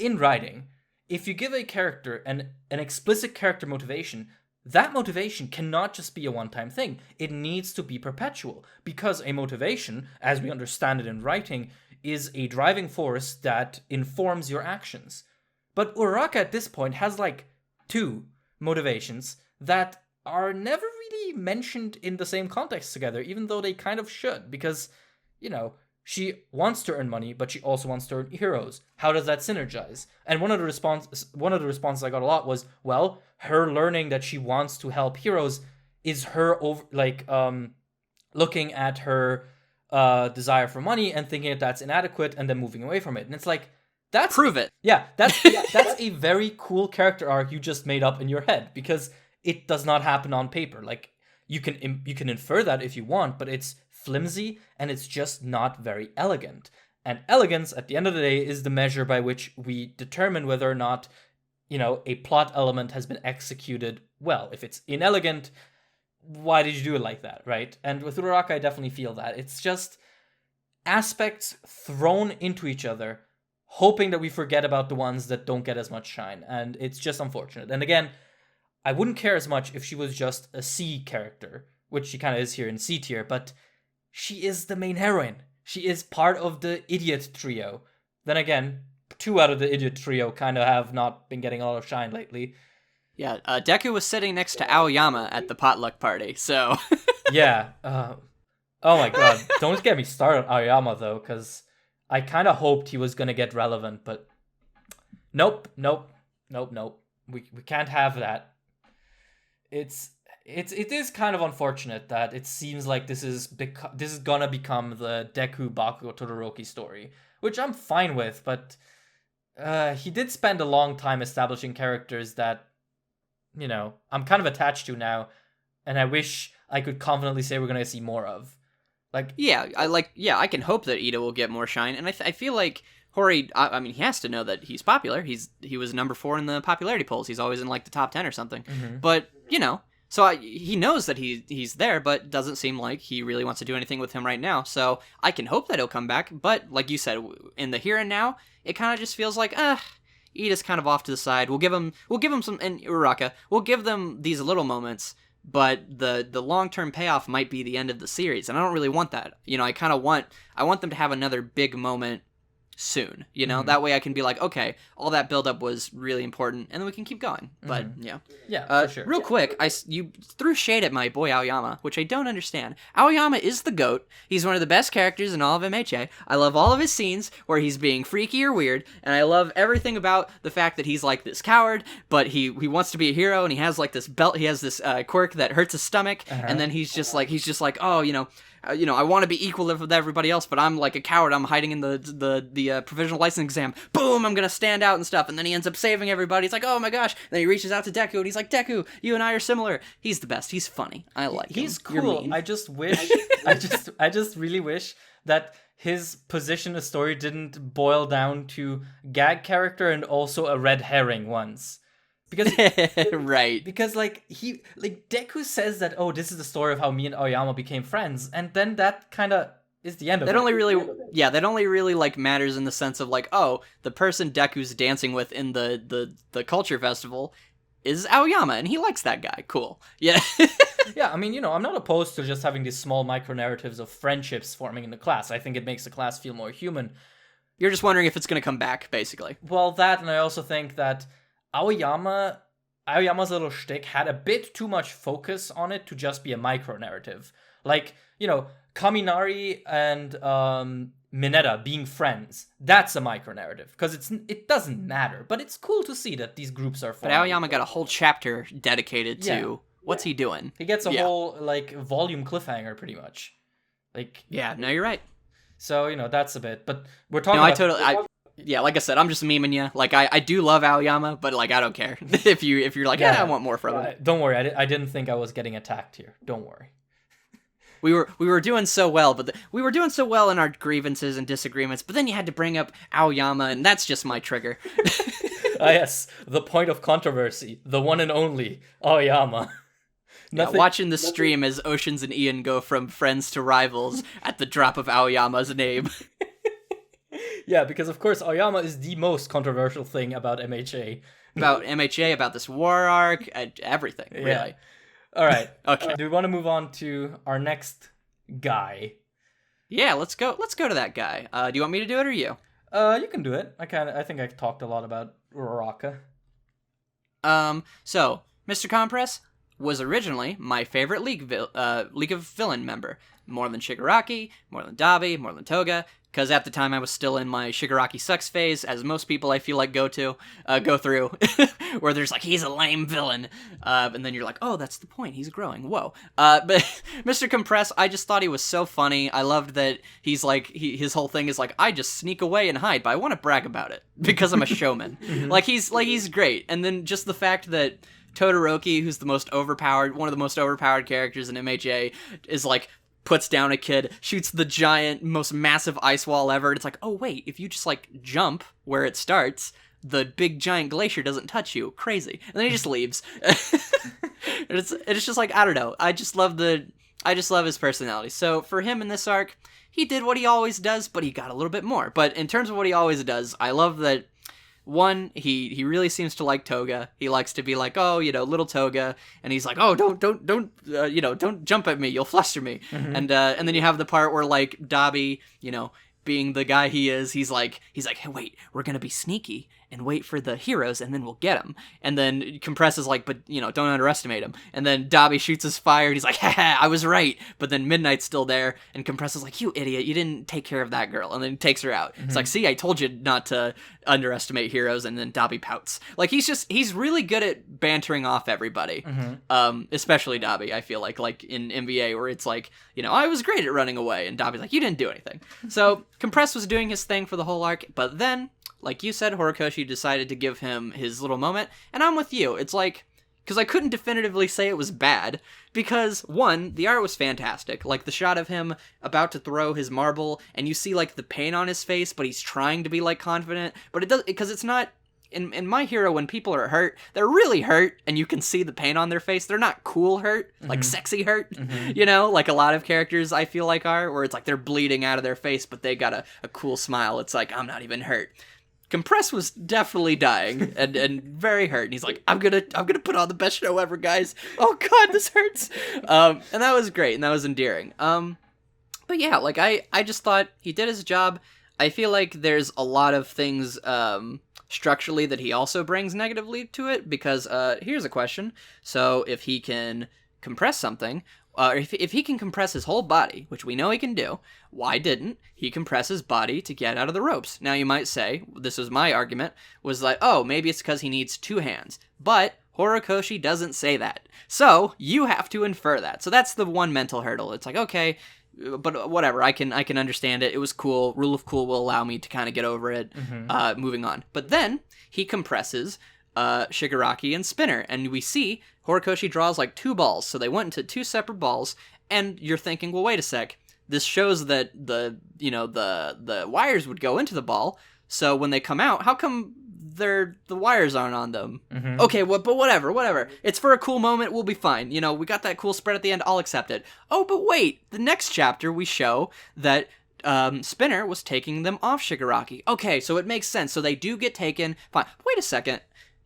in writing, if you give a character an explicit character motivation, that motivation cannot just be a one-time thing. It needs to be perpetual, because a motivation, as we understand it in writing, is a driving force that informs your actions. But Uraraka at this point has like 2 motivations that are never really mentioned in the same context together, even though they kind of should, because, she wants to earn money, but she also wants to earn heroes. How does that synergize? And one of the responses I got a lot was, well, her learning that she wants to help heroes is her looking at her desire for money and thinking that that's inadequate and then moving away from it. And it's like, that's prove it. Yeah, that's a very cool character arc you just made up in your head, because it does not happen on paper. Like, you can infer that if you want, but it's flimsy, and it's just not very elegant. And elegance, at the end of the day, is the measure by which we determine whether or not, a plot element has been executed well. If it's inelegant, why did you do it like that, right? And with Uraraka, I definitely feel that. It's just aspects thrown into each other, hoping that we forget about the ones that don't get as much shine. And it's just unfortunate. And again, I wouldn't care as much if she was just a C character, which she kind of is here in C tier, but she is the main heroine. She is part of the idiot trio. Then again, 2 out of the idiot trio kind of have not been getting a lot of shine lately. Yeah, Deku was sitting next to Aoyama at the potluck party, so... Yeah. Oh my god. Don't get me started on Aoyama, though, because I kind of hoped he was going to get relevant, but... Nope. We can't have that. It is kind of unfortunate that it seems like this is gonna become the Deku Bakugo Todoroki story, which I'm fine with, but he did spend a long time establishing characters that, I'm kind of attached to now, and I wish I could confidently say we're gonna see more of. I can hope that Ida will get more shine, and I feel like Hori, I mean, he has to know that he's popular. He was number 4 in the popularity polls. He's always in like the top 10 or something. But so he knows that he's there, but doesn't seem like he really wants to do anything with him right now. So I can hope that he'll come back. But like you said, in the here and now, it kind of just feels like Iida's kind of off to the side. We'll give him some, and Uraraka, we'll give them these little moments. But the long-term payoff might be the end of the series, and I don't really want that. I want them to have another big moment soon, that way I can be like, okay, all that buildup was really important, and then we can keep going. But for sure. Real quick, you threw shade at my boy Aoyama, which I don't understand. Aoyama is the GOAT. He's one of the best characters in all of MHA. I love all of his scenes where he's being freaky or weird, and I love everything about the fact that he's like this coward, but he wants to be a hero, and he has like this belt. He has this quirk that hurts his stomach, and then he's just like, oh, I want to be equal with everybody else, but I'm like a coward. I'm hiding in the provisional license exam. Boom, I'm gonna stand out and stuff. And then he ends up saving everybody. It's like, oh my gosh. And then he reaches out to Deku, and he's like, Deku, you and I are similar. He's the best. He's funny. I like him. He's cool. I just wish, I just really wish that his position in the story didn't boil down to gag character and also a red herring once. Because right. Because Deku says that, oh, this is the story of how me and Aoyama became friends, and then that kind of is the end of it. That only really like matters in the sense of like, oh, the person Deku's dancing with in the culture festival is Aoyama, and he likes that guy. Cool. Yeah. Yeah, I mean, I'm not opposed to just having these small micro narratives of friendships forming in the class. I think it makes the class feel more human. You're just wondering if it's going to come back, basically. Well, that, and I also think that Aoyama's little shtick had a bit too much focus on it to just be a micro-narrative. Like, Kaminari and Mineta being friends, that's a micro-narrative, because it doesn't matter, but it's cool to see that these groups are forming. But Aoyama got a whole chapter dedicated to what's he doing. He gets a whole, volume cliffhanger, pretty much. Yeah, no, you're right. So, that's a bit, but we're talking yeah, like I said, I'm just memeing you. Like, I do love Aoyama, but, I don't care. if you're like, I want more from him. Don't worry, I didn't think I was getting attacked here. Don't worry. We were doing so well, but we were doing so well in our grievances and disagreements, but then you had to bring up Aoyama, and that's just my trigger. Yes, the point of controversy, the one and only Aoyama. Watching the stream as Oceans and Ian go from friends to rivals at the drop of Aoyama's name. Yeah, because of course Aoyama is the most controversial thing about MHA. About this war arc, everything, really. Yeah. All right. Okay. Do we want to move on to our next guy? Yeah, let's go to that guy. Do you want me to do it or you? You can do it. I think I talked a lot about Uraraka. So Mr. Compress was originally my favorite League of Villain member. More than Shigaraki, more than Dabi, more than Toga, because at the time I was still in my Shigaraki sucks phase, as most people I feel like go through, where there's he's a lame villain, and then you're like, oh, that's the point, he's growing, whoa. But Mr. Compress, I just thought he was so funny. I loved that he's his whole thing is I just sneak away and hide, but I want to brag about it, because I'm a showman. He's great, and then just the fact that Todoroki, who's one of the most overpowered characters in MHA, is puts down a kid, shoots the giant, most massive ice wall ever, and it's oh wait, if you just jump where it starts, the big giant glacier doesn't touch you. Crazy. And then he just leaves. It's just I don't know. I just love his personality. So for him in this arc, he did what he always does, but he got a little bit more. But in terms of what he always does, I love that. One, he really seems to like Toga. He likes to be oh, little Toga, and he's oh, don't jump at me, you'll fluster me. Mm-hmm. And then you have the part where Dabi, being the guy he is, he's like, hey, wait, we're gonna be sneaky and wait for the heroes, and then we'll get them. And then Compress is but don't underestimate him. And then Dabi shoots his fire, and he's ha, I was right. But then Midnight's still there, and Compress is you idiot, you didn't take care of that girl. And then he takes her out. Mm-hmm. It's see, I told you not to underestimate heroes. And then Dabi pouts. He's really good at bantering off everybody. Mm-hmm. Especially Dabi, I feel like in NBA, where it's I was great at running away, and Dabi's you didn't do anything. So Compress was doing his thing for the whole arc, but then, like you said, Horikoshi decided to give him his little moment, and I'm with you. It's because I couldn't definitively say it was bad, because, one, the art was fantastic. Like, the shot of him about to throw his marble, and you see, like, the pain on his face, but he's trying to be, like, confident, but it does, because it's not, in My Hero, when people are hurt, they're really hurt, and you can see the pain on their face. They're not cool hurt, like sexy hurt, you know, like a lot of characters I feel like are, where it's like they're bleeding out of their face, but they got a cool smile. It's like, I'm not even hurt. Compress was definitely dying and very hurt, and he's like, I'm gonna put on the best show ever, guys. Oh god, this hurts. And that was great, and that was endearing. But yeah, like I just thought he did his job. I feel like there's a lot of things structurally that he also brings negatively to it, because here's a question. So if he can compress something, if he can compress his whole body, which we know he can do, why didn't he compress his body to get out of the ropes? Now you might say, this was my argument, was like, oh, maybe it's because he needs 2 hands. But Horikoshi doesn't say that. So you have to infer that. So that's the one mental hurdle. It's like, okay, but whatever, I can understand it. It was cool. Rule of cool will allow me to kind of get over it. Moving on. But then he compresses Shigaraki and Spinner, and we see Horikoshi draws like 2 balls. So they went into 2 separate balls, and you're thinking, well, wait a sec. This shows that the wires would go into the ball. So when they come out, how come the wires aren't on them? Okay, but whatever. It's for a cool moment. We'll be fine. You know, we got that cool spread at the end. I'll accept it. Oh, but wait. The next chapter we show that Spinner was taking them off Shigaraki. Okay, so it makes sense. So they do get taken. Fine. Wait a second.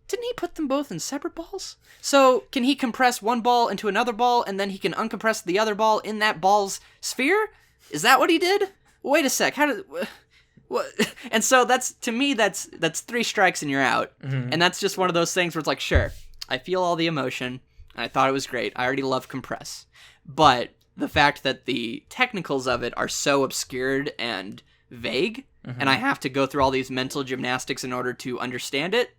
Didn't he put them both in separate balls? So can he compress one ball into another ball, and then he can uncompress the other ball in that ball's sphere? Is that what he did? Wait a sec. How did... What? And so that's 3 strikes and you're out. And that's just one of those things where it's like, sure, I feel all the emotion, and I thought it was great. I already love compress. But the fact that the technicals of it are so obscured and vague, and I have to go through all these mental gymnastics in order to understand it,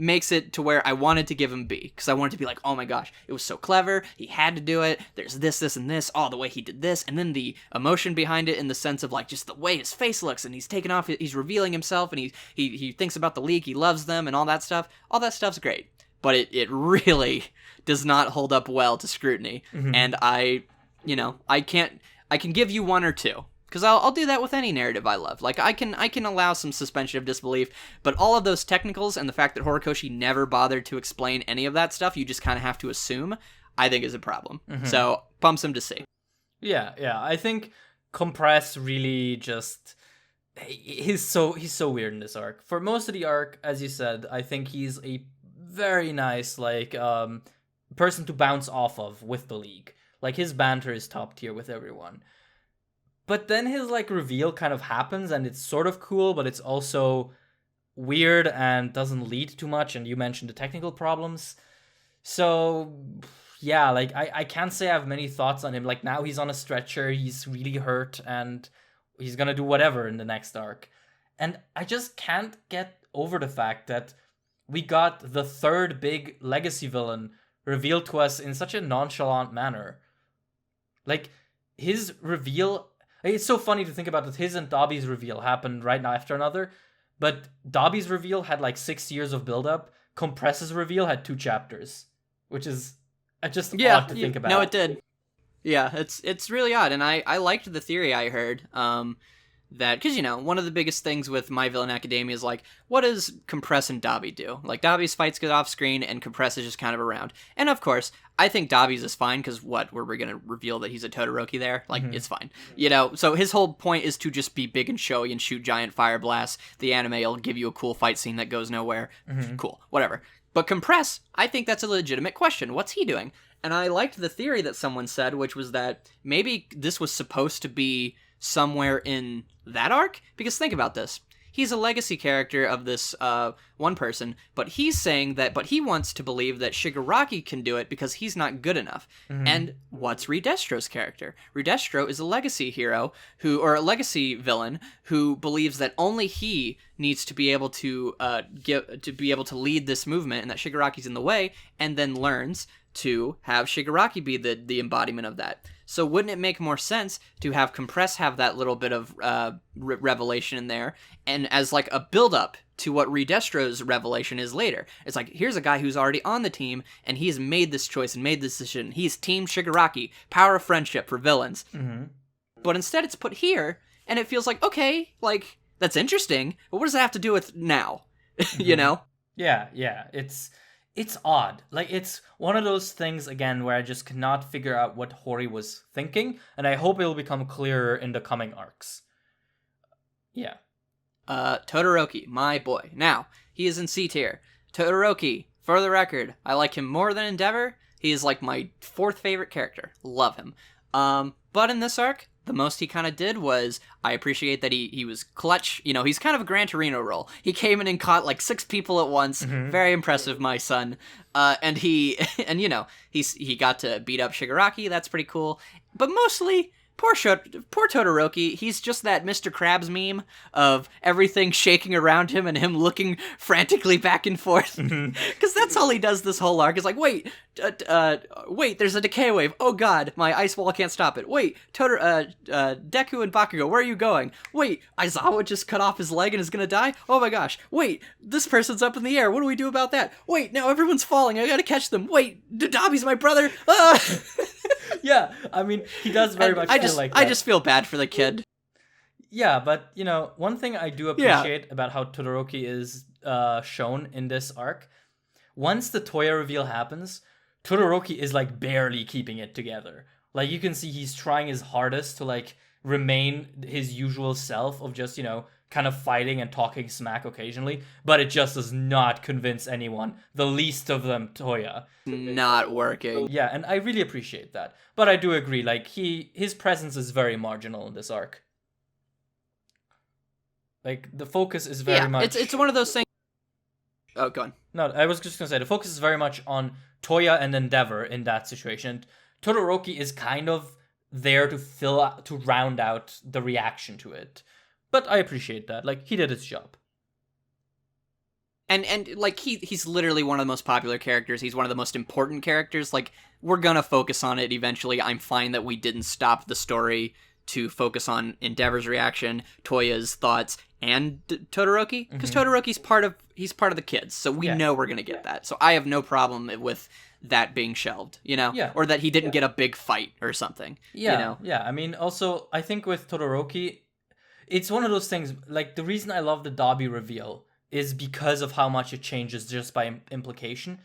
makes it to where I wanted to give him B, because I wanted to be like, oh my gosh, it was so clever, he had to do it, there's this, and this, the way he did this, and then the emotion behind it in the sense of like just the way his face looks, and he's taking off, he's revealing himself, and he thinks about the league, he loves them, and all that stuff's great, but it really does not hold up well to scrutiny, and I can give you 1 or 2. Because I'll do that with any narrative I love. Like, I can allow some suspension of disbelief, but all of those technicals and the fact that Horikoshi never bothered to explain any of that stuff, you just kind of have to assume, I think is a problem. So, bumps him to C. Yeah, I think Compress really just... He's so weird in this arc. For most of the arc, as you said, I think he's a very nice, like, person to bounce off of with the league. Like, his banter is top tier with everyone. But then his, like, reveal kind of happens, and it's sort of cool, but it's also weird and doesn't lead too much, and you mentioned the technical problems. So, yeah, like, I can't say I have many thoughts on him. Like, now he's on a stretcher, he's really hurt, and he's gonna do whatever in the next arc. And I just can't get over the fact that we got the 3rd big legacy villain revealed to us in such a nonchalant manner. Like, his reveal... It's so funny to think about that his and Dabi's reveal happened right now after another, but Dabi's reveal had like 6 years of build-up. Compress's reveal had 2 chapters, which is just odd to think about. No, it did. Yeah, it's really odd, and I liked the theory I heard, that, because, one of the biggest things with My Villain Academia is, like, what does Compress and Dabi do? Like, Dabi's fights get off screen, and Compress is just kind of around. And, of course, I think Dabi's is fine, because were we going to reveal that he's a Todoroki there? Like, it's fine. So his whole point is to just be big and showy and shoot giant fire blasts. The anime will give you a cool fight scene that goes nowhere. Cool, whatever. But Compress, I think that's a legitimate question. What's he doing? And I liked the theory that someone said, which was that maybe this was supposed to be somewhere in that arc, because think about this. He's a legacy character of this one person, but he's saying that, but he wants to believe that Shigaraki can do it because he's not good enough. And what's Redestro's character? Redestro is a legacy hero or a legacy villain who believes that only he needs to be able to lead this movement, and that Shigaraki's in the way, and then learns to have Shigaraki be the embodiment of that. So wouldn't it make more sense to have Compress have that little bit of revelation in there, and as like a build-up to what Redestro's revelation is later. It's like, here's a guy who's already on the team, and he's made this choice and made this decision. He's Team Shigaraki, power of friendship for villains. Mm-hmm. But instead it's put here, and it feels like, okay, like, that's interesting, but what does that have to do with now? You know? Yeah, it's odd. Like, it's one of those things, again, where I just cannot figure out what Hori was thinking, and I hope it'll become clearer in the coming arcs. Yeah. Todoroki, my boy. Now, he is in C tier. Todoroki, for the record, I like him more than Endeavor. He is like my 4th favorite character. Love him. But in this arc, the most he kind of did was, I appreciate that he was clutch. You know, he's kind of a Gran Torino role. He came in and caught like 6 people at once. Mm-hmm. Very impressive, my son. And he got to beat up Shigaraki. That's pretty cool. But mostly, poor Todoroki, he's just that Mr. Krabs meme of everything shaking around him and him looking frantically back and forth. Because that's all he does this whole arc. Is like, wait, there's a decay wave. Oh god, my ice wall can't stop it. Wait, Deku and Bakugo, where are you going? Wait, Aizawa just cut off his leg and is gonna die? Oh my gosh. Wait, this person's up in the air. What do we do about that? Wait, now everyone's falling. I gotta catch them. Wait, Dabi's my brother. Yeah, I mean, he does very much feel like that. I just feel bad for the kid. Yeah, but, you know, one thing I do appreciate about how Todoroki is shown in this arc, once the Toya reveal happens, Todoroki is, like, barely keeping it together. Like, you can see he's trying his hardest to, like, remain his usual self of just, you know, kind of fighting and talking smack occasionally, but it just does not convince anyone, the least of them Toya. Not working. Yeah, and I really appreciate that. But I do agree, like, his presence is very marginal in this arc. Like, the focus is very much... it's one of those things... Oh, go on. No, I was just gonna say, the focus is very much on Toya and Endeavor in that situation. Todoroki is kind of there to round out the reaction to it. But I appreciate that. Like, he did his job. And like, he's literally one of the most popular characters. He's one of the most important characters. Like, we're gonna focus on it eventually. I'm fine that we didn't stop the story to focus on Endeavor's reaction, Toya's thoughts, and Todoroki. Because Todoroki's part of the kids, so we know we're gonna get that. So I have no problem with that being shelved, you know? Yeah. Or that he didn't get a big fight or something. Yeah, you know? Yeah. I mean, also, I think with Todoroki, it's one of those things, like, the reason I love the Dabi reveal is because of how much it changes just by implication.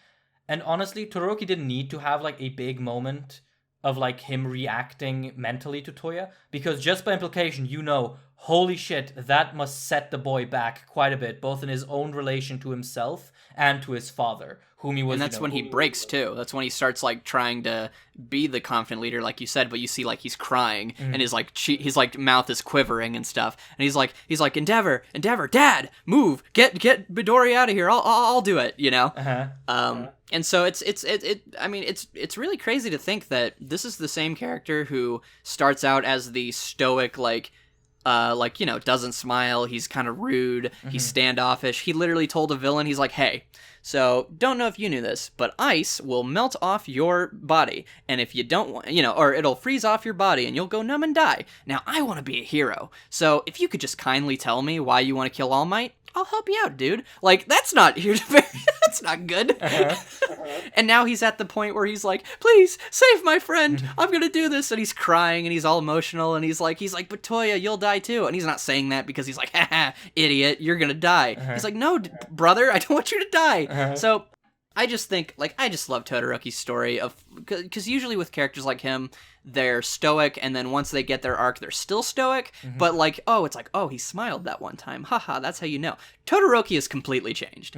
And honestly, Todoroki didn't need to have, like, a big moment of, like, him reacting mentally to Toya, because just by implication, you know, holy shit, that must set the boy back quite a bit, both in his own relation to himself and to his father, whom he was... And that's when he breaks, too. That's when he starts, like, trying to be the confident leader, like you said, but you see, like, he's crying, and his like, mouth is quivering and stuff, and he's like, Endeavor, Dad, move, get Midori out of here, I'll do it, you know? And so it's really crazy to think that this is the same character who starts out as the stoic, like, you know, doesn't smile, he's kind of rude, he's standoffish. He literally told a villain, he's like, hey, so don't know if you knew this, but ice will melt off your body, and if you don't want, you know, or it'll freeze off your body and you'll go numb and die. Now, I want to be a hero, so if you could just kindly tell me why you want to kill All Might, I'll help you out, dude. Like, that's not that's not good. And now he's at the point where he's like, please, save my friend. I'm gonna do this. And he's crying and he's all emotional and he's like, but Toya, you'll die too. And he's not saying that because he's like, haha, idiot, you're gonna die. He's like, no, brother, I don't want you to die. So I just think, like, I just love Todoroki's story of, because usually with characters like him, they're stoic, and then once they get their arc, they're still stoic, but like, oh, it's like, oh, he smiled that one time, haha, that's how you know. Todoroki is completely changed.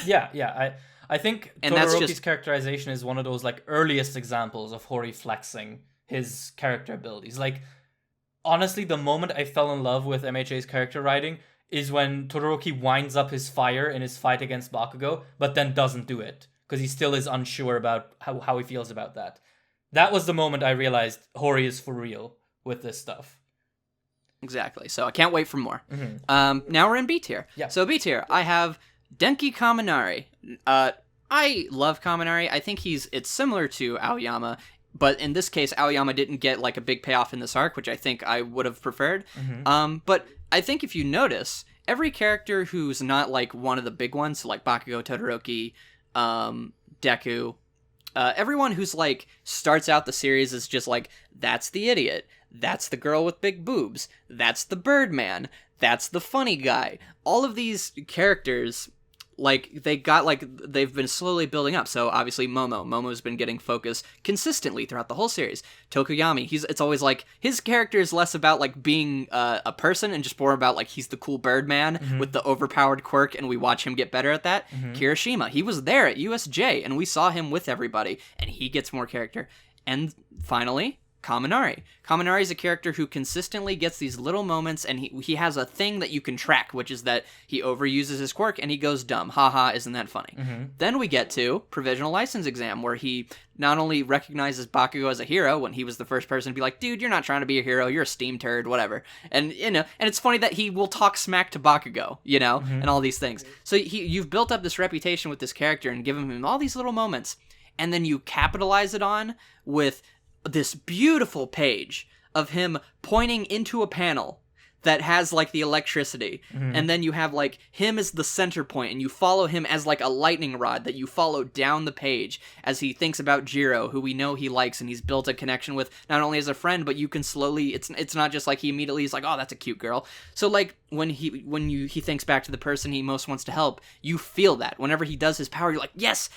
Yeah, I think Todoroki's characterization is one of those, like, earliest examples of Hori flexing his character abilities. Like, honestly, the moment I fell in love with MHA's character writing is when Todoroki winds up his fire in his fight against Bakugo, but then doesn't do it, because he still is unsure about how he feels about that. That was the moment I realized Hori is for real with this stuff. Exactly. So I can't wait for more. Now we're in B tier. Yeah. So B tier, I have Denki Kaminari. I love Kaminari. I think it's similar to Aoyama, but in this case, Aoyama didn't get, like, a big payoff in this arc, which I think I would have preferred. But I think if you notice, every character who's not like one of the big ones, so like Bakugo, Todoroki, Deku, everyone who's like starts out the series is just like, that's the idiot, that's the girl with big boobs, that's the Birdman, that's the funny guy. All of these characters, like, they've been slowly building up. So obviously Momo's been getting focus consistently throughout the whole series. Tokoyami, it's always like, his character is less about like being a person and just more about like, he's the cool Birdman with the overpowered quirk, and we watch him get better at that. Kirishima, he was there at USJ and we saw him with everybody, and he gets more character. And finally, Kaminari. Kaminari is a character who consistently gets these little moments, and he has a thing that you can track, which is that he overuses his quirk and he goes dumb. Haha, isn't that funny? Then we get to Provisional License Exam, where he not only recognizes Bakugo as a hero when he was the first person to be like, dude, you're not trying to be a hero, you're a steam turd, whatever. And, you know, and it's funny that he will talk smack to Bakugo, you know, and all these things. So you've built up this reputation with this character and given him all these little moments, and then you capitalize it on with this beautiful page of him pointing into a panel that has like the electricity, and then you have like him as the center point, and you follow him as like a lightning rod that you follow down the page as he thinks about Jiro, who we know he likes and he's built a connection with, not only as a friend, but you can slowly, it's not just like he immediately is like, oh, that's a cute girl. So like when he thinks back to the person he most wants to help, you feel that whenever he does his power, you're like, yes,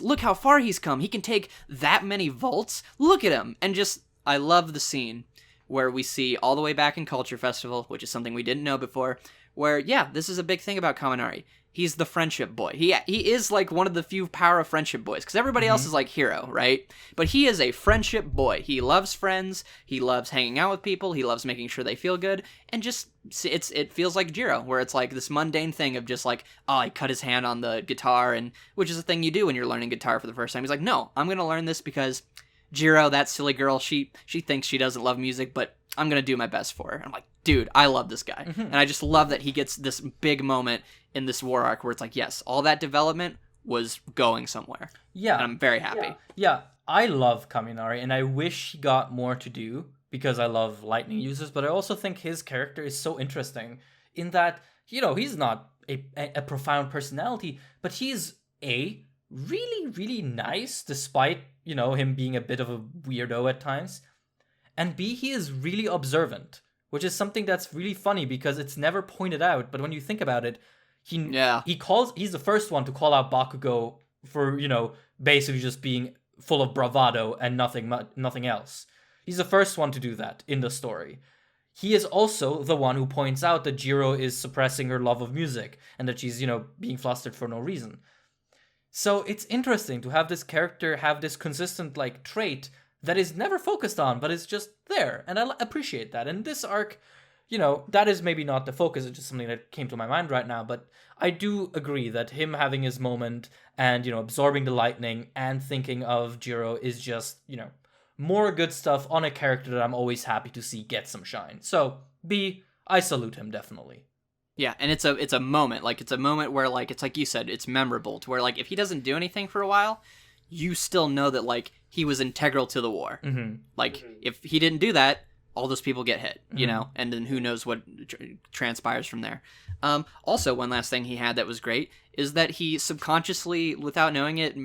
look how far he's come, he can take that many volts, look at him. And just, I love the scene where we see all the way back in Culture Festival, which is something we didn't know before, where, yeah, this is a big thing about Kaminari. He's the friendship boy. He is like one of the few power of friendship boys, because everybody else is like hero, right? But he is a friendship boy. He loves friends, he loves hanging out with people, he loves making sure they feel good, and just, it feels like Jiro, where it's like this mundane thing of just like, oh, he cut his hand on the guitar, and which is a thing you do when you're learning guitar for the first time. He's like, no, I'm gonna learn this because Jiro, that silly girl, she thinks she doesn't love music, but I'm going to do my best for her. I'm like, dude, I love this guy. And I just love that he gets this big moment in this war arc where it's like, yes, all that development was going somewhere. Yeah. And I'm very happy. Yeah, I love Kaminari, and I wish he got more to do because I love lightning users, but I also think his character is so interesting in that, you know, he's not a profound personality, but he's really, really nice, despite, you know, him being a bit of a weirdo at times. And B, he is really observant, which is something that's really funny because it's never pointed out. But when you think about it, he's the first one to call out Bakugo for, you know, basically just being full of bravado and nothing else. He's the first one to do that in the story. He is also the one who points out that Jiro is suppressing her love of music and that she's, you know, being flustered for no reason. So it's interesting to have this character have this consistent, like, trait that is never focused on, but is just there. And I appreciate that. And this arc, you know, that is maybe not the focus. It's just something that came to my mind right now. But I do agree that him having his moment and, you know, absorbing the lightning and thinking of Jiro is just, you know, more good stuff on a character that I'm always happy to see get some shine. So, B, I salute him, definitely. Yeah, and it's a moment. Like, it's a moment where, like, it's like you said, it's memorable. To where, like, if he doesn't do anything for a while, you still know that, like, he was integral to the war. Like, if he didn't do that, all those people get hit, you know? And then who knows what transpires from there. Also, one last thing he had that was great is that he subconsciously, without knowing it,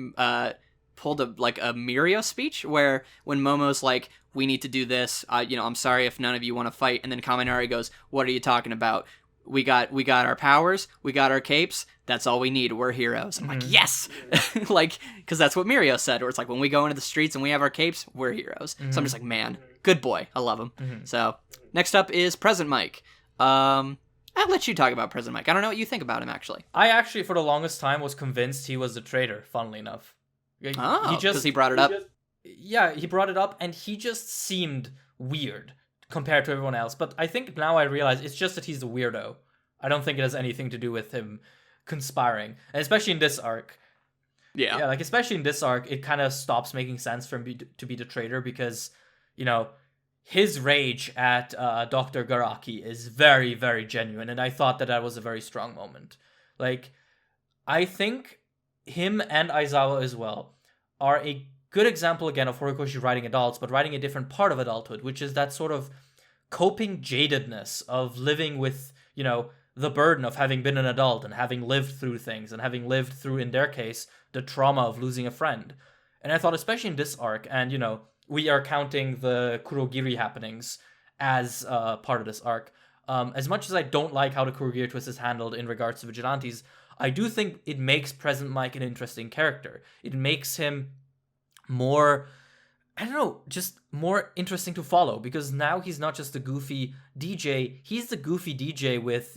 pulled a Mirio speech where when Momo's like, we need to do this, you know, I'm sorry if none of you want to fight. And then Kaminari goes, what are you talking about? We got our powers, we got our capes, that's all we need, we're heroes. I'm like, yes! Like, because that's what Mirio said, where it's like, when we go into the streets and we have our capes, we're heroes. So I'm just like, man, good boy, I love him. So, next up is Present Mike. I'll let you talk about Present Mike. I don't know what you think about him, actually. I actually, for the longest time, was convinced he was the traitor, funnily enough. Because he brought it up? Yeah, he brought it up, and he just seemed weird compared to everyone else. But I think now I realize it's just that he's the weirdo. I don't think it has anything to do with him conspiring. And especially in this arc. Yeah, like, especially in this arc, it kind of stops making sense for him to be the traitor because, you know, his rage at Dr. Garaki is very, very genuine. And I thought that was a very strong moment. Like, I think him and Aizawa as well are a good example again of Horikoshi writing adults, but writing a different part of adulthood, which is that sort of coping jadedness of living with, you know, the burden of having been an adult and having lived through things and having lived through, in their case, the trauma of losing a friend. And I thought, especially in this arc, and we are counting the Kurogiri happenings as part of this arc. As much as I don't like how the Kurogiri twist is handled in regards to Vigilantes, I do think it makes Present Mike an interesting character. It makes him more, I don't know, just more interesting to follow, because now he's not just a goofy DJ, he's the goofy DJ with,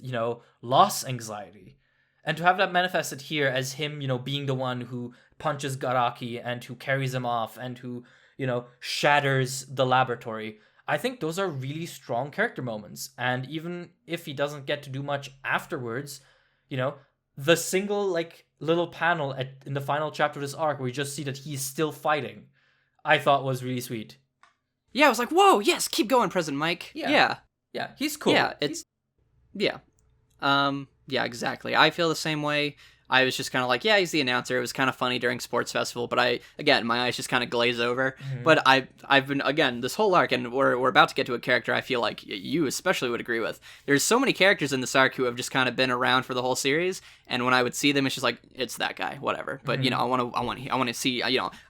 loss anxiety. And to have that manifested here as him, being the one who punches Garaki and who carries him off and who, shatters the laboratory, I think those are really strong character moments. And even if he doesn't get to do much afterwards, the single, little panel in the final chapter of this arc where you just see that he's still fighting, I thought was really sweet. Yeah, I was like, whoa, yes, keep going, Present Mike. Yeah, he's cool. Yeah, yeah, exactly. I feel the same way. I was just kind of like, yeah, he's the announcer. It was kind of funny during Sports Festival, but my eyes just kind of glaze over. Mm-hmm. But I've been, again, this whole arc, and we're about to get to a character I feel like you especially would agree with. There's so many characters in this arc who have just kind of been around for the whole series, and when I would see them, it's just like, it's that guy, whatever. But, I want to see,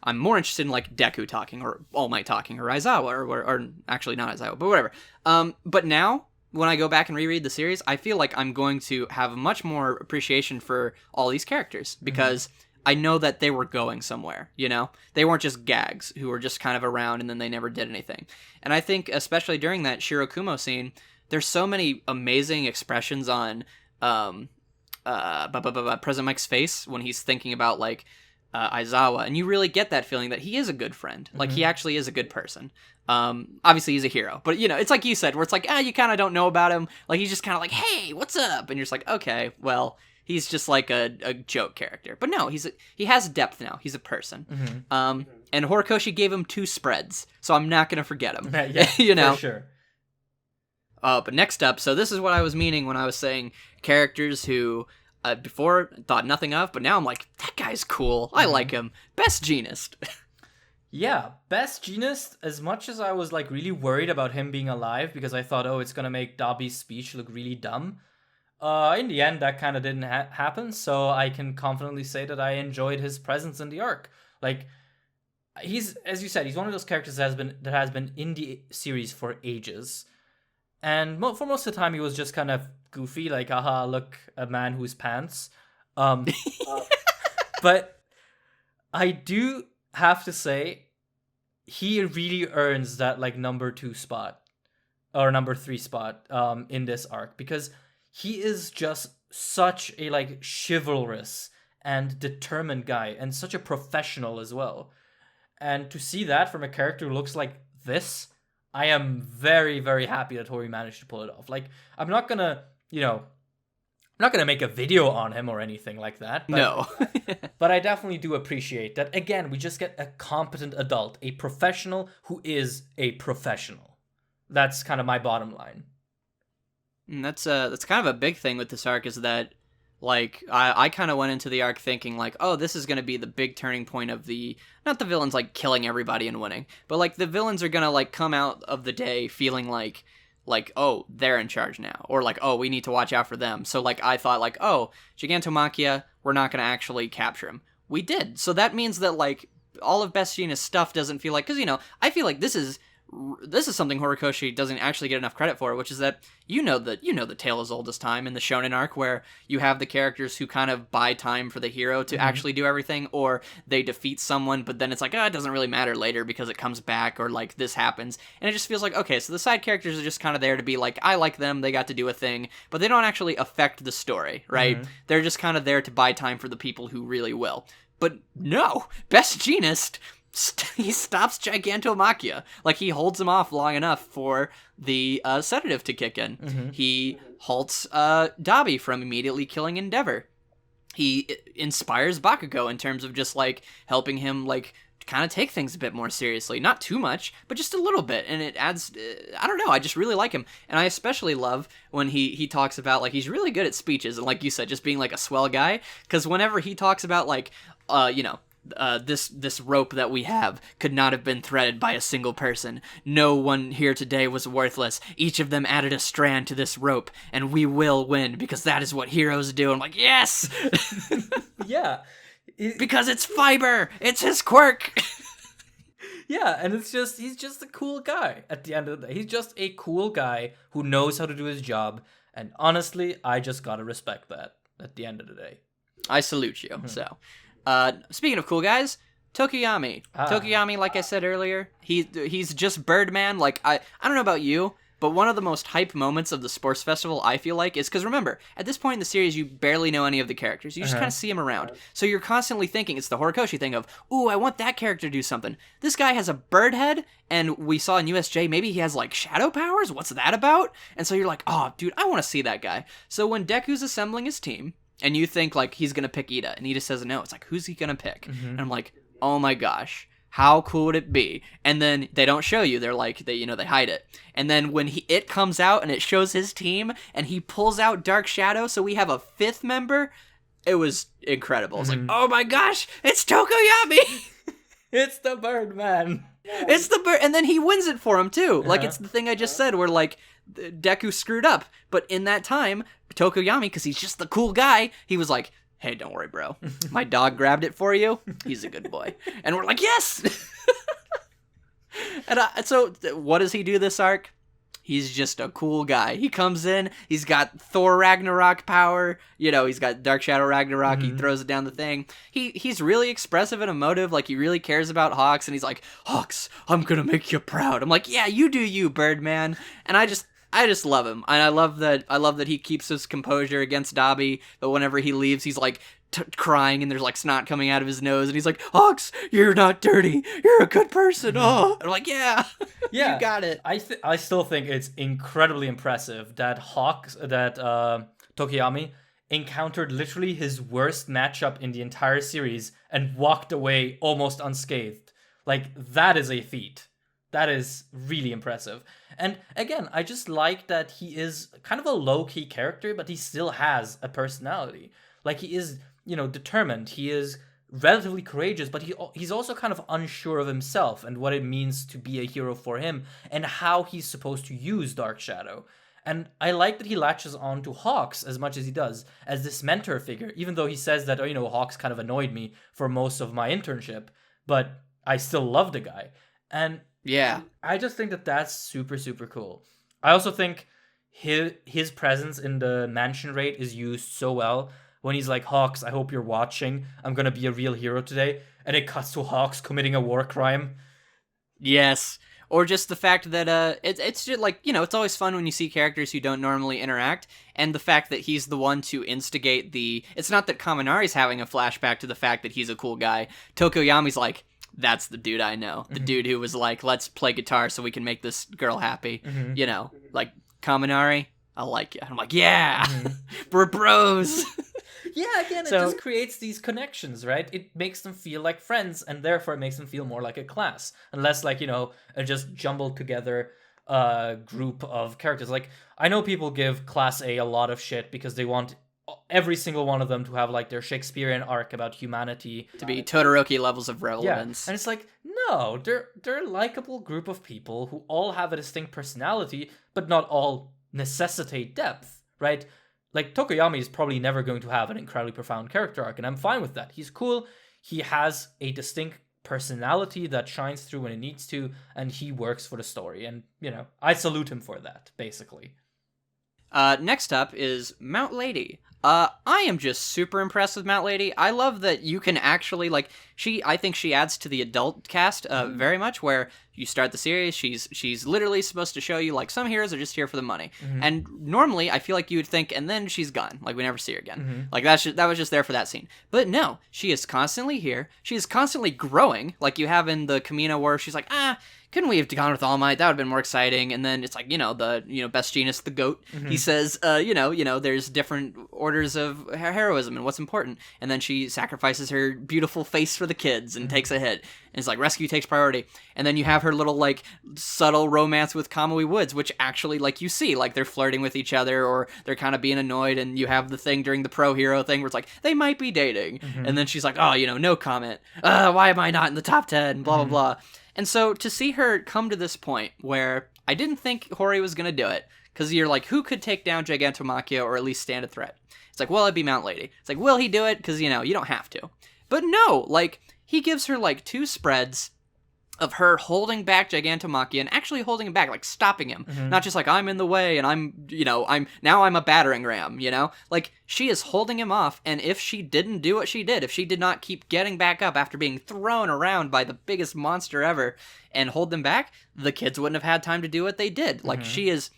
I'm more interested in, Deku talking, or All Might talking, or Aizawa, or actually not Aizawa, but whatever. But now, when I go back and reread the series, I feel like I'm going to have much more appreciation for all these characters, because I know that they were going somewhere, They weren't just gags who were just kind of around and then they never did anything. And I think, especially during that Shirokumo scene, there's so many amazing expressions on Present Mike's face when he's thinking about, Aizawa, and you really get that feeling that he is a good friend. He actually is a good person. Obviously he's a hero, but it's like you said, where it's like, you kind of don't know about him. He's just kind of like, hey, what's up? And you're just like, okay, well, he's just like a joke character. But no, he has depth now. He's a person. Mm-hmm. And Horikoshi gave him 2 spreads, so I'm not gonna forget him. For sure. But next up, so this is what I was meaning when I was saying characters who before thought nothing of, but now I'm like, that guy's cool. I like him. Best Jeanist. Yeah, Best Jeanist, as much as I was really worried about him being alive because I thought, it's gonna make Dabi's speech look really dumb, in the end that kind of didn't happen, so I can confidently say that I enjoyed his presence in the arc. He's, as you said, he's one of those characters that has been in the series for ages, and for most of the time he was just kind of goofy, haha, look, a man whose pants. But I do have to say, he really earns that number 2 spot or number 3 spot in this arc, because he is just such a chivalrous and determined guy, and such a professional as well. And to see that from a character who looks like this, I am very, very happy that Tori managed to pull it off. I'm not gonna make a video on him or anything like that. But, no. But I definitely do appreciate that, again, we just get a competent adult, a professional who is a professional. That's kind of my bottom line. And that's kind of a big thing with this arc, is that, I kind of went into the arc thinking, this is going to be the big turning point of not the villains, killing everybody and winning, but, the villains are going to, come out of the day feeling like, oh, they're in charge now, or oh, we need to watch out for them. So I thought oh, Gigantomachia, we're not going to actually capture him. We did. So that means that all of Best Jeanist stuff doesn't feel because I feel like this is something Horikoshi doesn't actually get enough credit for, which is that the tale as old as time in the shonen arc, where you have the characters who kind of buy time for the hero to actually do everything, or they defeat someone, but then it's it doesn't really matter later because it comes back, or this happens, and it just feels okay, so the side characters are just kind of there to be I like them, they got to do a thing, but they don't actually affect the story, right? They're just kind of there to buy time for the people who really will. But no, Best Jeanist, he stops Gigantomachia. He holds him off long enough for the sedative to kick in. He halts Dabi from immediately killing Endeavor. He inspires Bakugo in terms of just helping him kind of take things a bit more seriously. Not too much, but just a little bit. And it adds, I don't know, I just really like him. And I especially love when he talks about, he's really good at speeches. And like you said, just being a swell guy. Because whenever he talks about, this rope that we have could not have been threaded by a single person. No one here today was worthless. Each of them added a strand to this rope, and we will win because that is what heroes do. I'm like, yes! Yeah. Because it's fiber! It's his quirk! Yeah, and he's just a cool guy at the end of the day. He's just a cool guy who knows how to do his job, and honestly, I just gotta respect that at the end of the day. I salute you. So, speaking of cool guys, Tokoyami. Tokoyami, like I said earlier, he's just Birdman. Like, I don't know about you, but one of the most hype moments of the sports festival, I feel like, is because remember, at this point in the series, you barely know any of the characters. You just kind of see them around. So you're constantly thinking, it's the Horikoshi thing of, ooh, I want that character to do something. This guy has a bird head, and we saw in USJ, maybe he has, like, shadow powers? What's that about? And so you're like, oh, dude, I want to see that guy. So when Deku's assembling his team, and you think, like, he's going to pick Ida, and Ida says no, it's like, who's he going to pick? And I'm like, oh my gosh. How cool would it be? And then they don't show you. They're like, they hide it. And then when it comes out and it shows his team and he pulls out Dark Shadow, so we have a 5th member, it was incredible. It's like, oh my gosh, it's Tokoyami! It's the Birdman. It's the bird. And then he wins it for him too. Like, it's the thing I just said where, like, Deku screwed up. But in that time, Tokoyami, because he's just the cool guy, he was like, hey, don't worry, bro. My dog grabbed it for you. He's a good boy. And we're like, yes! And so what does he do this arc? He's just a cool guy. He comes in, he's got Thor Ragnarok power, he's got Dark Shadow Ragnarok, he throws it down the thing. He's really expressive and emotive, like he really cares about Hawks, and he's like, Hawks, I'm gonna make you proud. I'm like, yeah, you do you, Birdman. And I just love him, and I love that he keeps his composure against Dabi. But whenever he leaves, he's like crying, and there's like snot coming out of his nose, and he's like, "Hawks, you're not dirty. You're a good person." Oh, and I'm like, yeah, yeah, you got it. I still think it's incredibly impressive that Tokoyami encountered literally his worst matchup in the entire series and walked away almost unscathed. Like, that is a feat. That is really impressive. And again, I just like that he is kind of a low-key character, but he still has a personality. Like, he is, determined. He is relatively courageous, but he's also kind of unsure of himself and what it means to be a hero for him and how he's supposed to use Dark Shadow. And I like that he latches on to Hawks as much as he does, as this mentor figure, even though he says that, Hawks kind of annoyed me for most of my internship, but I still love the guy. And yeah, I just think that that's super, super cool. I also think his presence in the mansion raid is used so well when he's like, Hawks, I hope you're watching. I'm going to be a real hero today. And it cuts to Hawks committing a war crime. Yes. Or just the fact that it's just like, it's always fun when you see characters who don't normally interact. And the fact that he's the one to instigate it's not that Kaminari's having a flashback to the fact that he's a cool guy. Tokoyami's like, that's the dude I know. The dude who was like, let's play guitar so we can make this girl happy. Like, Kaminari, I like you. I'm like, yeah, we're bros. Yeah, again, it just creates these connections, right? It makes them feel like friends, and therefore it makes them feel more like a class. Unless, like, a just jumbled together group of characters. Like, I know people give Class A lot of shit because they want every single one of them to have like their Shakespearean arc about humanity, to be Todoroki levels of relevance. Yeah. And it's like, no, they're a likable group of people who all have a distinct personality, but not all necessitate depth, right? Like, Tokoyami is probably never going to have an incredibly profound character arc, and I'm fine with that. He's cool. He has a distinct personality that shines through when it needs to, and he works for the story. And, I salute him for that, basically. Next up is Mount Lady. I am just super impressed with Mount Lady. I love that you can actually, like, I think she adds to the adult cast very much, where you start the series, she's literally supposed to show you, like, some heroes are just here for the money. And normally, I feel like you would think, and then she's gone. Like, we never see her again. Like, that was just there for that scene. But no, she is constantly here. She is constantly growing, like you have in the Kamina War. She's like, couldn't we have gone with All Might? That would have been more exciting. And then it's like, best Jeanist, the goat. He says, there's different orders of heroism and what's important. And then she sacrifices her beautiful face for the kids and takes a hit. And it's like, rescue takes priority. And then you have her little, like, subtle romance with Kamui Woods, which actually, like, you see, like, they're flirting with each other or they're kind of being annoyed. And you have the thing during the pro hero thing where it's like, they might be dating. And then she's like, oh, no comment. Why am I not in the top 10? Blah, blah, blah. And so to see her come to this point where I didn't think Hori was going to do it, because you're like, who could take down Gigantomachia or at least stand a threat? It's like, well, it'd be Mount Lady. It's like, will he do it? Because, you don't have to. But no, like, he gives her, like, 2 spreads of her holding back Gigantomachia and actually holding him back, like, stopping him. Not just like, I'm in the way and I'm a battering ram, Like, she is holding him off, and if she didn't do what she did, if she did not keep getting back up after being thrown around by the biggest monster ever and hold them back, the kids wouldn't have had time to do what they did. Like, she is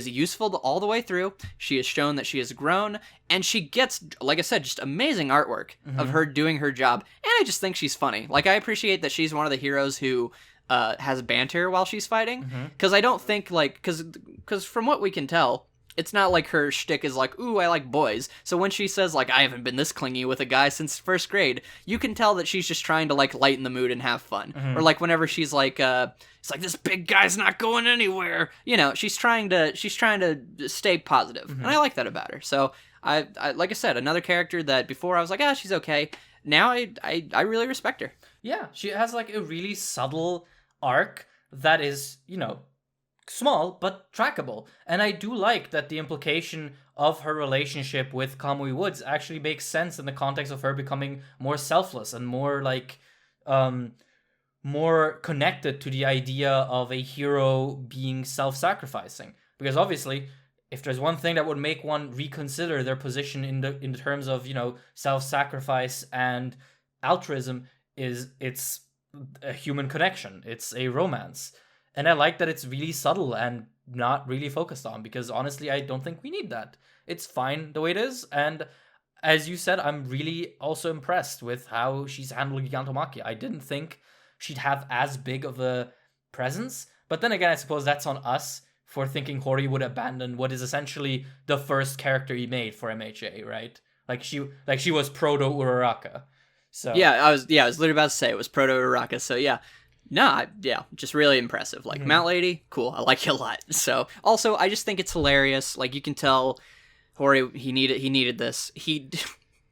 useful all the way through. She has shown that she has grown, and she gets, like I said, just amazing artwork of her doing her job. And I just think she's funny. Like, I appreciate that she's one of the heroes who has banter while she's fighting. Because I don't think, like, because from what we can tell, it's not like her shtick is like, ooh, I like boys. So when she says, like, I haven't been this clingy with a guy since 1st grade, you can tell that she's just trying to, like, lighten the mood and have fun. Or, like, whenever she's like, it's like, this big guy's not going anywhere. She's trying to stay positive. And I like that about her. So, I like I said, another character that before I was like, she's okay. Now I really respect her. Yeah, she has, like, a really subtle arc that is, small but trackable, and I do like that the implication of her relationship with Kamui Woods actually makes sense in the context of her becoming more selfless and more like more connected to the idea of a hero being self-sacrificing, because obviously if there's one thing that would make one reconsider their position in terms of self-sacrifice and altruism is it's a human connection, it's a romance. And I like that it's really subtle and not really focused on, because honestly, I don't think we need that. It's fine the way it is. And as you said, I'm really also impressed with how she's handled Gigantomachia. I didn't think she'd have as big of a presence. But then again, I suppose that's on us for thinking Hori would abandon what is essentially the first character he made for MHA, right? Like she was proto Uraraka. So I was literally about to say it was proto Uraraka. So yeah. No, just really impressive. Like, Mount Lady, cool, I like you a lot. So, also, I just think it's hilarious. Like, you can tell Hori, he needed this.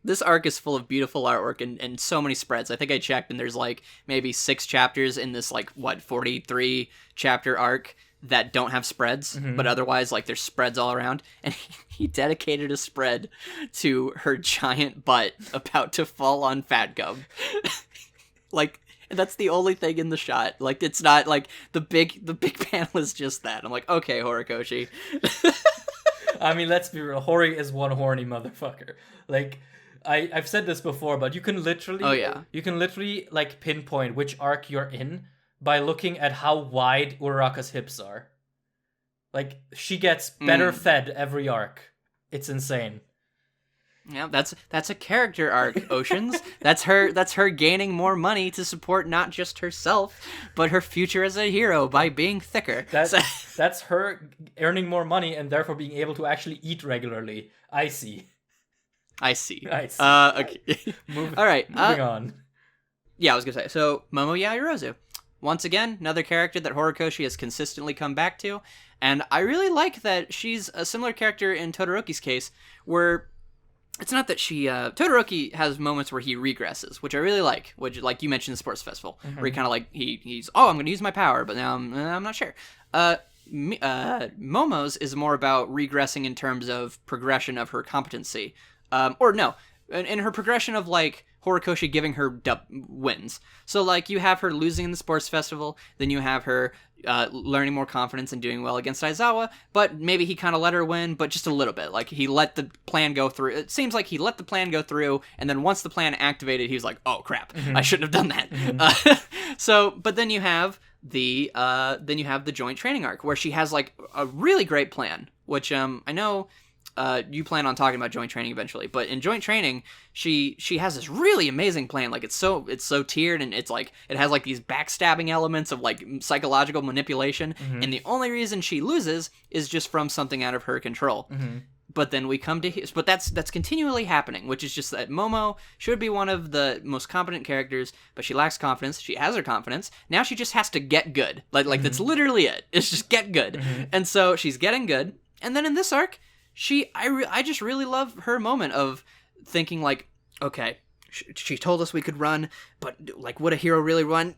This arc is full of beautiful artwork and so many spreads. I think I checked, and there's, like, maybe 6 chapters in this, 43 chapter arc that don't have spreads, but otherwise, like, there's spreads all around. And he dedicated a spread to her giant butt about to fall on Fat Gum. Like, that's the only thing in the shot. Like, it's not, like, the big panel is just that. I'm like, okay, Horikoshi. I mean, let's be real. Hori is one horny motherfucker. Like, I've said this before, but you can literally... Oh, yeah. You can literally, like, pinpoint which arc you're in by looking at how wide Uraraka's hips are. Like, she gets better fed every arc. It's insane. Yeah, that's a character arc, Oceans. That's her gaining more money to support not just herself, but her future as a hero by being thicker. That's her earning more money and therefore being able to actually eat regularly. I see. Okay. All right. Moving on. Yeah, I was gonna say. So Momo Yaoyorozu, once again, another character that Horikoshi has consistently come back to, and I really like that she's a similar character in Todoroki's case, where it's not that she... Todoroki has moments where he regresses, which I really like. Which, like you mentioned, the sports festival, where he kind of like... He's, I'm going to use my power, but now I'm not sure. Momo's is more about regressing in terms of progression of her competency. In her progression of, like, Horikoshi giving her wins. So, like, you have her losing in the sports festival, then you have her learning more confidence and doing well against Aizawa, but maybe he kind of let her win, but just a little bit. Like, he let the plan go through. It seems like he let the plan go through, and then once the plan activated, he was like, oh, crap, I shouldn't have done that. But then you have the joint training arc, where she has, like, a really great plan, which I know... you plan on talking about joint training eventually, but in joint training, she has this really amazing plan. Like, it's so tiered, and it's like it has like these backstabbing elements of like psychological manipulation, and the only reason she loses is just from something out of her control. But then we come to but that's continually happening, which is just that Momo should be one of the most competent characters, but she lacks confidence. She has her confidence. Now she just has to get good. Like that's literally it. It's just get good. And so she's getting good. And then in this arc, I just really love her moment of thinking like, okay, she told us we could run, but like, would a hero really run?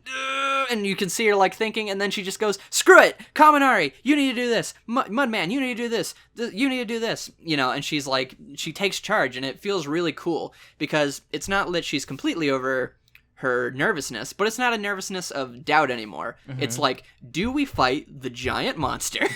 And you can see her like thinking, and then she just goes, screw it, Kaminari, you need to do this, Mudman, you need to do this, you need to do this, you know. And she's like, she takes charge, and it feels really cool because it's not that she's completely over her nervousness, but it's not a nervousness of doubt anymore. It's like, do we fight the giant monster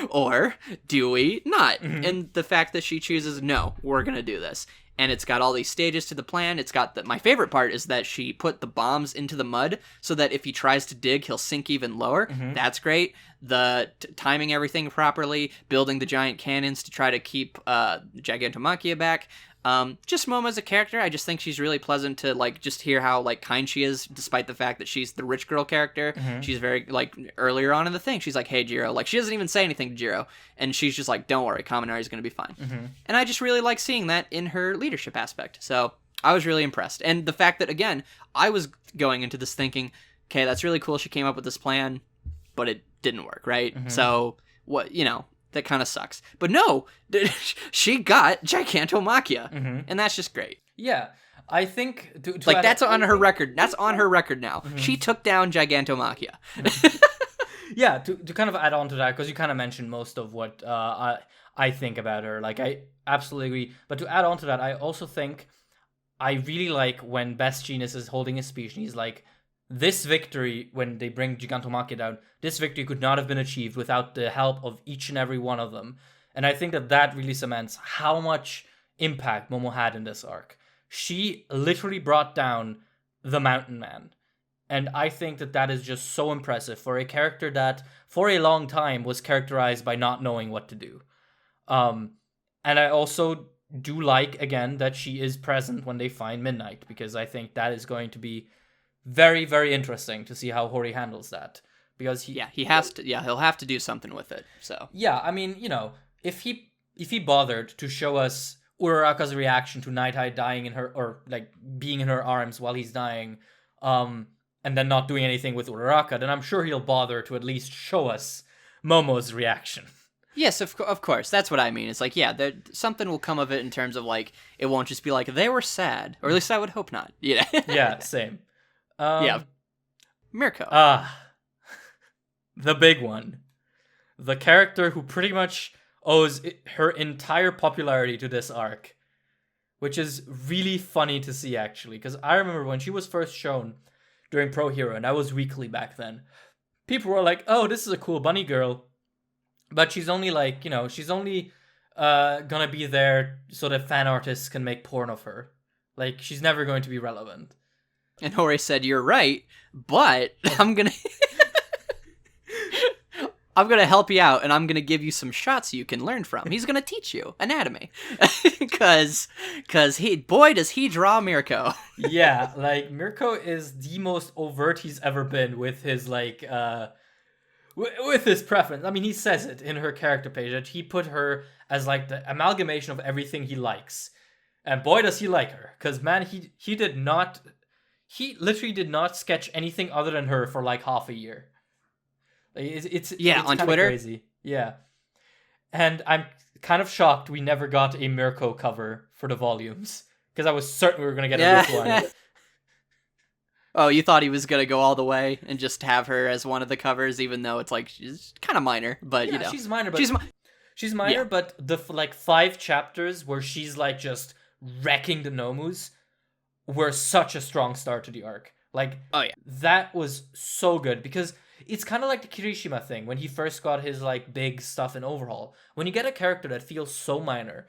or do we not? And the fact that she chooses, no, we're gonna do this. And it's got all these stages to the plan. It's got my favorite part is that she put the bombs into the mud so that if he tries to dig, he'll sink even lower. That's great. The timing everything properly, building the giant cannons to try to keep Gigantomachia back. Just Momo as a character, I just think she's really pleasant to like just hear how like kind she is, despite the fact that she's the rich girl character. She's very like earlier on in the thing, she's like, "Hey Jiro," like she doesn't even say anything to Jiro, and she's just like, "Don't worry, Kaminari's gonna be fine." And I just really like seeing that in her leadership aspect. So I was really impressed, and the fact that again, I was going into this thinking, "Okay, that's really cool. She came up with this plan, but it didn't work, right?" So what, you know. That kind of sucks. But no, she got Gigantomachia, and that's just great. Yeah, I think... like, that's on her record. That's on her record now. She took down Gigantomachia. Yeah, to kind of add on to that, because you kind of mentioned most of what I think about her. Like, I absolutely agree. But to add on to that, I also think I really like when Best Jeanist is holding his speech, and he's like, this victory, when they bring Gigantomachia down, this victory could not have been achieved without the help of each and every one of them. And I think that really cements how much impact Momo had in this arc. She literally brought down the Mountain Man. And I think that is just so impressive for a character that, for a long time, was characterized by not knowing what to do. And I also do like, again, that she is present when they find Midnight, because I think that is going to be very, very interesting to see how Hori handles that, because he'll have to do something with it. So yeah, I mean, you know, if he bothered to show us Uraraka's reaction to Night Eye dying in her, or like being in her arms while he's dying, and then not doing anything with Uraraka, then I'm sure he'll bother to at least show us Momo's reaction. Yes, of course. That's what I mean. It's like, yeah, something will come of it in terms of like, it won't just be like they were sad, or at least I would hope not. Yeah. Yeah, same. Yeah, Mirko. The big one. The character who pretty much owes her entire popularity to this arc. Which is really funny to see, actually. Because I remember when she was first shown during Pro Hero, and I was weekly back then, people were like, oh, this is a cool bunny girl. But she's only like, you know, she's only gonna be there so that fan artists can make porn of her. Like, she's never going to be relevant. And Hori said, "You're right, but I'm gonna help you out, and I'm gonna give you some shots you can learn from. He's gonna teach you anatomy, because boy does he draw Mirko." Yeah, like Mirko is the most overt he's ever been with his like with his preference. I mean, he says it in her character page that he put her as like the amalgamation of everything he likes, and boy does he like her, because man, he literally did not sketch anything other than her for like half a year. Like, it's on Twitter. Crazy. Yeah. And I'm kind of shocked we never got a Mirko cover for the volumes, because I was certain we were going to get a Mirko one. Oh, you thought he was going to go all the way and just have her as one of the covers, even though it's like she's kind of minor, but you know. She's minor, but she's minor, but the like 5 chapters where she's like just wrecking the Nomus were such a strong start to the arc. Like, oh yeah, that was so good, because it's kind of like the Kirishima thing when he first got his like big stuff in Overhaul. When you get a character that feels so minor,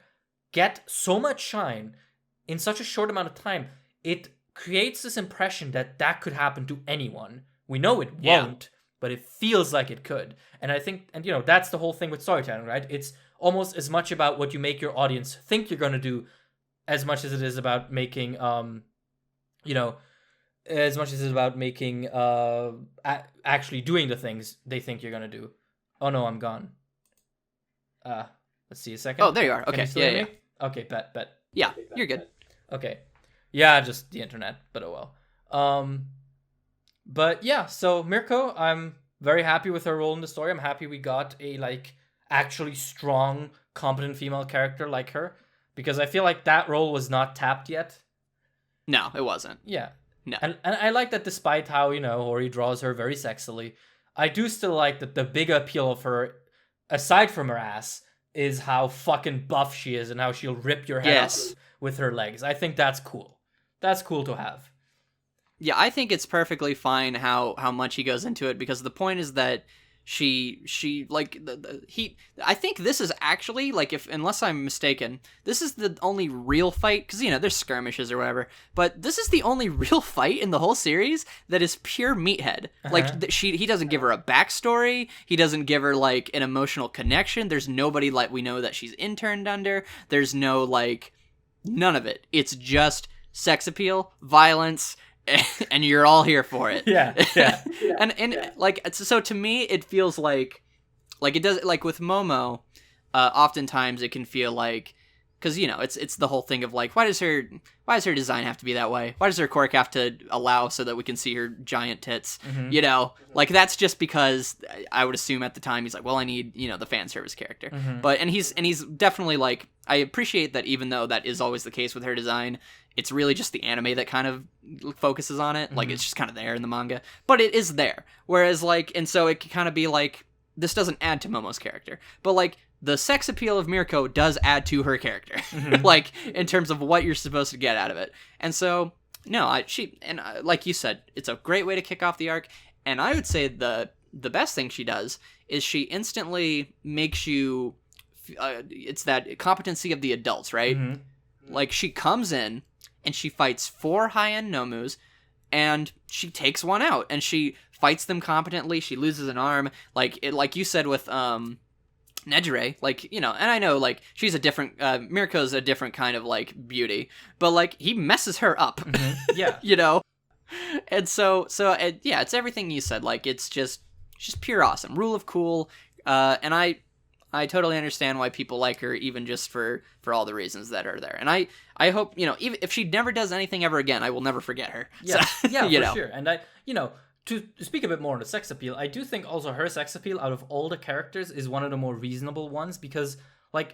get so much shine in such a short amount of time, it creates this impression that could happen to anyone. We know it won't, but it feels like it could. And I think, and you know, that's the whole thing with storytelling, right? It's almost as much about what you make your audience think you're gonna do, as much as it is about making as much as it's about making actually doing the things they think you're gonna do. Oh no, I'm gone. Let's see a second. Oh, there you are. Okay, yeah. Okay, bet. Yeah, you're good. Okay, yeah, just the internet, but oh well. But yeah, so Mirko, I'm very happy with her role in the story. I'm happy we got a actually strong, competent female character like her, because I feel like that role was not tapped yet. No, it wasn't. Yeah. No. And I like that despite how, Hori draws her very sexily, I do still like that the big appeal of her, aside from her ass, is how fucking buff she is and how she'll rip your head off with her legs. I think that's cool. That's cool to have. Yeah, I think it's perfectly fine how much he goes into it, because the point is that she I think this is actually, unless I'm mistaken, this is the only real fight, because there's skirmishes or whatever, but this is the only real fight in the whole series that is pure meathead. He doesn't give her a backstory, he doesn't give her an emotional connection, there's nobody we know that she's interned under, there's no none of it. It's just sex appeal, violence, and you're all here for it. Yeah. and so to me it feels like it does, with Momo, oftentimes it can feel because it's the whole thing of why does her design have to be that way? Why does her quirk have to allow so that we can see her giant tits? Mm-hmm. That's just because I would assume at the time he's I need the fan service character. Mm-hmm. But he's definitely I appreciate that, even though that is always the case with her design, it's really just the anime that kind of focuses on it. Mm-hmm. It's just kind of there in the manga, but it is there. Whereas and so it can kind of be this doesn't add to Momo's character, but the sex appeal of Mirko does add to her character, Mm-hmm. In terms of what you're supposed to get out of it. And so, no, like you said, it's a great way to kick off the arc. And I would say the best thing she does is she instantly makes you, it's that competency of the adults, right? Mm-hmm. She comes in and she fights 4 high-end Nomus, and she takes one out, and she fights them competently. She loses an arm, like you said with Nejire, and I know she's a different Mirko's a different kind of beauty, but he messes her up. Mm-hmm. Yeah. And so yeah, it's everything you said. It's just pure awesome. Rule of cool, and I totally understand why people like her, even just for all the reasons that are there. And I hope, even if she never does anything ever again, I will never forget her. Yeah, so, for sure. And to speak a bit more on the sex appeal, I do think also her sex appeal out of all the characters is one of the more reasonable ones, because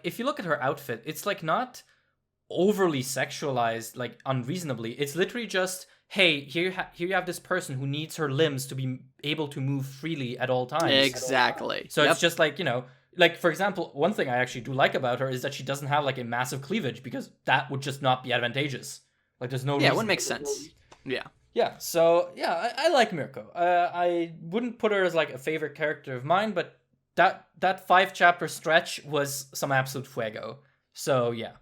if you look at her outfit, it's not overly sexualized, unreasonably. It's literally just, hey, here you have this person who needs her limbs to be able to move freely at all times. Exactly. So it's just for example, one thing I actually do like about her is that she doesn't have a massive cleavage, because that would just not be advantageous. There's no reason. Yeah, it wouldn't make sense. Yeah. Yeah, so yeah, I like Mirko. I wouldn't put her as a favorite character of mine, but that 5-chapter stretch was some absolute fuego. So yeah.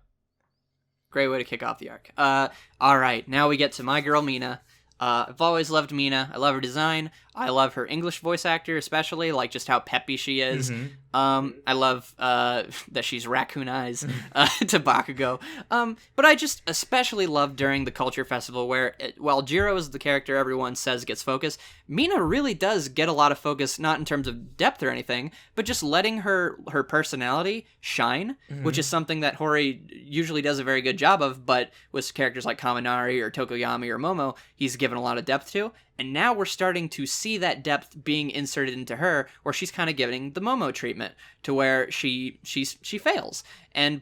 Great way to kick off the arc. All right, now we get to my girl Mina. I've always loved Mina. I love her design. I love her English voice actor, especially, just how peppy she is. Mm-hmm. I love that she's raccoon eyes to Bakugo. But I just especially love during the Culture Festival, where while Jiro is the character everyone says gets focus, Mina really does get a lot of focus, not in terms of depth or anything, but just letting her personality shine, Mm-hmm. which is something that Hori usually does a very good job of, but with characters like Kaminari or Tokoyami or Momo, he's given a lot of depth to. And now we're starting to see that depth being inserted into her, where she's kind of giving the Momo treatment, to where she fails.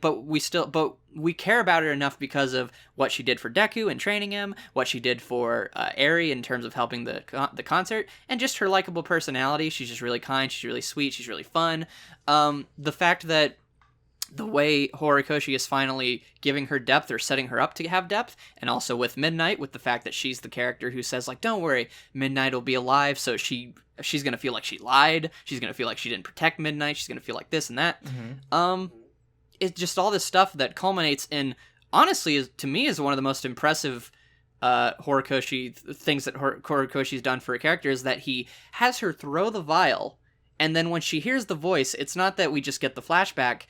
But we care about her enough because of what she did for Deku and training him, what she did for Eri in terms of helping the concert, and just her likable personality. She's just really kind, she's really sweet, she's really fun. The fact that the way Horikoshi is finally giving her depth, or setting her up to have depth, and also with Midnight, with the fact that she's the character who says don't worry, Midnight will be alive, so she's gonna feel like she lied, she's gonna feel like she didn't protect Midnight, she's gonna feel like this and that. Mm-hmm. It's just all this stuff that culminates in, honestly, to me, is one of the most impressive Horikoshi things that Horikoshi's done for a character, is that he has her throw the vial, and then when she hears the voice, it's not that we just get the flashback.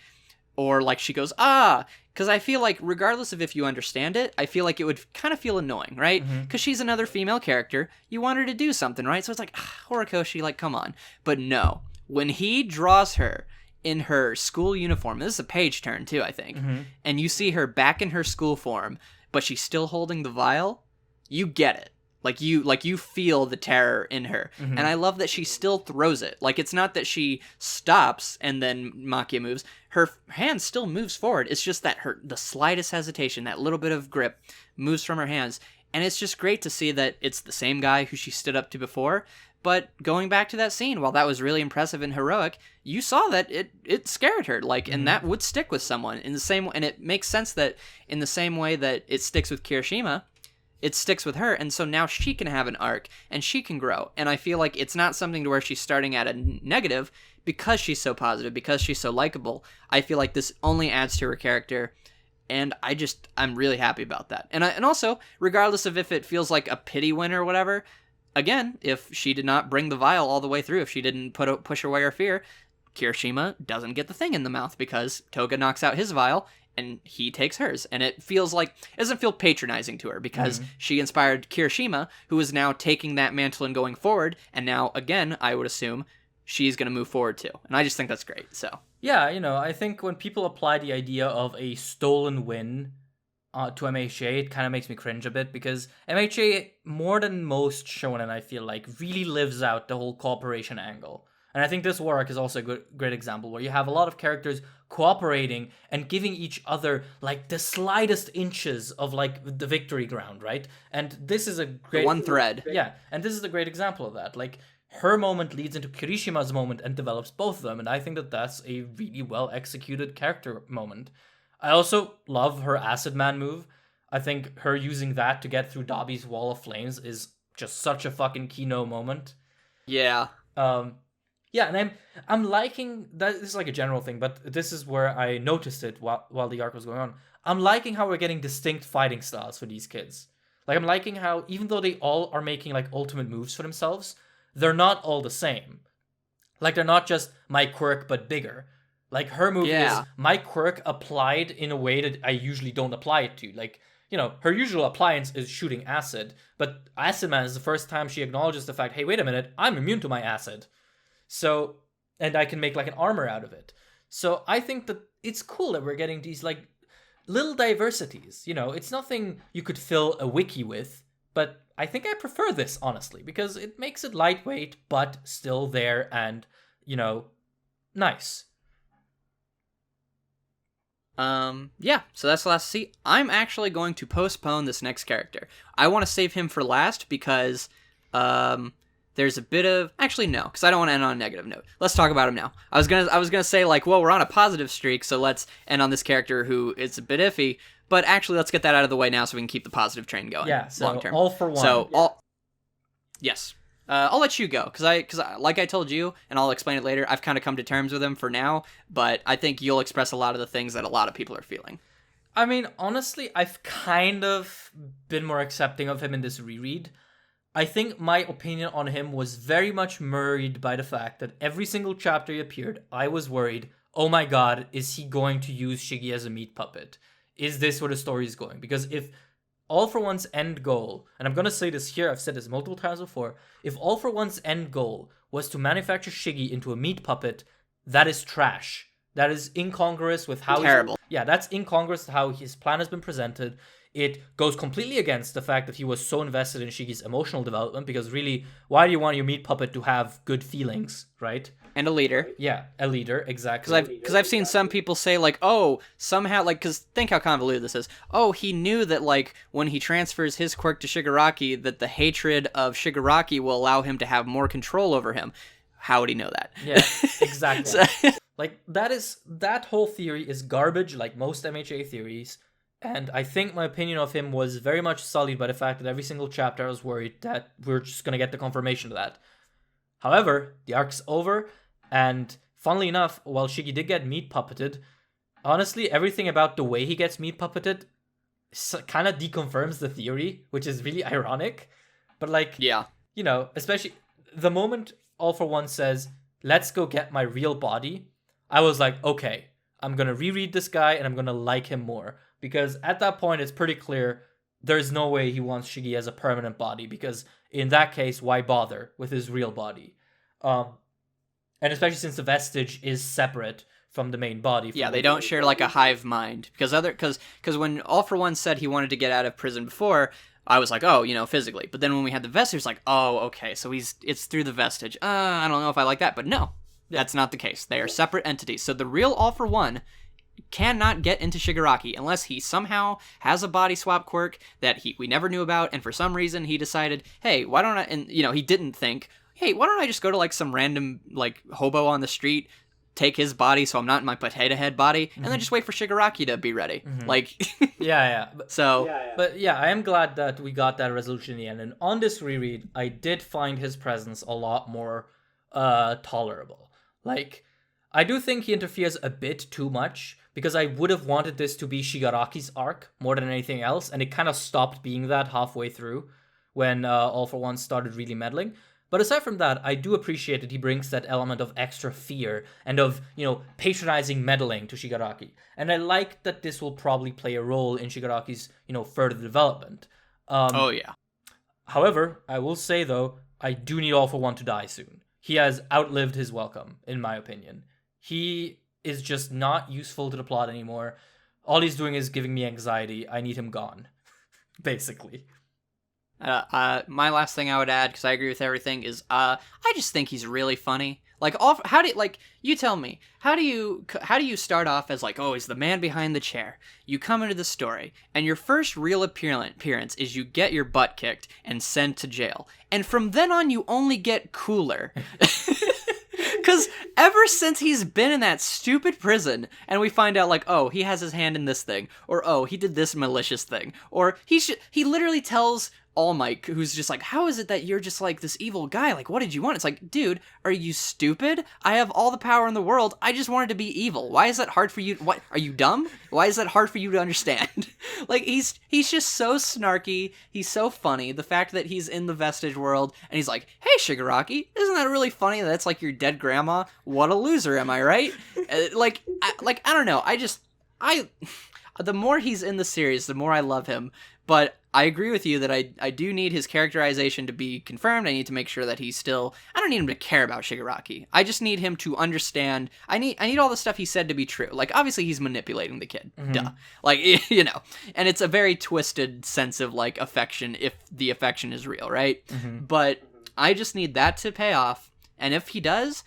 or like she goes, ah, because I feel like regardless of if you understand it, I feel like it would kind of feel annoying, right? Because she's another female character. You want her to do something, right? So it's like, Horikoshi, like, come on. But no, when he draws her in her school uniform, this is a page turn too, I think, and you see her back in her school form, but she's still holding the vial, you get it. Like you feel the terror in her. And I love that she still throws it. Like, it's not that she stops and then Machia moves. Her hand still moves forward. It's just that the slightest hesitation, that little bit of grip moves from her hands. And it's just great to see that it's the same guy who she stood up to before. But going back to that scene, while that was really impressive and heroic, you saw that it scared her. Like, and that would stick with someone in the same way. And it makes sense that in the same way that it sticks with Kirishima, it sticks with her, and so now she can have an arc, and she can grow. And I feel like it's not something to where she's starting at a negative because she's so positive, because she's so likable. I feel like this only adds to her character, and I'm really happy about that. And also, regardless of if it feels like a pity win or whatever, again, if she did not bring the vial all the way through, if she didn't push away her fear, Kirishima doesn't get the thing in the mouth because Toga knocks out his vial, and he takes hers. And it doesn't feel patronizing to her because she inspired Kirishima, who is now taking that mantle and going forward. And now, again, I would assume she's going to move forward too. And I just think that's great. So yeah, I think when people apply the idea of a stolen win to MHA, it kind of makes me cringe a bit because MHA, more than most shonen, I feel like, really lives out the whole cooperation angle. And I think this war arc is also a great example where you have a lot of characters cooperating and giving each other like the slightest inches of like the victory ground, right? And this is a great one thread. Yeah, and this is a great example of that. Like, her moment leads into Kirishima's moment and develops both of them, and I think that that's a really well executed character moment. I also love her Acid Man move. I think her using that to get through Dabi's wall of flames is just such a fucking Kino moment. Yeah. Yeah, and I'm liking that. This is like a general thing, but this is where I noticed it while the arc was going on. I'm liking how we're getting distinct fighting styles for these kids. Like, I'm liking how even though they all are making like ultimate moves for themselves, they're not all the same. Like, they're not just my quirk but bigger. Like, her move is my quirk applied in a way that I usually don't apply it to. Like, her usual appliance is shooting acid, but Acid Man is the first time she acknowledges the fact, hey, wait a minute, I'm immune to my acid. So, and I can make like an armor out of it. So I think that it's cool that we're getting these like little diversities. It's nothing you could fill a wiki with, but I think I prefer this, honestly, because it makes it lightweight, but still there and, nice. Yeah, so that's the last to see. I'm actually going to postpone this next character. I want to save him for last because, there's a bit of... Actually, no, because I don't want to end on a negative note. Let's talk about him now. I was gonna say, like, well, we're on a positive streak, so let's end on this character who is a bit iffy, but actually, let's get that out of the way now so we can keep the positive train going. Yeah, so long term. all for one. So, yes. I'll let you go, because like I told you, and I'll explain it later, I've kind of come to terms with him for now, but I think you'll express a lot of the things that a lot of people are feeling. I mean, honestly, I've kind of been more accepting of him in this reread. I think my opinion on him was very much murried by the fact that every single chapter he appeared, I was worried, oh my god, is he going to use Shiggy as a meat puppet? Is this where the story is going? Because if All For One's end goal, and I'm going to say this here, I've said this multiple times before, if All For One's end goal was to manufacture Shiggy into a meat puppet, that is trash. That is incongruous with how... Terrible. That's incongruous with how his plan has been presented. It goes completely against the fact that he was so invested in Shiggy's emotional development, because really, why do you want your meat puppet to have good feelings, right? And a leader. Yeah, a leader, exactly. Because I've seen some people say, like, oh, somehow, like, because think how convoluted this is. Oh, he knew that, like, when he transfers his quirk to Shigaraki, that the hatred of Shigaraki will allow him to have more control over him. How would he know that? Yeah, exactly. Like, that whole theory is garbage, like most MHA theories. And I think my opinion of him was very much sullied by the fact that every single chapter I was worried that we're just going to get the confirmation of that. However, the arc's over, and funnily enough, while Shiggy did get meat puppeted, honestly, everything about the way he gets meat puppeted kind of deconfirms the theory, which is really ironic. But like, yeah, especially the moment All For One says, let's go get my real body, I was like, okay, I'm going to reread this guy and I'm going to like him more. Because at that point, it's pretty clear there's no way he wants Shiggy as a permanent body, because in that case, why bother with his real body? And especially since the vestige is separate from the main body. Yeah, they don't share like a hive mind, because when All For One said he wanted to get out of prison before, I was like, oh, physically. But then when we had the vestige, it's like, oh, okay, so it's through the vestige. I don't know if I like that, but no, that's not the case. They are separate entities. So the real All For One cannot get into Shigaraki unless he somehow has a body swap quirk that we never knew about, and for some reason he decided, hey, why don't I, and he didn't think, hey, why don't I just go to like some random like hobo on the street, take his body so I'm not in my potato head body, and then just wait for Shigaraki to be ready. Like, But yeah, I am glad that we got that resolution in the end. And on this reread, I did find his presence a lot more tolerable. Like, I do think he interferes a bit too much, because I would have wanted this to be Shigaraki's arc more than anything else, and it kind of stopped being that halfway through when All For One started really meddling. But aside from that, I do appreciate that he brings that element of extra fear and of, patronizing meddling to Shigaraki. And I like that this will probably play a role in Shigaraki's, further development. However, I will say, though, I do need All For One to die soon. He has outlived his welcome, in my opinion. He is just not useful to the plot anymore. All he's doing is giving me anxiety. I need him gone, basically. My last thing I would add, because I agree with everything, is I just think he's really funny. Like, you tell me, how do you start off as like, oh, he's the man behind the chair? You come into the story, and your first real appearance is you get your butt kicked and sent to jail, and from then on you only get cooler. Because ever since he's been in that stupid prison, and we find out, like, oh, he has his hand in this thing, or oh, he did this malicious thing, or he literally tells All Might, who's just like, how is it that you're just like this evil guy? Like, what did you want? It's like, dude, are you stupid? I have all the power in the world. I just wanted to be evil. Why is that hard for you? What, are you dumb? Why is that hard for you to understand? Like, he's just so snarky. He's so funny. The fact that he's in the vestige world and he's like, hey, Shigaraki, isn't that really funny? That's like your dead grandma. What a loser, am I right? I don't know. The more he's in the series, the more I love him. But I agree with you that I do need his characterization to be confirmed. I need to make sure that he's still... I don't need him to care about Shigaraki. I just need him to understand... I need all the stuff he said to be true. Like, obviously he's manipulating the kid. Mm-hmm. Duh. Like, And it's a very twisted sense of, like, affection, if the affection is real, right? Mm-hmm. But I just need that to pay off. And if he does...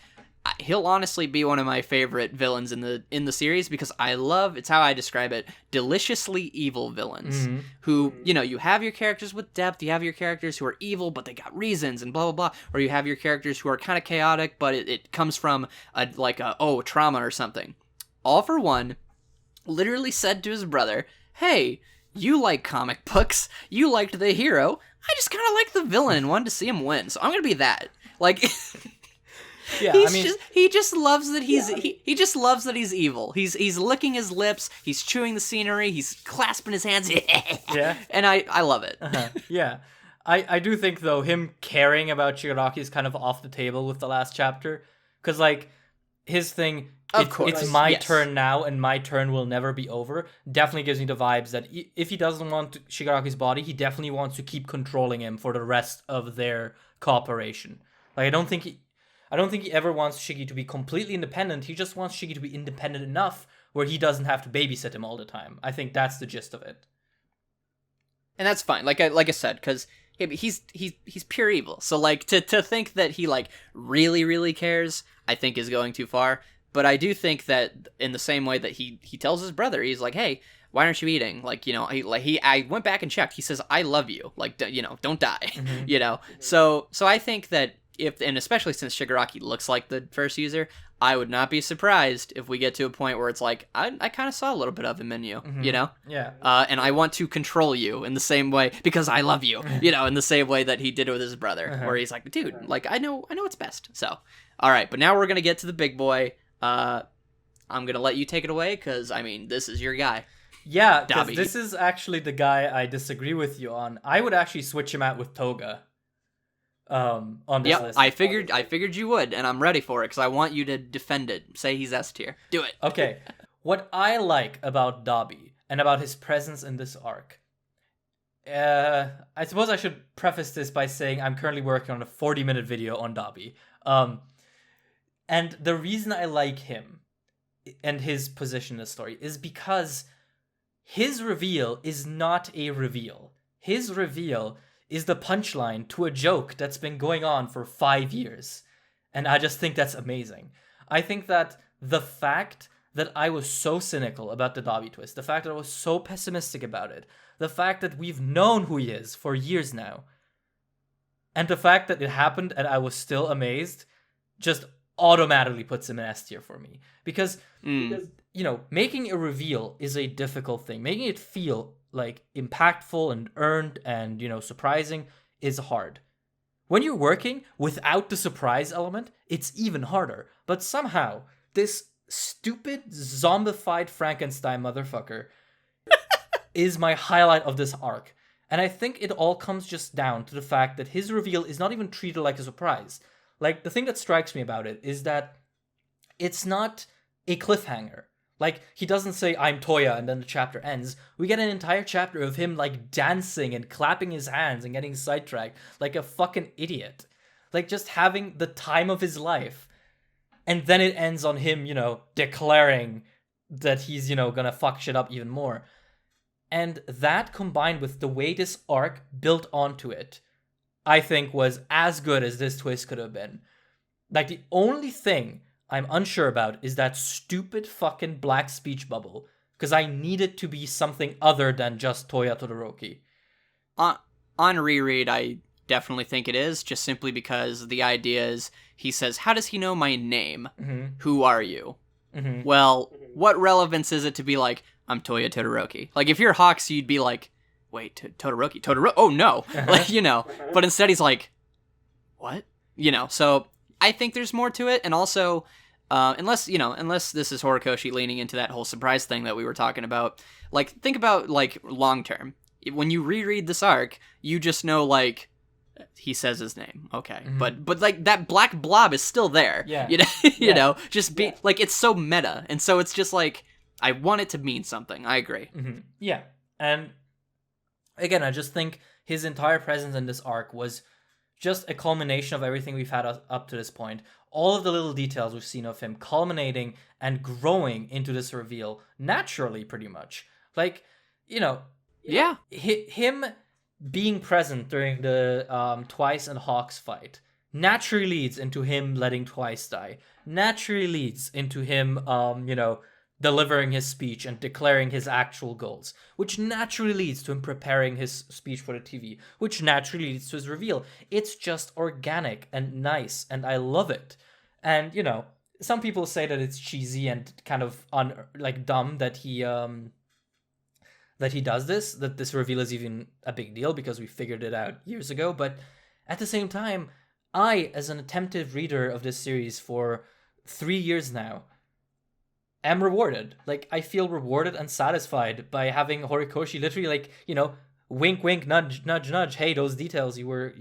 he'll honestly be one of my favorite villains in the series, because it's how I describe it, deliciously evil villains. Mm-hmm. Who, you have your characters with depth, you have your characters who are evil but they got reasons and blah blah blah, or you have your characters who are kind of chaotic but it comes from trauma or something. All For One literally said to his brother, hey, you like comic books, you liked the hero, I just kind of like the villain and wanted to see him win, so I'm gonna be that. Like... Yeah, he just loves that he just loves that he's evil. He's licking his lips, he's chewing the scenery, he's clasping his hands. Yeah. And I love it. Uh-huh. Yeah. I do think, though, him caring about Shigaraki is kind of off the table with the last chapter, because, like, his thing, it's my turn now and my turn will never be over, definitely gives me the vibes that if he doesn't want Shigaraki's body, he definitely wants to keep controlling him for the rest of their cooperation. Like, I don't think he ever wants Shiggy to be completely independent. He just wants Shiggy to be independent enough where he doesn't have to babysit him all the time. I think that's the gist of it. And that's fine. Like I said, because he's pure evil. So like to think that he like really really cares, I think is going too far. But I do think that in the same way that he tells his brother, he's like, hey, why aren't you eating? Like, I went back and checked. He says, I love you. Like, don't die. Mm-hmm. So I think that. And especially since Shigaraki looks like the first user, I would not be surprised if we get to a point where it's like, I kind of saw a little bit of him in you, mm-hmm. Yeah. And I want to control you in the same way, because I love you, in the same way that he did with his brother, uh-huh. Where he's like, dude, like, I know what's best. So, all right, but now we're going to get to the big boy. I'm going to let you take it away, because, this is your guy. Yeah, Dabi. This is actually the guy I disagree with you on. I would actually switch him out with Toga. On this list. I figured you would, and I'm ready for it because I want you to defend it. Say he's S tier. Do it. Okay. what I like about Dabi and about his presence in this arc, I suppose I should preface this by saying I'm currently working on a 40-minute video on Dabi. And the reason I like him and his position in the story is because his reveal is not a reveal. His reveal is the punchline to a joke that's been going on for 5 years. And I just think that's amazing. I think that the fact that I was so cynical about the Dabi twist, the fact that I was so pessimistic about it, the fact that we've known who he is for years now, and the fact that it happened and I was still amazed, just automatically puts him in S tier for me. Because, making a reveal is a difficult thing. Making it feel like impactful and earned and, surprising is hard. When you're working without the surprise element, it's even harder. But somehow, this stupid zombified Frankenstein motherfucker is my highlight of this arc. And I think it all comes just down to the fact that his reveal is not even treated like a surprise. Like, the thing that strikes me about it is that it's not a cliffhanger. Like, he doesn't say, I'm Toya, and then the chapter ends. We get an entire chapter of him, like, dancing and clapping his hands and getting sidetracked like a fucking idiot. Like, just having the time of his life. And then it ends on him, declaring that he's, gonna fuck shit up even more. And that, combined with the way this arc built onto it, I think was as good as this twist could have been. Like, the only thing I'm unsure about is that stupid fucking black speech bubble, because I need it to be something other than just Toya Todoroki. On reread, I definitely think it is, just simply because the idea is, he says, how does he know my name? Mm-hmm. Who are you? Mm-hmm. Well, what relevance is it to be like, I'm Toya Todoroki? Like, if you're Hawks, you'd be like, wait, Todoroki? Oh, no. Like, but instead he's like, what? So I think there's more to it. And also, unless this is Horikoshi leaning into that whole surprise thing that we were talking about, like, think about, like, long term. When you reread this arc, you just know, like, he says his name. Okay. Mm-hmm. But like, that black blob is still there. Yeah. Like, it's so meta. And so it's just like, I want it to mean something. I agree. Mm-hmm. Yeah. And again, I just think his entire presence in this arc was just a culmination of everything we've had up to this point. All of the little details we've seen of him culminating and growing into this reveal naturally, pretty much. Like, yeah. Him being present during the Twice and Hawks fight naturally leads into him letting Twice die. Naturally leads into him, delivering his speech and declaring his actual goals, which naturally leads to him preparing his speech for the TV, which naturally leads to his reveal. It's just organic and nice, and I love it. And, some people say that it's cheesy and kind of dumb that he does this, that this reveal is even a big deal because we figured it out years ago. But at the same time, I, as an attentive reader of this series for 3 years now, am rewarded. Like, I feel rewarded and satisfied by having Horikoshi literally, like, wink, wink, nudge, nudge, nudge. Hey, those details you were,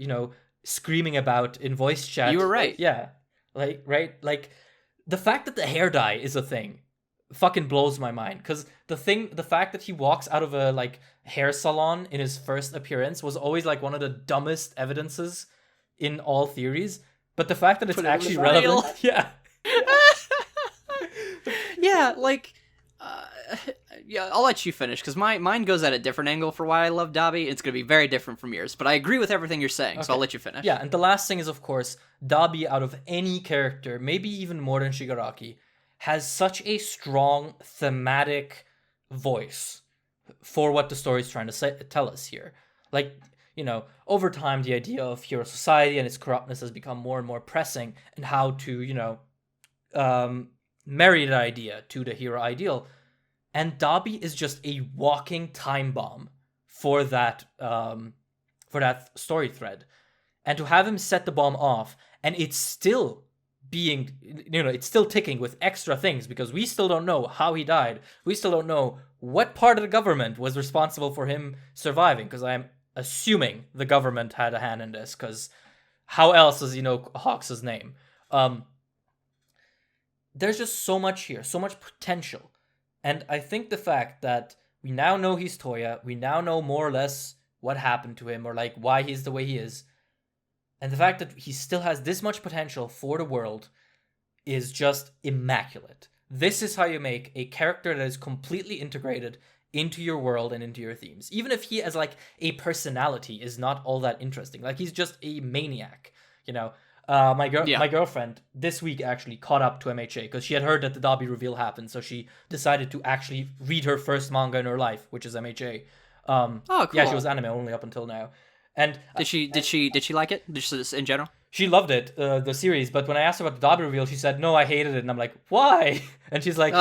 screaming about in voice chat. You were right. Yeah. Like, right? Like, the fact that the hair dye is a thing fucking blows my mind. Because the fact that he walks out of a, like, hair salon in his first appearance was always, like, one of the dumbest evidences in all theories. But the fact that it's actually relevant. Yeah. Yeah, like, I'll let you finish, because mine goes at a different angle for why I love Dabi. It's going to be very different from yours, but I agree with everything you're saying, so I'll let you finish. Yeah, and the last thing is, of course, Dabi, out of any character, maybe even more than Shigaraki, has such a strong thematic voice for what the story is trying to tell us here. Like, over time, the idea of hero society and its corruptness has become more and more pressing, and how to, marry that idea to the hero ideal. And Dabi is just a walking time bomb for that story thread. And to have him set the bomb off, and it's still being, it's still ticking with extra things, because we still don't know how he died. We still don't know what part of the government was responsible for him surviving, because I'm assuming the government had a hand in this, because how else does he know Hawks' name? There's just so much here, so much potential. And I think the fact that we now know he's Toya, we now know more or less what happened to him or like why he's the way he is, and the fact that he still has this much potential for the world is just immaculate. This is how you make a character that is completely integrated into your world and into your themes. Even if he as like a personality is not all that interesting. Like he's just a maniac, you know. My girlfriend this week actually caught up to MHA because she had heard that the Dabi reveal happened, so she decided to actually read her first manga in her life, which is MHA. Oh, cool. Yeah, she was anime only up until now. And did she like it? Just in general? She loved it, the series, but when I asked her about the Dabi reveal, she said, no, I hated it. And I'm like, why? And she's like,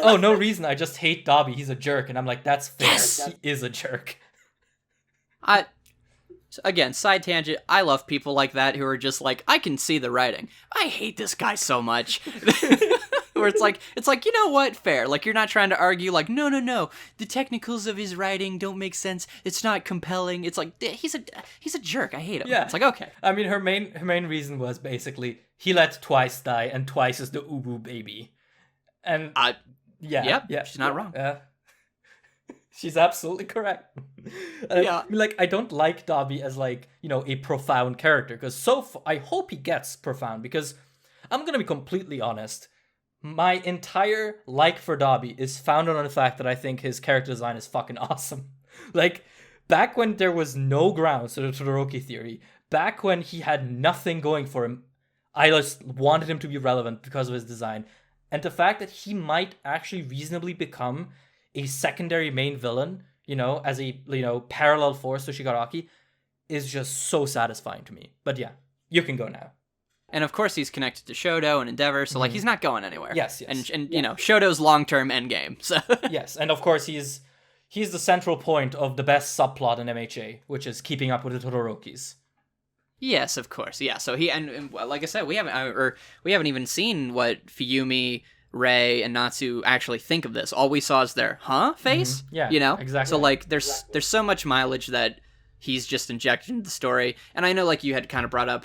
oh, no reason. I just hate Dabi. He's a jerk. And I'm like, that's fair. Yes. He is a jerk. Again, side tangent, I love people like that who are just like, I can see the writing. I hate this guy so much. Where it's like, you know what? Fair. Like, you're not trying to argue, like, no. The technicals of his writing don't make sense. It's not compelling. It's like, he's a jerk. I hate him. Yeah. It's like, okay. I mean, her main reason was basically, he let Twice die, and Twice is the Ubu baby. And, yeah. She's not wrong. She's absolutely correct. Yeah. I mean, like, I don't like Dabi as, like, you know, a profound character, because I hope he gets profound, because I'm gonna be completely honest. My entire like for Dabi is founded on the fact that I think his character design is fucking awesome. Like, back when there was no grounds to the Todoroki theory, back when he had nothing going for him, I just wanted him to be relevant because of his design. And the fact that he might actually reasonably become a secondary main villain, you know, as a, you know, parallel force to Shigaraki, is just so satisfying to me. But yeah, you can go now. And of course he's connected to Shoto and Endeavor, so like he's not going anywhere. Yes. And you know, Shoto's long-term endgame. So yes, and of course he's the central point of the best subplot in MHA, which is keeping up with the Todorokis. Yes, of course. Yeah. So and like I said, we haven't even seen what Fuyumi, Rei, and Natsu actually think of this. All we saw is their face. Mm-hmm. Yeah. You know? Exactly. So like there's so much mileage that he's just injected into the story. And I know like you had kind of brought up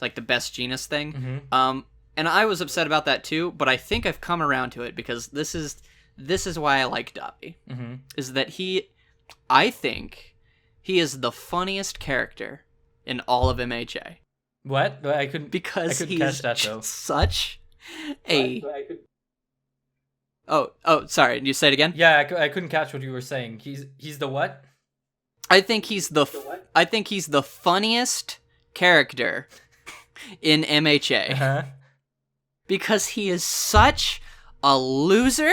like the best Jeanist thing. Mm-hmm. And I was upset about that too, but I think I've come around to it because this is why I like Dabi. Mm-hmm. Is that I think he is the funniest character in all of MHA. What? I couldn't catch that though. Such a Oh, sorry. You say it again? Yeah, I couldn't catch what you were saying. He's the what? I think he's the funniest character in MHA. Uh-huh. Because he is such a loser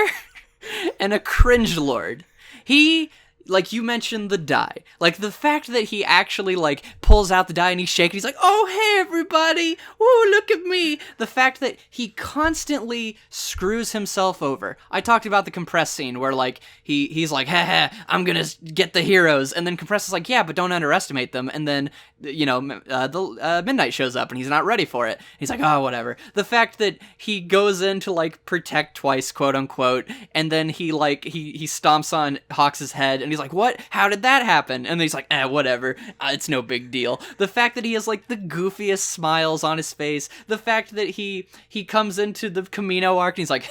and a cringe lord. He, like you mentioned the die. Like the fact that he actually like pulls out the die and he's shaking. He's like, oh, hey everybody. Woo, look at me. The fact that he constantly screws himself over. I talked about the Compress scene where like he's like, I'm gonna get the heroes. And then Compress is like, yeah, but don't underestimate them. And then, you know, the Midnight shows up and he's not ready for it. He's like, oh, whatever. The fact that he goes in to like protect Twice, quote unquote, and then he stomps on Hawks' head and he's like, what? How did that happen? And then he's like, whatever. It's no big deal. The fact that he has like the goofiest smiles on his face. The fact that he comes into the Camino arc and he's like,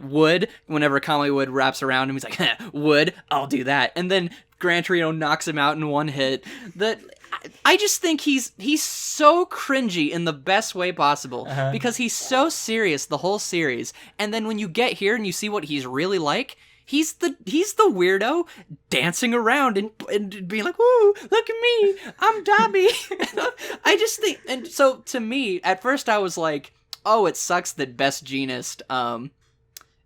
wood. Whenever Kamui Wood wraps around him, he's like, wood. I'll do that. And then Gran Torino knocks him out in one hit. I just think he's so cringy in the best way possible because he's so serious the whole series. And then when you get here and you see what he's really like, he's the weirdo dancing around and being like, "Woo, look at me, I'm Dabi." I just think, and so to me, at first I was like, "Oh, it sucks that Best Jeanist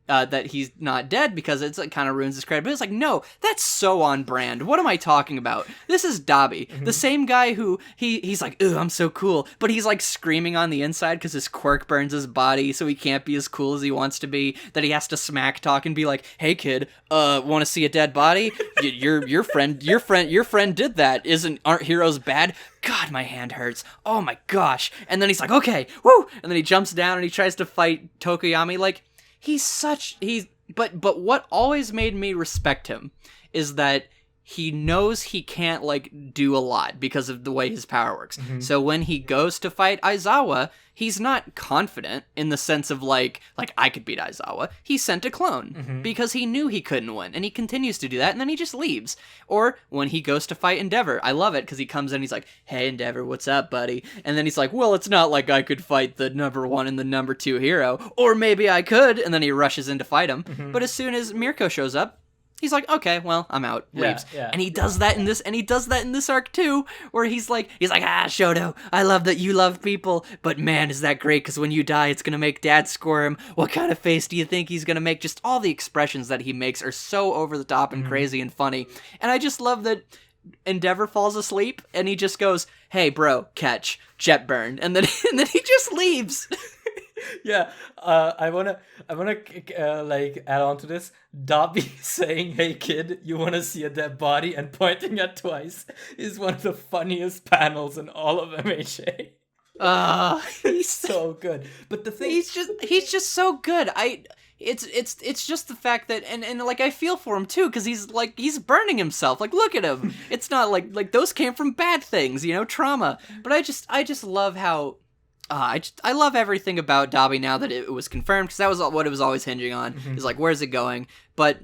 that he's not dead because it kind of ruins his credit." But it's like, no, that's so on brand. What am I talking about? This is Dabi, the same guy who he's like, "Ooh, I'm so cool," but he's like screaming on the inside because his quirk burns his body, so he can't be as cool as he wants to be. That he has to smack talk and be like, "Hey kid, want to see a dead body? Your friend did that. Aren't heroes bad? God, my hand hurts. Oh my gosh!" And then he's like, "Okay, woo!" And then he jumps down and he tries to fight Tokoyami like. But what always made me respect him is that he knows he can't, like, do a lot because of the way his power works. So when he goes to fight Aizawa, he's not confident in the sense of, like, I could beat Aizawa. He sent a clone because he knew he couldn't win, and he continues to do that, and then he just leaves. Or when he goes to fight Endeavor, I love it because he comes in and he's like, hey, Endeavor, what's up, buddy? And then he's like, well, it's not like I could fight the number 1 and the number 2 hero, or maybe I could, and then he rushes in to fight him. But as soon as Mirko shows up, he's like, okay, well, I'm out. Leaves. Yeah. And he does that in this arc too, where he's like, Shoto, I love that you love people, but man, is that great, because when you die, it's gonna make Dad squirm. What kind of face do you think he's gonna make? Just all the expressions that he makes are so over the top and crazy and funny. And I just love that Endeavor falls asleep, and he just goes, hey, bro, catch, jet burn, and then he just leaves. Yeah, I wanna like add on to this. Dabi saying, "Hey kid, you wanna see a dead body?" and pointing at Twice is one of the funniest panels in all of MHA. He's so good. But the thing, he's just so good. It's just the fact that and like I feel for him too, because he's burning himself. Like, look at him. It's not like those came from bad things, trauma. But I just love how. I love everything about Dabi now that it was confirmed, because that was what it was always hinging on. Is like, where's it going? But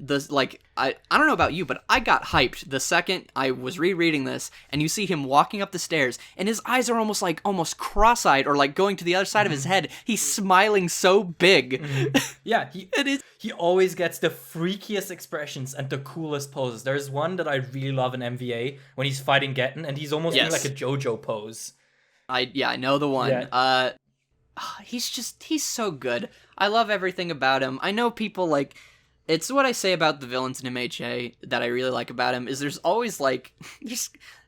I don't know about you, but I got hyped the second I was rereading this, and you see him walking up the stairs, and his eyes are almost cross-eyed, or like going to the other side of his head. He's smiling so big. Yeah, he always gets the freakiest expressions and the coolest poses. There's one that I really love in MVA when he's fighting Getten, and he's almost doing like a JoJo pose. I know the one. Yeah. He's so good. I love everything about him. I know people it's what I say about the villains in MHA that I really like about him, is there's always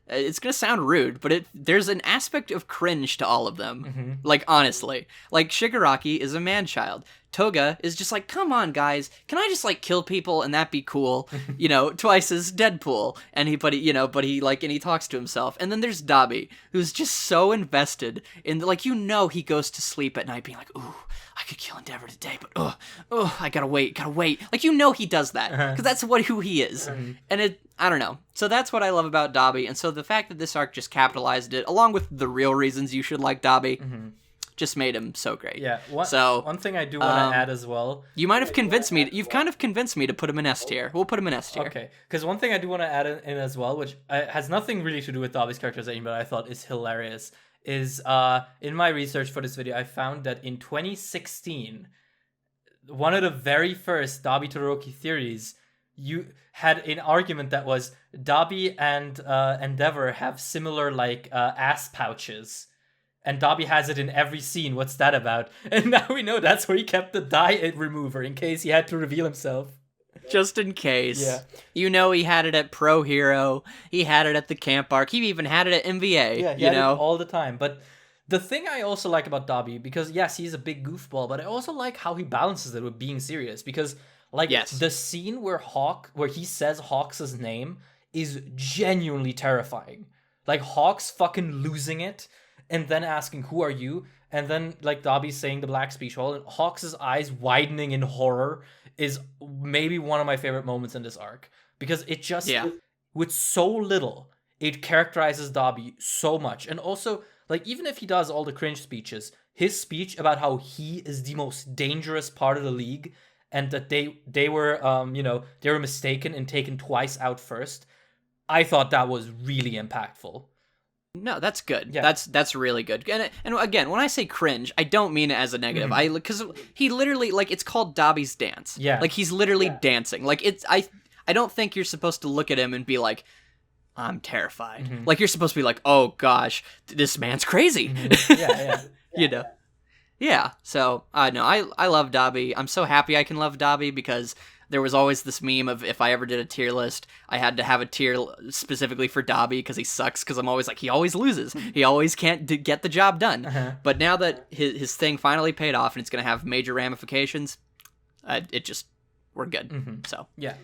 it's gonna sound rude, but there's an aspect of cringe to all of them. Like, honestly. Like, Shigaraki is a man-child. Toga is just like, come on, guys, can I just kill people and that be cool? Twice is Deadpool, and he talks to himself. And then there's Dabi, who's just so invested in he goes to sleep at night being like, ooh, I could kill Endeavor today, but I gotta wait. He does that because that's who he is. And I don't know. So that's what I love about Dabi, and so the fact that this arc just capitalized it, along with the real reasons you should like Dabi. Just made him so great. Yeah. One thing I do want to add as well. You might have convinced me. You've kind of convinced me to put him in S tier. We'll put him in S tier. Okay. Because one thing I do want to add in as well, which has nothing really to do with Dabi's characterization, but I thought is hilarious, is in my research for this video, I found that in 2016, one of the very first Dabi Todoroki theories, you had an argument that was Dabi and Endeavor have similar ass pouches. And Dabi has it in every scene. What's that about? And now we know that's where he kept the dye remover in case he had to reveal himself. Just in case. Yeah. He had it at Pro Hero. He had it at the camp arc. He even had it at MVA. Yeah, he had it all the time. But the thing I also like about Dabi, because yes, he's a big goofball, but I also like how he balances it with being serious. Because the scene where he says Hawks' name is genuinely terrifying. Like, Hawks fucking losing it. And then asking, who are you? And then, Dabi saying the black speech hole, and Hawks' eyes widening in horror is maybe one of my favorite moments in this arc. Because it just, with so little, it characterizes Dabi so much. And also, even if he does all the cringe speeches, his speech about how he is the most dangerous part of the league, and that they were, they were mistaken and taken Twice out first, I thought that was really impactful. No, that's good. Yeah. That's really good. And again, when I say cringe, I don't mean it as a negative. Because he literally, it's called Dabi's dance. Yeah. He's literally dancing. I don't think you're supposed to look at him and be like, I'm terrified. You're supposed to be like, oh gosh, this man's crazy. Yeah. Yeah. So, no, I love Dabi. I'm so happy I can love Dabi, because there was always this meme of, if I ever did a tier list, I had to have a tier specifically for Dabi because he sucks, because I'm always like, he always loses. He always can't get the job done. But now that his thing finally paid off and it's going to have major ramifications, we're good. So, yeah.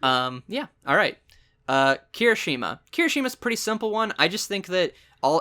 All right. Kirishima. Kirishima's a pretty simple one. I just think that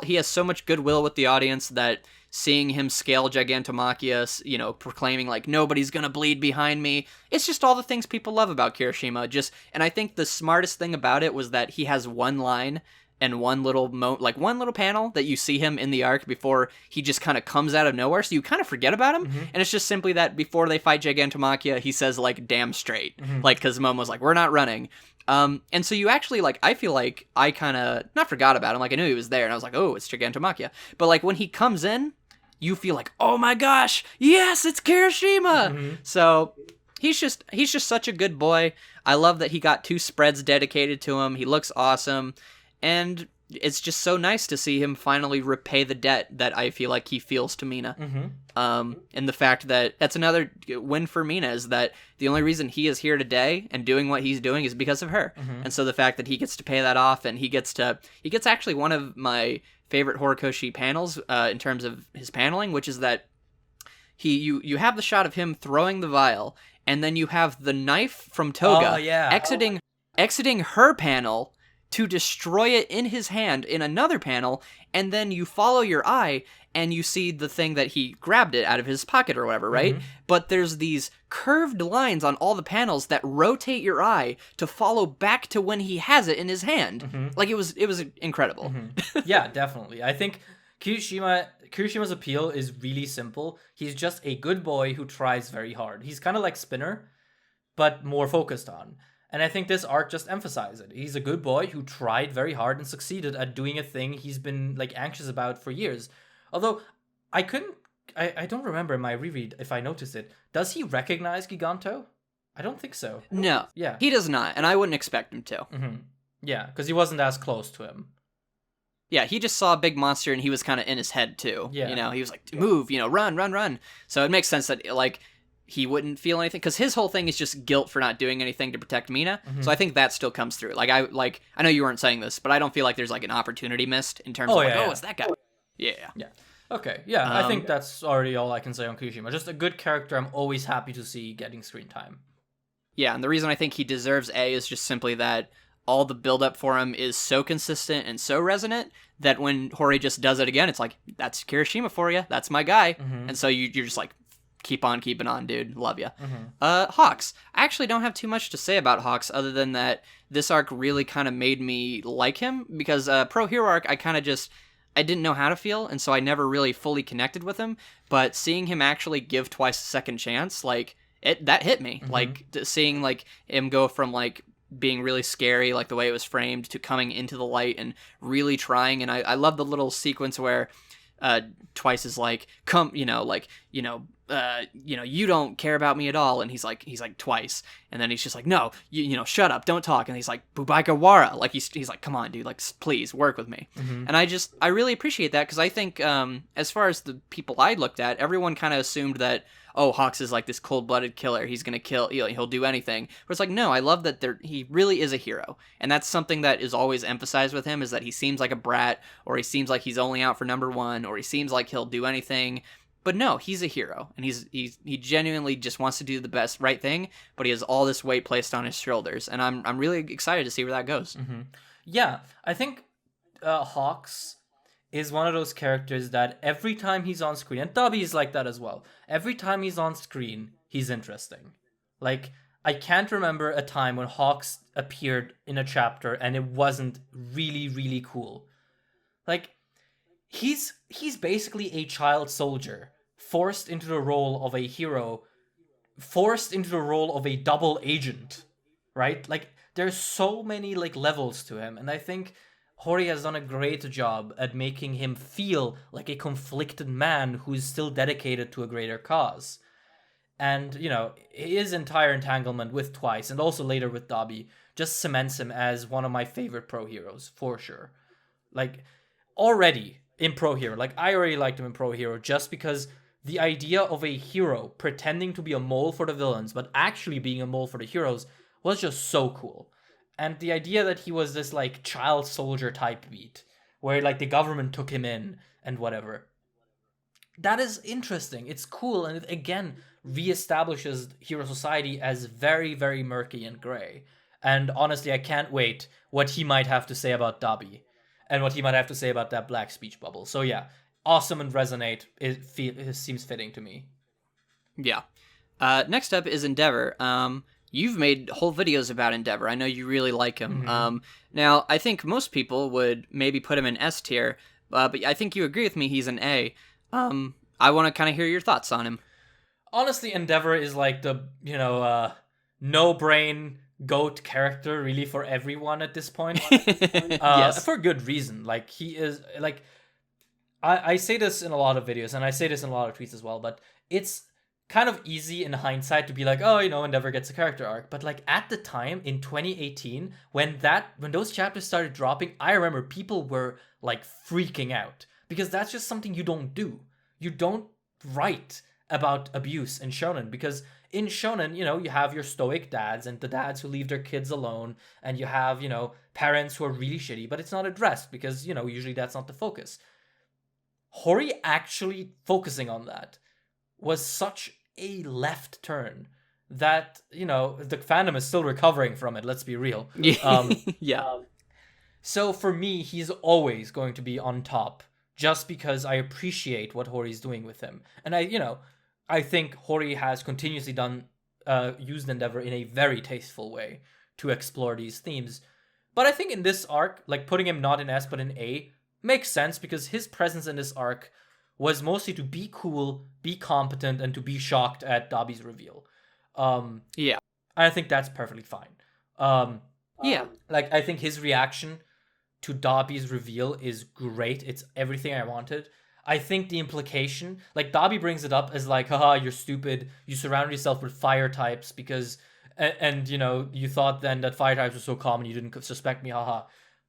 he has so much goodwill with the audience that seeing him scale Gigantomachia, you know, proclaiming like nobody's gonna bleed behind me. It's just all the things people love about Kirishima. And I think the smartest thing about it was that he has one line and one little one little panel that you see him in the arc before he just kind of comes out of nowhere, so you kind of forget about him. And it's just simply that before they fight Gigantomachia, he says like damn straight, like because Momo's like, we're not running. And so you actually like, I feel like I kind of not forgot about him, like I knew he was there and I was like, oh, it's Gigantomachia, but like when he comes in, you feel like, oh my gosh, yes, it's Kirishima. So he's just such a good boy. I love that he got 2 spreads dedicated to him. He looks awesome. And it's just so nice to see him finally repay the debt that I feel like he feels to Mina. And the fact that that's another win for Mina is that the only reason he is here today and doing what he's doing is because of her. And so the fact that he gets to pay that off, and he gets actually one of my favorite Horikoshi panels in terms of his paneling, which is that you have the shot of him throwing the vial, and then you have the knife from Toga exiting her panel to destroy it in his hand in another panel, and then you follow your eye and you see the thing that he grabbed it out of his pocket or whatever, right? But there's these curved lines on all the panels that rotate your eye to follow back to when he has it in his hand. Like it was incredible. Yeah, definitely. I think Kirishima's appeal is really simple. He's just a good boy who tries very hard. He's kind of like Spinner, but more focused on. And I think this arc just emphasizes it. He's a good boy who tried very hard and succeeded at doing a thing he's been like anxious about for years. Although I don't remember in my reread if I noticed it. Does he recognize Giganto? I don't think so. No. Yeah. He does not, and I wouldn't expect him to. Yeah, because he wasn't as close to him. Yeah, he just saw a big monster and he was kind of in his head too. Yeah. You know, he was like, move, you know, run. So it makes sense that like he wouldn't feel anything, because his whole thing is just guilt for not doing anything to protect Mina. So I think that still comes through. Like I know you weren't saying this, but I don't feel like there's like an opportunity missed in terms of it's that guy. Yeah. Okay, yeah, I think that's already all I can say on Kirishima. Just a good character I'm always happy to see getting screen time. Yeah, and the reason I think he deserves A is just simply that all the build-up for him is so consistent and so resonant that when Hori just does it again, it's like, that's Kirishima for you. That's my guy. And so you're just like, keep on keeping on, dude. Love ya. Hawks. I actually don't have too much to say about Hawks other than that this arc really kind of made me like him, because Pro Hero arc, I didn't know how to feel, and so I never really fully connected with him. But seeing him actually give Twice a second chance, like, that hit me. Like, seeing, like, him go from, like, being really scary, like the way it was framed, to coming into the light and really trying. And I love the little sequence where Twice is like, come, you don't care about me at all. And he's like Twice. And then he's just like, no, shut up, don't talk. And he's like, Bubaika Wara. Like he's like, come on, dude, like, please work with me. And I really appreciate that, because I think as far as the people I looked at, everyone kind of assumed that, oh, Hawks is like this cold-blooded killer. He's going to kill, he'll do anything. But it's like, no, I love that he really is a hero. And that's something that is always emphasized with him, is that he seems like a brat, or he seems like he's only out for number one, or he seems like he'll do anything. But no, he's a hero, and he genuinely just wants to do the right thing, but he has all this weight placed on his shoulders, and I'm really excited to see where that goes. Yeah, I think Hawks is one of those characters that every time he's on screen, and Dabi is like that as well, every time he's on screen, he's interesting. Like, I can't remember a time when Hawks appeared in a chapter and it wasn't really, really cool. Like, he's basically a child soldier, forced into the role of a hero, forced into the role of a double agent, right? Like, there's so many, like, levels to him, and I think Hori has done a great job at making him feel like a conflicted man who is still dedicated to a greater cause. And, his entire entanglement with Twice, and also later with Dabi, just cements him as one of my favorite pro heroes, for sure. Like, already in Pro Hero, like, I already liked him in Pro Hero just because the idea of a hero pretending to be a mole for the villains, but actually being a mole for the heroes, was just so cool. And the idea that he was this, like, child soldier type beat, where, like, the government took him in and whatever. That is interesting. It's cool, and it, again, reestablishes Hero Society as very, very murky and gray. And honestly, I can't wait what he might have to say about Dabi, and what he might have to say about that black speech bubble. So yeah, awesome and resonate. It seems fitting to me. Yeah. Next up is Endeavor. You've made whole videos about Endeavor. I know you really like him. Now, I think most people would maybe put him in S tier, but I think you agree with me. He's an A. I want to kind of hear your thoughts on him. Honestly, Endeavor is like the, no-brain GOAT character really for everyone at this point. Yes. For good reason. Like, he is, like, I say this in a lot of videos, and I say this in a lot of tweets as well, but it's kind of easy in hindsight to be like, oh, Endeavor gets a character arc. But, like, at the time, in 2018, when those chapters started dropping, I remember people were, like, freaking out. Because that's just something you don't do. You don't write about abuse in shonen, because in shonen, you have your stoic dads and the dads who leave their kids alone, and you have, parents who are really shitty, but it's not addressed because, usually that's not the focus. Hori actually focusing on that was such a left turn that, the fandom is still recovering from it, let's be real. Yeah. So for me, he's always going to be on top, just because I appreciate what Hori's doing with him. And I think Hori has continuously used Endeavor in a very tasteful way to explore these themes. But I think in this arc, like putting him not in S but in A, makes sense because his presence in this arc was mostly to be cool, be competent, and to be shocked at Dabi's reveal. Yeah. I think that's perfectly fine. Like, I think his reaction to Dabi's reveal is great. It's everything I wanted. I think the implication, like, Dabi brings it up as like, haha, you're stupid. You surrounded yourself with fire types because, and you thought then that fire types were so common you didn't suspect me, haha.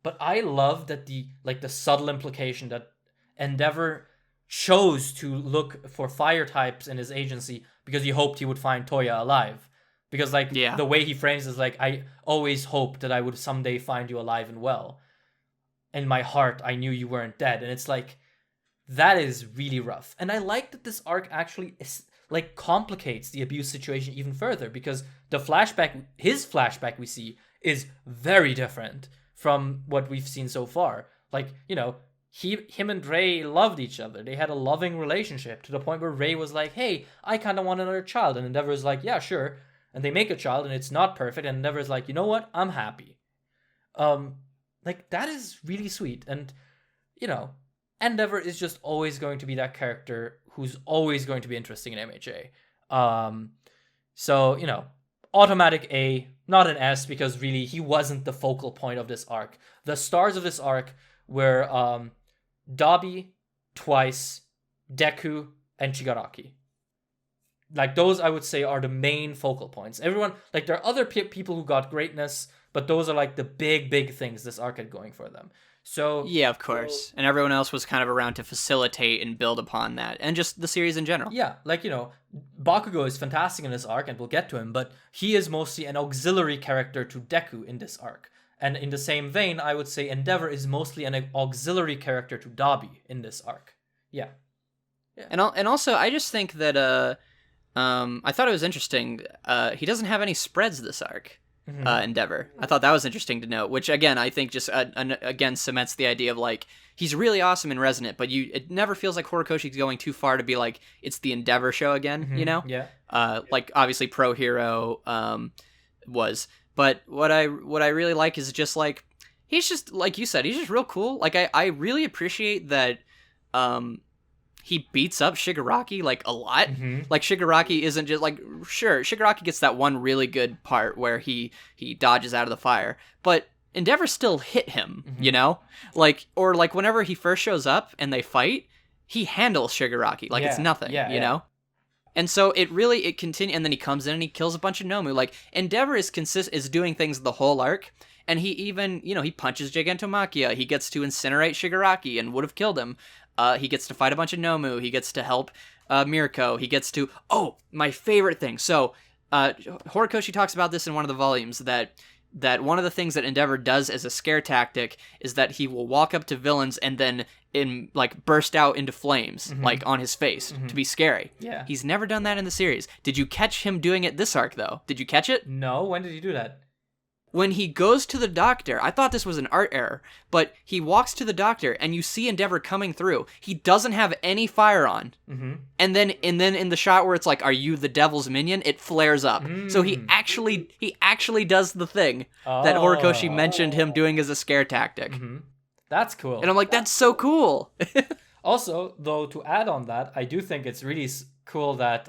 But I love that the subtle implication that Endeavor chose to look for fire types in his agency because he hoped he would find Toya alive. Because, the way he frames it is like, I always hoped that I would someday find you alive and well. In my heart, I knew you weren't dead. And it's like, that is really rough. And I like that this arc actually complicates the abuse situation even further, because his flashback we see is very different from what we've seen so far. Him and Ray loved each other. They had a loving relationship to the point where Ray was like, hey, I kind of want another child. And Endeavor is like, yeah, sure. And they make a child and it's not perfect. And Endeavor is like, you know what? I'm happy. That is really sweet. And, Endeavor is just always going to be that character who's always going to be interesting in MHA. So, automatic A, not an S, because really he wasn't the focal point of this arc. The stars of this arc were Dabi, Twice, Deku, and Shigaraki. Those, I would say, are the main focal points. Everyone, there are other people who got greatness, but those are, the big things this arc had going for them. So yeah, of course. And everyone else was kind of around to facilitate and build upon that. And just the series in general. Yeah, Bakugo is fantastic in this arc, and we'll get to him, but he is mostly an auxiliary character to Deku in this arc. And in the same vein, I would say Endeavor is mostly an auxiliary character to Dabi in this arc. Yeah. And also, I just think that I thought it was interesting. He doesn't have any spreads this arc. Endeavor. I thought that was interesting to note, which again I think just again cements the idea of he's really awesome and resonant, but it never feels like Horikoshi's going too far to be it's the Endeavor show again, Yeah. Obviously Pro Hero was, but what I really like is just he's just, like you said, he's just real cool. I really appreciate that he beats up Shigaraki a lot. Shigaraki isn't just sure, Shigaraki gets that one really good part where he dodges out of the fire, but Endeavor still hit him, or whenever he first shows up and they fight, he handles Shigaraki it's nothing, you know. And so it continues, and then he comes in and he kills a bunch of Nomu. Endeavor is doing things the whole arc, and he even, he punches Gigantomachia. He gets to incinerate Shigaraki and would have killed him. He gets to fight a bunch of Nomu. He gets to help Mirko. He gets to... Oh, my favorite thing. So, Horikoshi talks about this in one of the volumes, that one of the things that Endeavor does as a scare tactic is that he will walk up to villains and then burst out into flames, on his face, to be scary. Yeah. He's never done that in the series. Did you catch him doing it this arc, though? Did you catch it? No, when did he do that? when he goes to the doctor, I thought this was an art error, but he walks to the doctor and you see Endeavor coming through. He doesn't have any fire on. Mm-hmm. And then in the shot where it's like, are you the devil's minion? It flares up. So he actually does the thing that Horikoshi mentioned him doing as a scare tactic. Mm-hmm. That's cool. And I'm like, that's so cool. Also, though, to add on that, I do think it's really cool that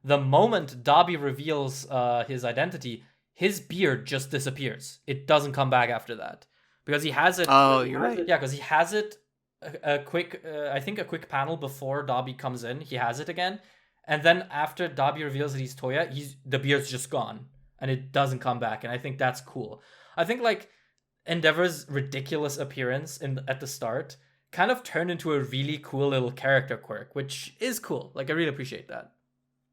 the moment Dabi reveals his identity, his beard just disappears. It doesn't come back after that. Because he has it... Oh, you're right. Yeah, because he has it a quick panel before Dabi comes in. He has it again. And then after Dabi reveals that he's Toya, the beard's just gone. And it doesn't come back. And I think that's cool. I think, like, Endeavor's ridiculous appearance at the start kind of turned into a really cool little character quirk, which is cool. Like, I really appreciate that.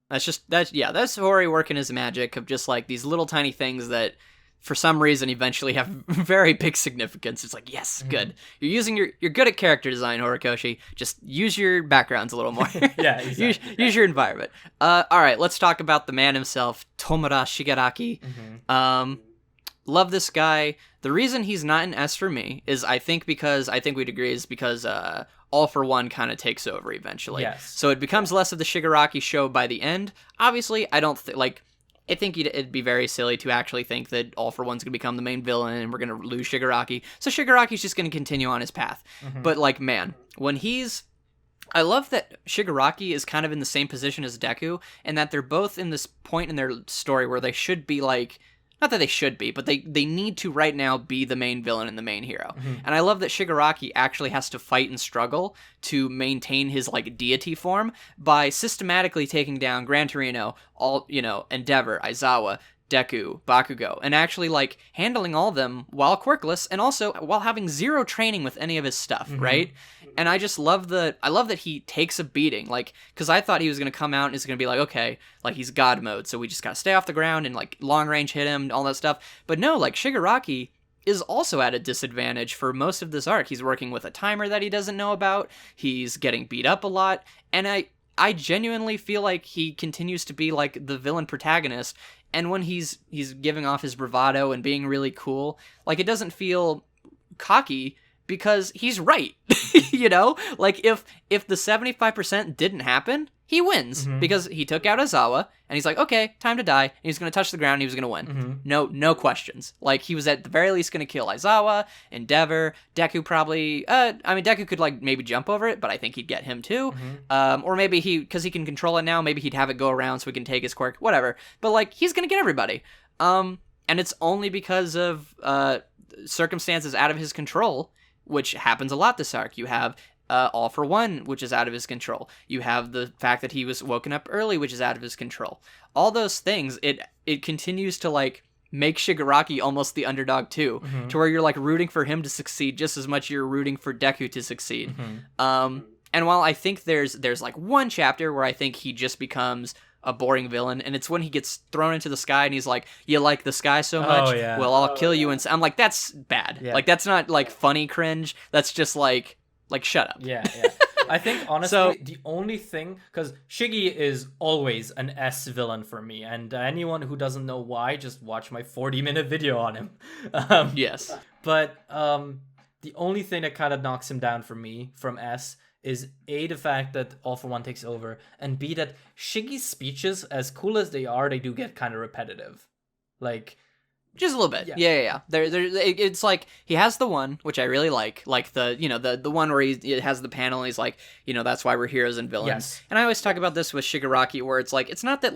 That's Hori working his magic of just like these little tiny things that for some reason eventually have very big significance. It's like, yes, good. You're good at character design, Horikoshi. Just use your backgrounds a little more. Yeah, exactly. use your environment. All right, let's talk about the man himself, Tomura Shigaraki. Love this guy. The reason he's not an S for me is I think we'd agree is because All for One kind of takes over eventually. Yes. So it becomes less of the Shigaraki show by the end. Obviously, I don't I think it'd be very silly to actually think that All for One's going to become the main villain and we're going to lose Shigaraki. So Shigaraki's just going to continue on his path. But like, man, I love that Shigaraki is kind of in the same position as Deku and that they're both in this point in their story where they should be like, not that they should be, but they need to right now be the main villain and the main hero. And I love that Shigaraki actually has to fight and struggle to maintain his like deity form by systematically taking down Gran Torino, Endeavor, Aizawa, Deku, Bakugo, and actually like handling all of them while quirkless and also while having zero training with any of his stuff, right? And I just love I love that he takes a beating, like, because I thought he was going to come out and it's going to be like, okay, like he's God mode, so we just got to stay off the ground and like long range hit him, all that stuff. But no, like Shigaraki is also at a disadvantage for most of this arc. He's working with a timer that he doesn't know about. He's getting beat up a lot. And I genuinely feel like he continues to be like the villain protagonist. And when he's giving off his bravado and being really cool, like it doesn't feel cocky because he's right. Like if the 75% didn't happen, he wins because he took out Aizawa and he's like, okay, time to die. And he's going to touch the ground and he was going to win. No questions. Like he was at the very least going to kill Aizawa, Endeavor, Deku probably. Deku could like maybe jump over it, but I think he'd get him too. Or maybe because he can control it now, maybe he'd have it go around so he can take his quirk, whatever. But like he's going to get everybody. And it's only because of circumstances out of his control, which happens a lot this arc. You have All for One, which is out of his control. You have the fact that he was woken up early, which is out of his control. All those things, it continues to like make Shigaraki almost the underdog too, to where you're like rooting for him to succeed just as much as you're rooting for Deku to succeed. And while I think there's like one chapter where I think he just becomes a boring villain, and it's when he gets thrown into the sky and he's like, you like the sky so much? Well, I'll kill you. And I'm like, that's bad. Like, that's not like funny cringe. That's just like shut up. Yeah. I think honestly, the only thing, because Shiggy is always an S villain for me, and anyone who doesn't know why, just watch my 40-minute video on him. Yes. But the only thing that kind of knocks him down for me from S is A, the fact that All for One takes over, and B, that Shiggy's speeches, as cool as they are, they do get kind of repetitive. Like, just a little bit. Yeah. It's like he has the one which I really like the the one where he has the panel and he's like, that's why we're heroes and villains. Yes. And I always talk about this with Shigaraki, where it's like it's not that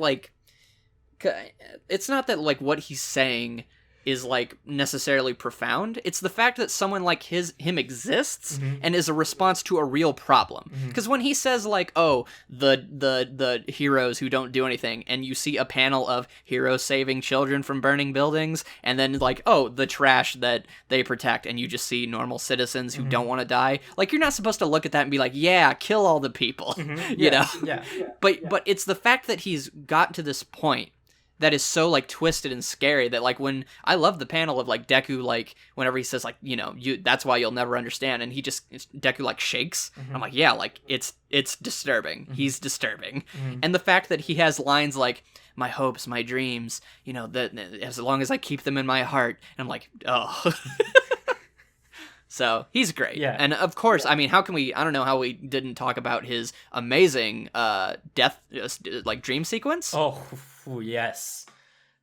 what he's saying is like necessarily profound. It's the fact that someone like him exists and is a response to a real problem. Because when he says like, oh, the heroes who don't do anything, and you see a panel of heroes saving children from burning buildings, and then like, oh, the trash that they protect, and you just see normal citizens who don't want to die, like you're not supposed to look at that and be like, yeah, kill all the people. you know? Yeah. But it's the fact that he's got to this point that is so like twisted and scary that like when I love the panel of like Deku like whenever he says like that's why you'll never understand, and Deku like shakes. I'm like, yeah, like it's disturbing. He's disturbing. And the fact that he has lines like my hopes, my dreams, that as long as I keep them in my heart, and I'm like, oh. So he's great. Yeah. And of course, I mean, I don't know how we didn't talk about his amazing death, like dream sequence. Oh, yes.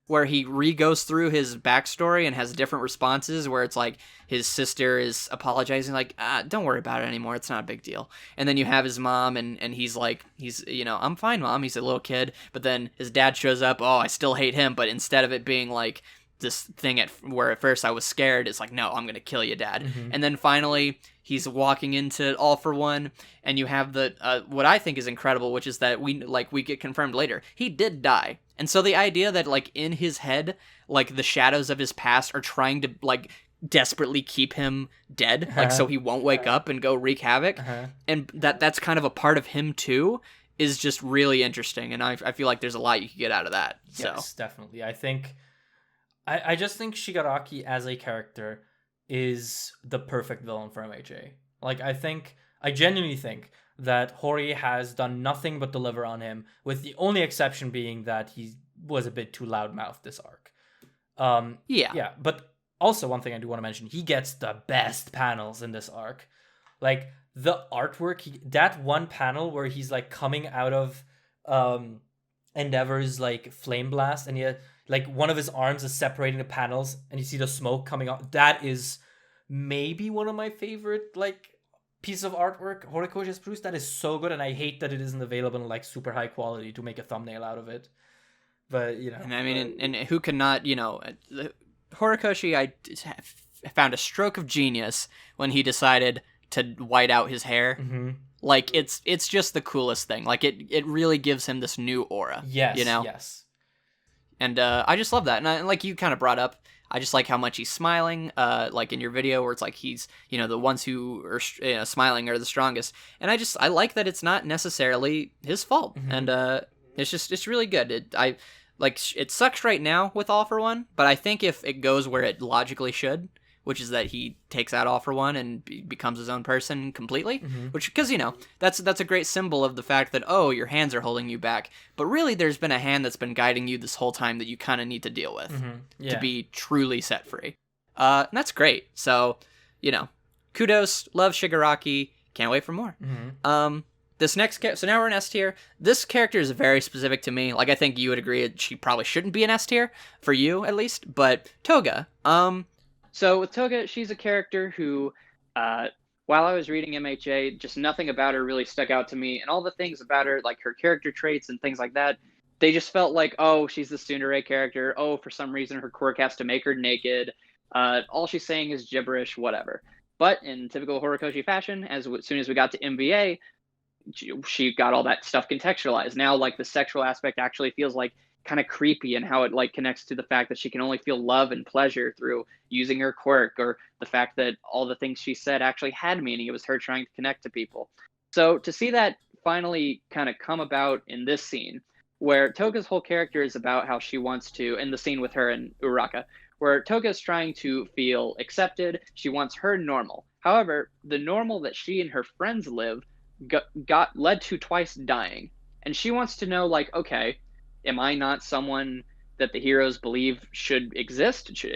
Where he goes through his backstory and has different responses, where it's like his sister is apologizing, like, don't worry about it anymore. It's not a big deal. And then you have his mom and he's like, I'm fine, Mom. He's a little kid. But then his dad shows up. Oh, I still hate him. But instead of it being like, this thing where at first I was scared, it's like, no, I'm gonna kill you, Dad. And then finally he's walking into All for One, and you have the what I think is incredible, which is that we get confirmed later he did die. And so the idea that like in his head, like the shadows of his past are trying to like desperately keep him dead, like so he won't wake up and go wreak havoc, and that's kind of a part of him too, is just really interesting. And I feel like there's a lot you could get out of that. Yes, definitely. I just think Shigaraki as a character is the perfect villain for MHA. Like, I genuinely think that Hori has done nothing but deliver on him, with the only exception being that he was a bit too loudmouthed this arc. Yeah, but also one thing I do want to mention, he gets the best panels in this arc. Like, the artwork, that one panel where he's, like, coming out of Endeavor's, like, flame blast, and he like one of his arms is separating the panels and you see the smoke coming out. That is maybe one of my favorite like pieces of artwork Horikoshi has produced. That is so good, and I hate that it isn't available in like super high quality to make a thumbnail out of it. But and I mean, and who cannot, Horikoshi, I found a stroke of genius when he decided to white out his hair. Like it's just the coolest thing. Like it really gives him this new aura. Yes, yes. And I just love that. And like you kind of brought up, I just like how much he's smiling, like in your video where it's like he's, the ones who are smiling are the strongest. And I like that it's not necessarily his fault. And it's really good. It sucks right now with All for One, but I think if it goes where it logically should, which is that he takes out All for One and becomes his own person completely, which, because, that's a great symbol of the fact that, oh, your hands are holding you back. But really, there's been a hand that's been guiding you this whole time that you kind of need to deal with to be truly set free. And that's great. So, kudos, love Shigaraki, can't wait for more. This next so now we're in S tier. This character is very specific to me. Like, I think you would agree she probably shouldn't be in S tier, for you at least, but Toga. So with Toga, she's a character who, while I was reading MHA, just nothing about her really stuck out to me. And all the things about her, like her character traits and things like that, they just felt like, oh, she's the tsundere character. Oh, for some reason, her quirk has to make her naked. All she's saying is gibberish, whatever. But in typical Horikoshi fashion, as soon as we got to MVA, she got all that stuff contextualized. Now, like, the sexual aspect actually feels like kind of creepy, and how it like connects to the fact that she can only feel love and pleasure through using her quirk, or the fact that all the things she said actually had meaning. It was her trying to connect to people. So to see that finally kind of come about in this scene, where Toga's whole character is about how she wants to, in the scene with her and Uraraka, where Toga's trying to feel accepted, she wants her normal. However, the normal that she and her friends live led to twice dying. And she wants to know, like, okay, am I not someone that the heroes believe should exist? Are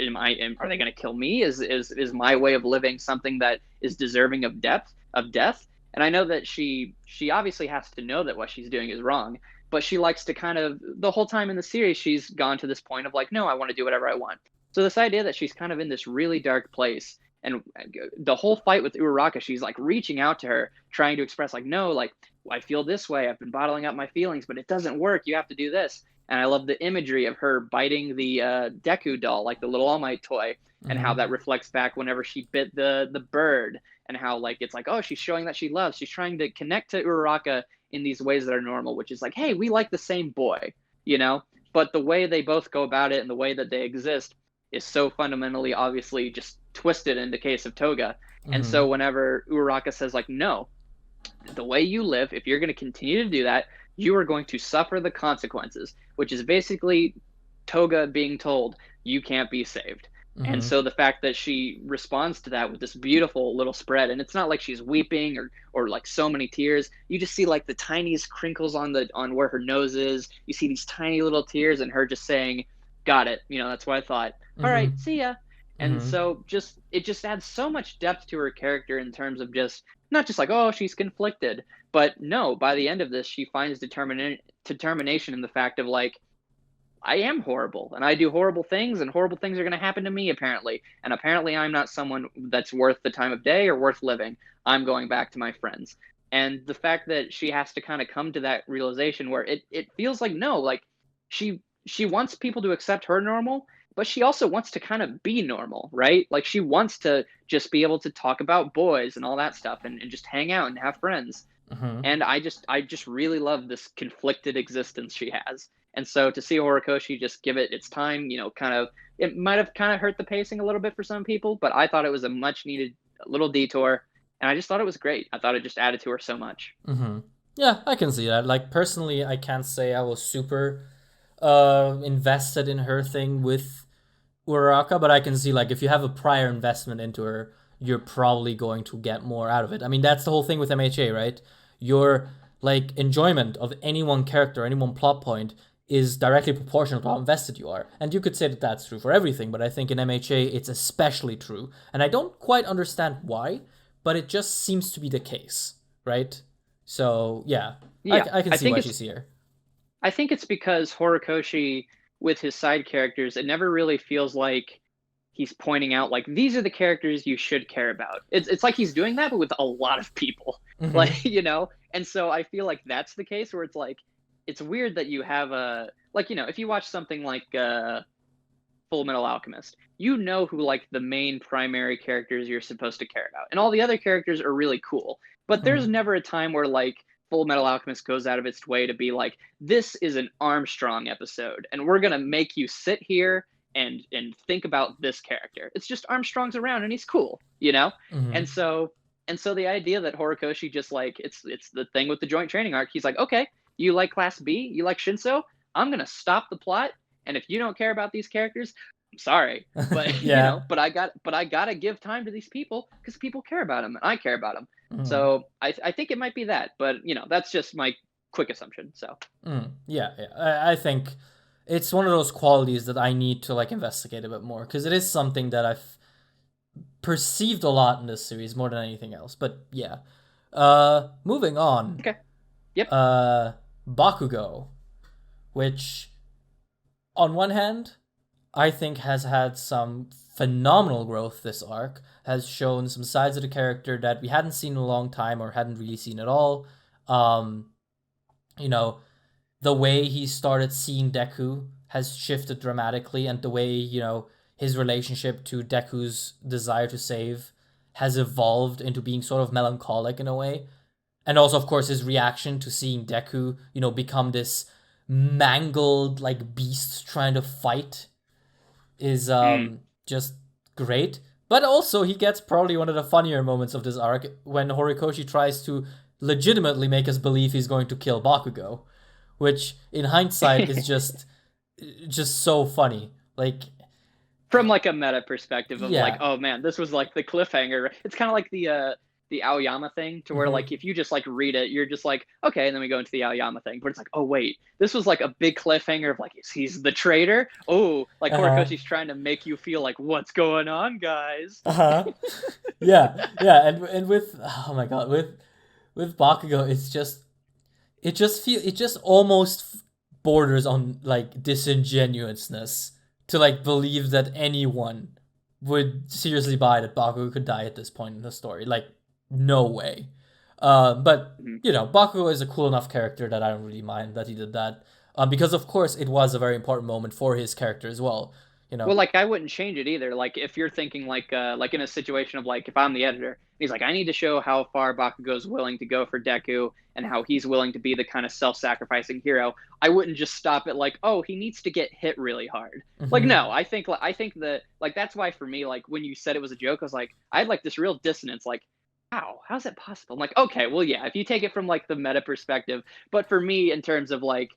they going to kill me? Is my way of living something that is deserving of death? And I know that she obviously has to know that what she's doing is wrong, but she likes to kind of, the whole time in the series, she's gone to this point of like, no, I want to do whatever I want. So this idea that she's kind of in this really dark place, and the whole fight with Uraraka, she's like reaching out to her, trying to express like, no, like, I feel this way. I've been bottling up my feelings, but it doesn't work. You have to do this. And I love the imagery of her biting the Deku doll, like the little All Might toy, and how that reflects back whenever she bit the bird, and how like it's like, oh, she's showing that she loves. She's trying to connect to Uraraka in these ways that are normal, which is like, hey, we like the same boy, But the way they both go about it and the way that they exist is so fundamentally, obviously, just twisted in the case of Toga. And so whenever Uraraka says like, no, the way you live, if you're going to continue to do that, you are going to suffer the consequences, which is basically Toga being told, you can't be saved. And Mm-hmm. so the fact that she responds to that with this beautiful little spread, and it's not like she's weeping or like so many tears. You just see like the tiniest crinkles on where her nose is. You see these tiny little tears, and her just saying, "Got it." That's what I thought. All right, Mm-hmm. see ya. And Mm-hmm. so it just adds so much depth to her character in terms of just not just like, oh, she's conflicted, but no, by the end of this, she finds determination in the fact of like, I am horrible and I do horrible things, and horrible things are going to happen to me apparently. And apparently I'm not someone that's worth the time of day or worth living. I'm going back to my friends. And the fact that she has to kind of come to that realization where it feels like no, like she wants people to accept her normal, but she also wants to kind of be normal, right? Like she wants to just be able to talk about boys and all that stuff and just hang out and have friends. Mm-hmm. And I just really love this conflicted existence she has. And so to see Horikoshi just give it its time, kind of it might have kind of hurt the pacing a little bit for some people, but I thought it was a much needed little detour, and I just thought it was great. I thought it just added to her so much. Mm-hmm. Yeah, I can see that. Like personally, I can't say I was super invested in her thing with Uraraka, but I can see like if you have a prior investment into her, you're probably going to get more out of it. I mean, that's the whole thing with MHA, right? Your like enjoyment of any one character, any one plot point is directly proportional to how invested you are. And you could say that that's true for everything, but I think in MHA it's especially true. And I don't quite understand why, but it just seems to be the case, right? So, yeah, Yeah, I can I see think why it's she's here. I think it's because Horikoshi with his side characters, it never really feels like he's pointing out like these are the characters you should care about. It's like he's doing that but with a lot of people. Mm-hmm. Like, and so I feel like that's the case where it's like it's weird that you have a like, if you watch something like Full Metal Alchemist, you know who like the main primary characters you're supposed to care about. And all the other characters are really cool. But there's Mm-hmm. never a time where like Full Metal Alchemist goes out of its way to be like, this is an Armstrong episode, and we're gonna make you sit here and think about this character. It's just Armstrong's around and he's cool. Mm-hmm. And so the idea that Horikoshi just like it's the thing with the joint training arc. He's like, okay, you like Class B, you like Shinso, I'm gonna stop the plot, and if you don't care about these characters, I'm sorry, but Yeah. but I gotta give time to these people because people care about them and I care about them. Mm-hmm. So I think it might be that, but that's just my quick assumption. So Yeah, yeah. I think it's one of those qualities that I need to like investigate a bit more because it is something that I've perceived a lot in this series more than anything else. But yeah. Moving on. okay, yep, Bakugo, which on one hand I think has had some phenomenal growth this arc, has shown some sides of the character that we hadn't seen in a long time or hadn't really seen at all. Um, you know, the way he started seeing Deku has shifted dramatically, and the way, his relationship to Deku's desire to save has evolved into being sort of melancholic in a way. And also, of course, his reaction to seeing Deku, become this mangled, like, beast trying to fight is mm, just great. But also, he gets probably one of the funnier moments of this arc when Horikoshi tries to legitimately make us believe he's going to kill Bakugo, which in hindsight is just so funny. Like, from like a meta perspective of like, yeah. oh man, this was like the cliffhanger. It's kind of like the Aoyama thing, to where Mm-hmm. like if you just like read it, you're just like, okay, and then we go into the Aoyama thing. But it's like, oh wait, this was like a big cliffhanger of like, is he's the traitor? Oh, like Uh-huh. Horikoshi's trying to make you feel like what's going on, guys. Uh-huh. Yeah, yeah, and with oh my god, with Bakugo, it just almost borders on like disingenuousness to like believe that anyone would seriously buy that Bakugo could die at this point in the story. Like, no way. But Mhm. Bakugo is a cool enough character that I don't really mind that he did that. Because of course it was a very important moment for his character as well. You Well, know. like I wouldn't change it either. Like if you're thinking like in a situation of like if I'm the editor, he's like I need to show how far Bakugo's willing to go for Deku and how he's willing to be the kind of self-sacrificing hero. I wouldn't just stop it like, "Oh, he needs to get hit really hard." Like Mm-hmm. no, I think that like that's why for me like when you said it was a joke, I was like I had like this real dissonance like how's that possible? I'm like, okay, well, yeah, if you take it from like the meta perspective, but for me, in terms of like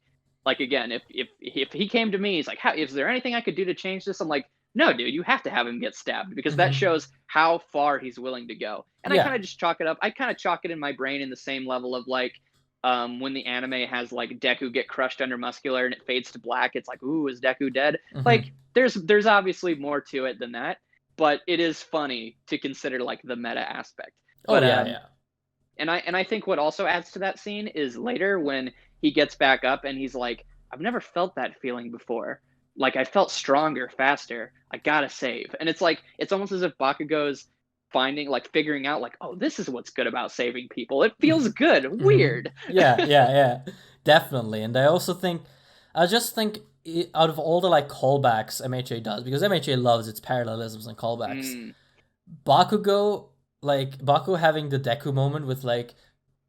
Like, again, if he came to me, he's like, is there anything I could do to change this? I'm like, no, dude, you have to have him get stabbed, because that shows how far he's willing to go. And I kind of just chalk it up. I kind of chalk it in my brain in the same level of like, when the anime has like Deku get crushed under muscular and it fades to black, it's like, ooh, is Deku dead? Like, there's obviously more to it than that, but it is funny to consider like the meta aspect. But, And I think what also adds to that scene is later when he gets back up and he's like, I've never felt that feeling before. Like, I felt stronger, faster. I gotta save. And it's like, it's almost as if Bakugo's figuring out like, oh, this is what's good about saving people. It feels good. Weird. Yeah. Definitely. And I just think out of all the like callbacks MHA does, because MHA loves its parallelisms and callbacks, Bakugo having the Deku moment with like,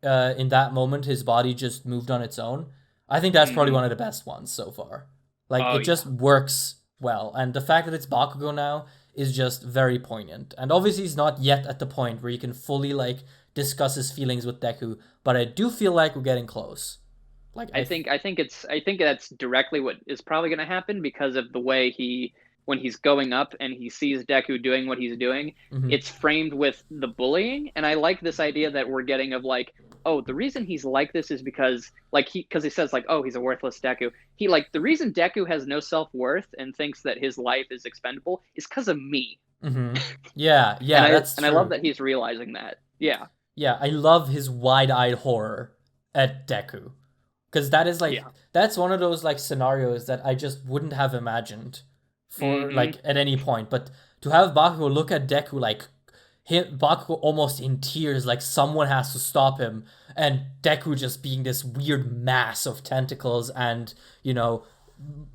in that moment his body just moved on its own. I think that's probably one of the best ones so far. Like, it just works well. And the fact that it's Bakugo now is just very poignant. And obviously he's not yet at the point where you can fully like discuss his feelings with Deku, but I do feel like we're getting close. Like, I think that's directly what is probably going to happen, because of the way when he's going up and he sees Deku doing what he's doing, it's framed with the bullying. And I like this idea that we're getting of like, oh, the reason he's like this is because he says like, oh, he's a worthless Deku. He like, the reason Deku has no self-worth and thinks that his life is expendable is because of me. Yeah, that's true. And I love that he's realizing that. Yeah. Yeah, I love his wide-eyed horror at Deku. Because that is like, that's one of those like scenarios that I just wouldn't have imagined for like at any point. But to have Bakugo look at Deku like, Bakugo almost in tears, like someone has to stop him, and Deku just being this weird mass of tentacles and, you know,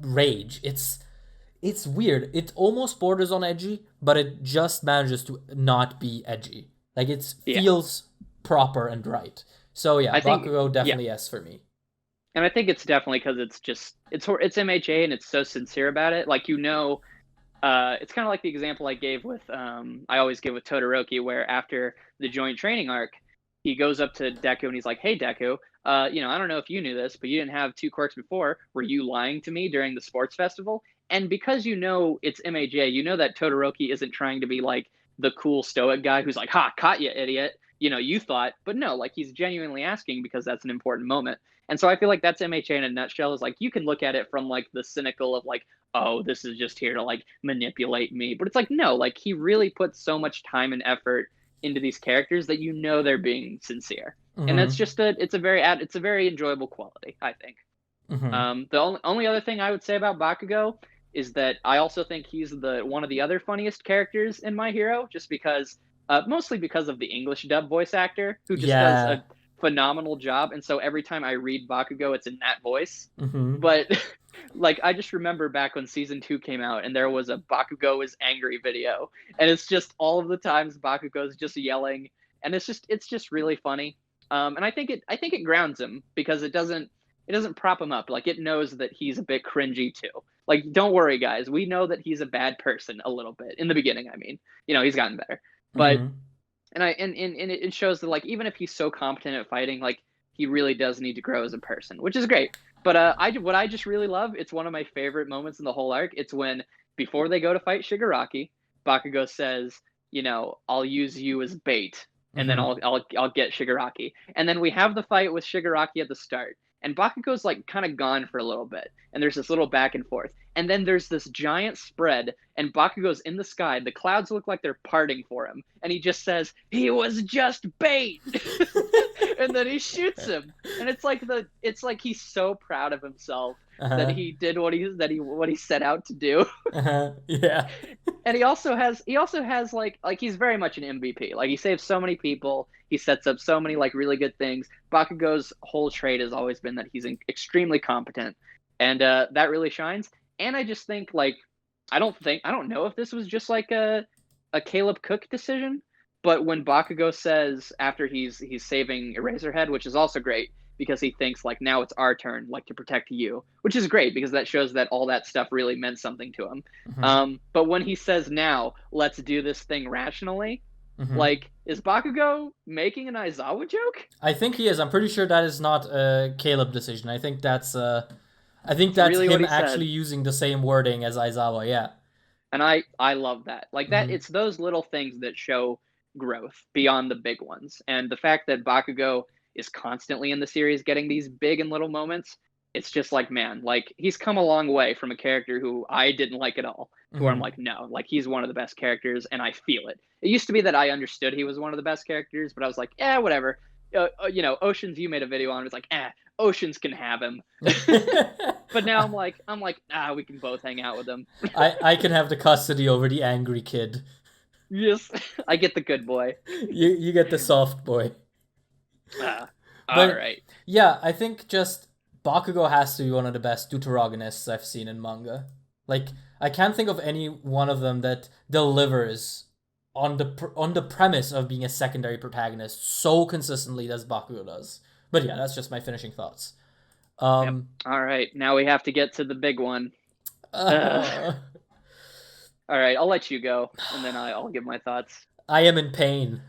rage. It's weird. It almost borders on edgy, but it just manages to not be edgy. Like, it feels proper and right. So yeah, I think Bakugo definitely yes for me. And I think it's definitely because it's MHA and it's so sincere about it. Like, you know, it's kind of like the example I gave with I always give with Todoroki, where after the joint training arc, he goes up to Deku and he's like, "Hey Deku, you know, I don't know if you knew this, but you didn't have 2 quirks before. Were you lying to me during the sports festival?" And because you know it's MHA, you know that Todoroki isn't trying to be like the cool stoic guy who's like, "Ha, caught you, idiot." You know, you thought, but no, like, he's genuinely asking because that's an important moment. And so I feel like that's MHA in a nutshell. Is like, you can look at it from like the cynical of like, oh, this is just here to like manipulate me. But it's like, no, like, he really puts so much time and effort into these characters that you know they're being sincere. And that's just it's a very enjoyable quality, I think. The only other thing I would say about Bakugo is that I also think he's one of the other funniest characters in My Hero, just because mostly because of the English dub voice actor, who just does a phenomenal job. And so every time I read Bakugo, it's in that voice. But like, I just remember back when season 2 came out and there was a Bakugo is angry video, and it's just all of the times Bakugo's just yelling, and it's just really funny. And I think it grounds him, because it doesn't prop him up. Like, it knows that he's a bit cringy too. Like, don't worry guys, we know that he's a bad person a little bit in the beginning. I mean, you know, he's gotten better, but and it shows that, like, even if he's so competent at fighting, like, he really does need to grow as a person, which is great. But what I just really love, it's one of my favorite moments in the whole arc. It's when, before they go to fight Shigaraki, Bakugo says, you know, I'll use you as bait, and then I'll get Shigaraki. And then we have the fight with Shigaraki at the start, and Bakugo's like kind of gone for a little bit, and there's this little back and forth, and then there's this giant spread, and Bakugo's in the sky. The clouds look like they're parting for him, and he just says, "He was just bait," and then he shoots him, and it's like he's so proud of himself that he did what he set out to do. Yeah. And he also has like he's very much an MVP. Like, he saves so many people. He sets up so many like really good things. Bakugo's whole trait has always been that he's extremely competent, and that really shines. And I just think, like, I don't know if this was just like a Caleb Cook decision, but when Bakugo says after he's saving Eraserhead, which is also great, because he thinks like, now it's our turn, like, to protect you, which is great because that shows that all that stuff really meant something to him. But when he says, now let's do this thing rationally, like, is Bakugo making an Aizawa joke? I think he is. I'm pretty sure that is not a Caleb decision. I think that's I think that's really what him he said. actually using the same wording as Aizawa, yeah. And I love that. Like that, it's those little things that show growth beyond the big ones. And the fact that Bakugo is constantly in the series getting these big and little moments, it's just like, man, like he's come a long way from a character who I didn't like at all to where I'm like, no, like he's one of the best characters and I feel it. It used to be that I understood he was one of the best characters, but I was like, yeah, whatever. Oceans, you made a video on it. It's like, Oceans can have him. But now I'm like, we can both hang out with him. I can have the custody over the angry kid. Yes, I get the good boy. You get the soft boy. All But, right. Yeah, I think just Bakugo has to be one of the best deuterogonists I've seen in manga. Like, I can't think of any one of them that delivers on the premise of being a secondary protagonist so consistently as Bakugo does. But yeah, that's just my finishing thoughts. Yep. All right, now we have to get to the big one. All right, I'll let you go, and then I'll give my thoughts. I am in pain.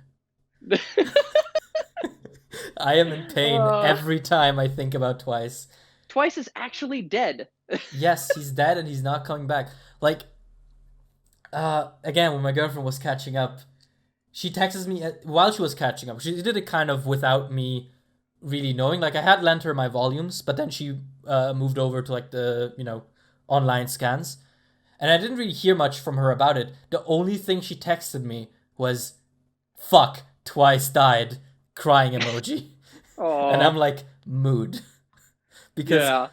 I am in pain every time I think about Twice. Twice is actually dead. Yes, he's dead and he's not coming back. Like, again, when my girlfriend was catching up, she texted me while she was catching up. She did it kind of without me really knowing. Like, I had lent her my volumes, but then she moved over to like the online scans, and I didn't really hear much from her about it. The only thing she texted me was, "Fuck, Twice died," crying emoji. And I'm like, mood. Because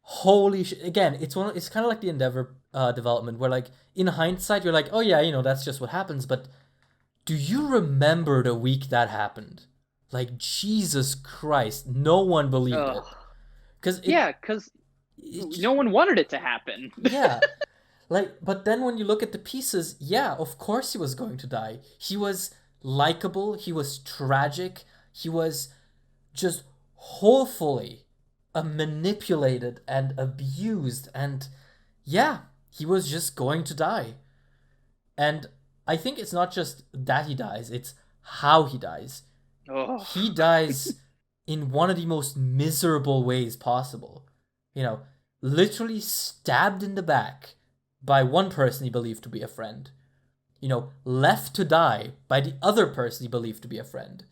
holy shit, again, it's kind of like the Endeavor development where, like, in hindsight you're like, oh yeah, that's just what happens, but do you remember the week that happened? Like, Jesus Christ, no one believed it. Because no one wanted it to happen. Yeah. Like, but then when you look at the pieces, yeah, of course he was going to die. He was likable, he was tragic, he was just wholefully manipulated and abused, and yeah, he was just going to die. And I think it's not just that he dies, it's how he dies. He dies in one of the most miserable ways possible. Literally stabbed in the back by one person he believed to be a friend. Left to die by the other person he believed to be a friend.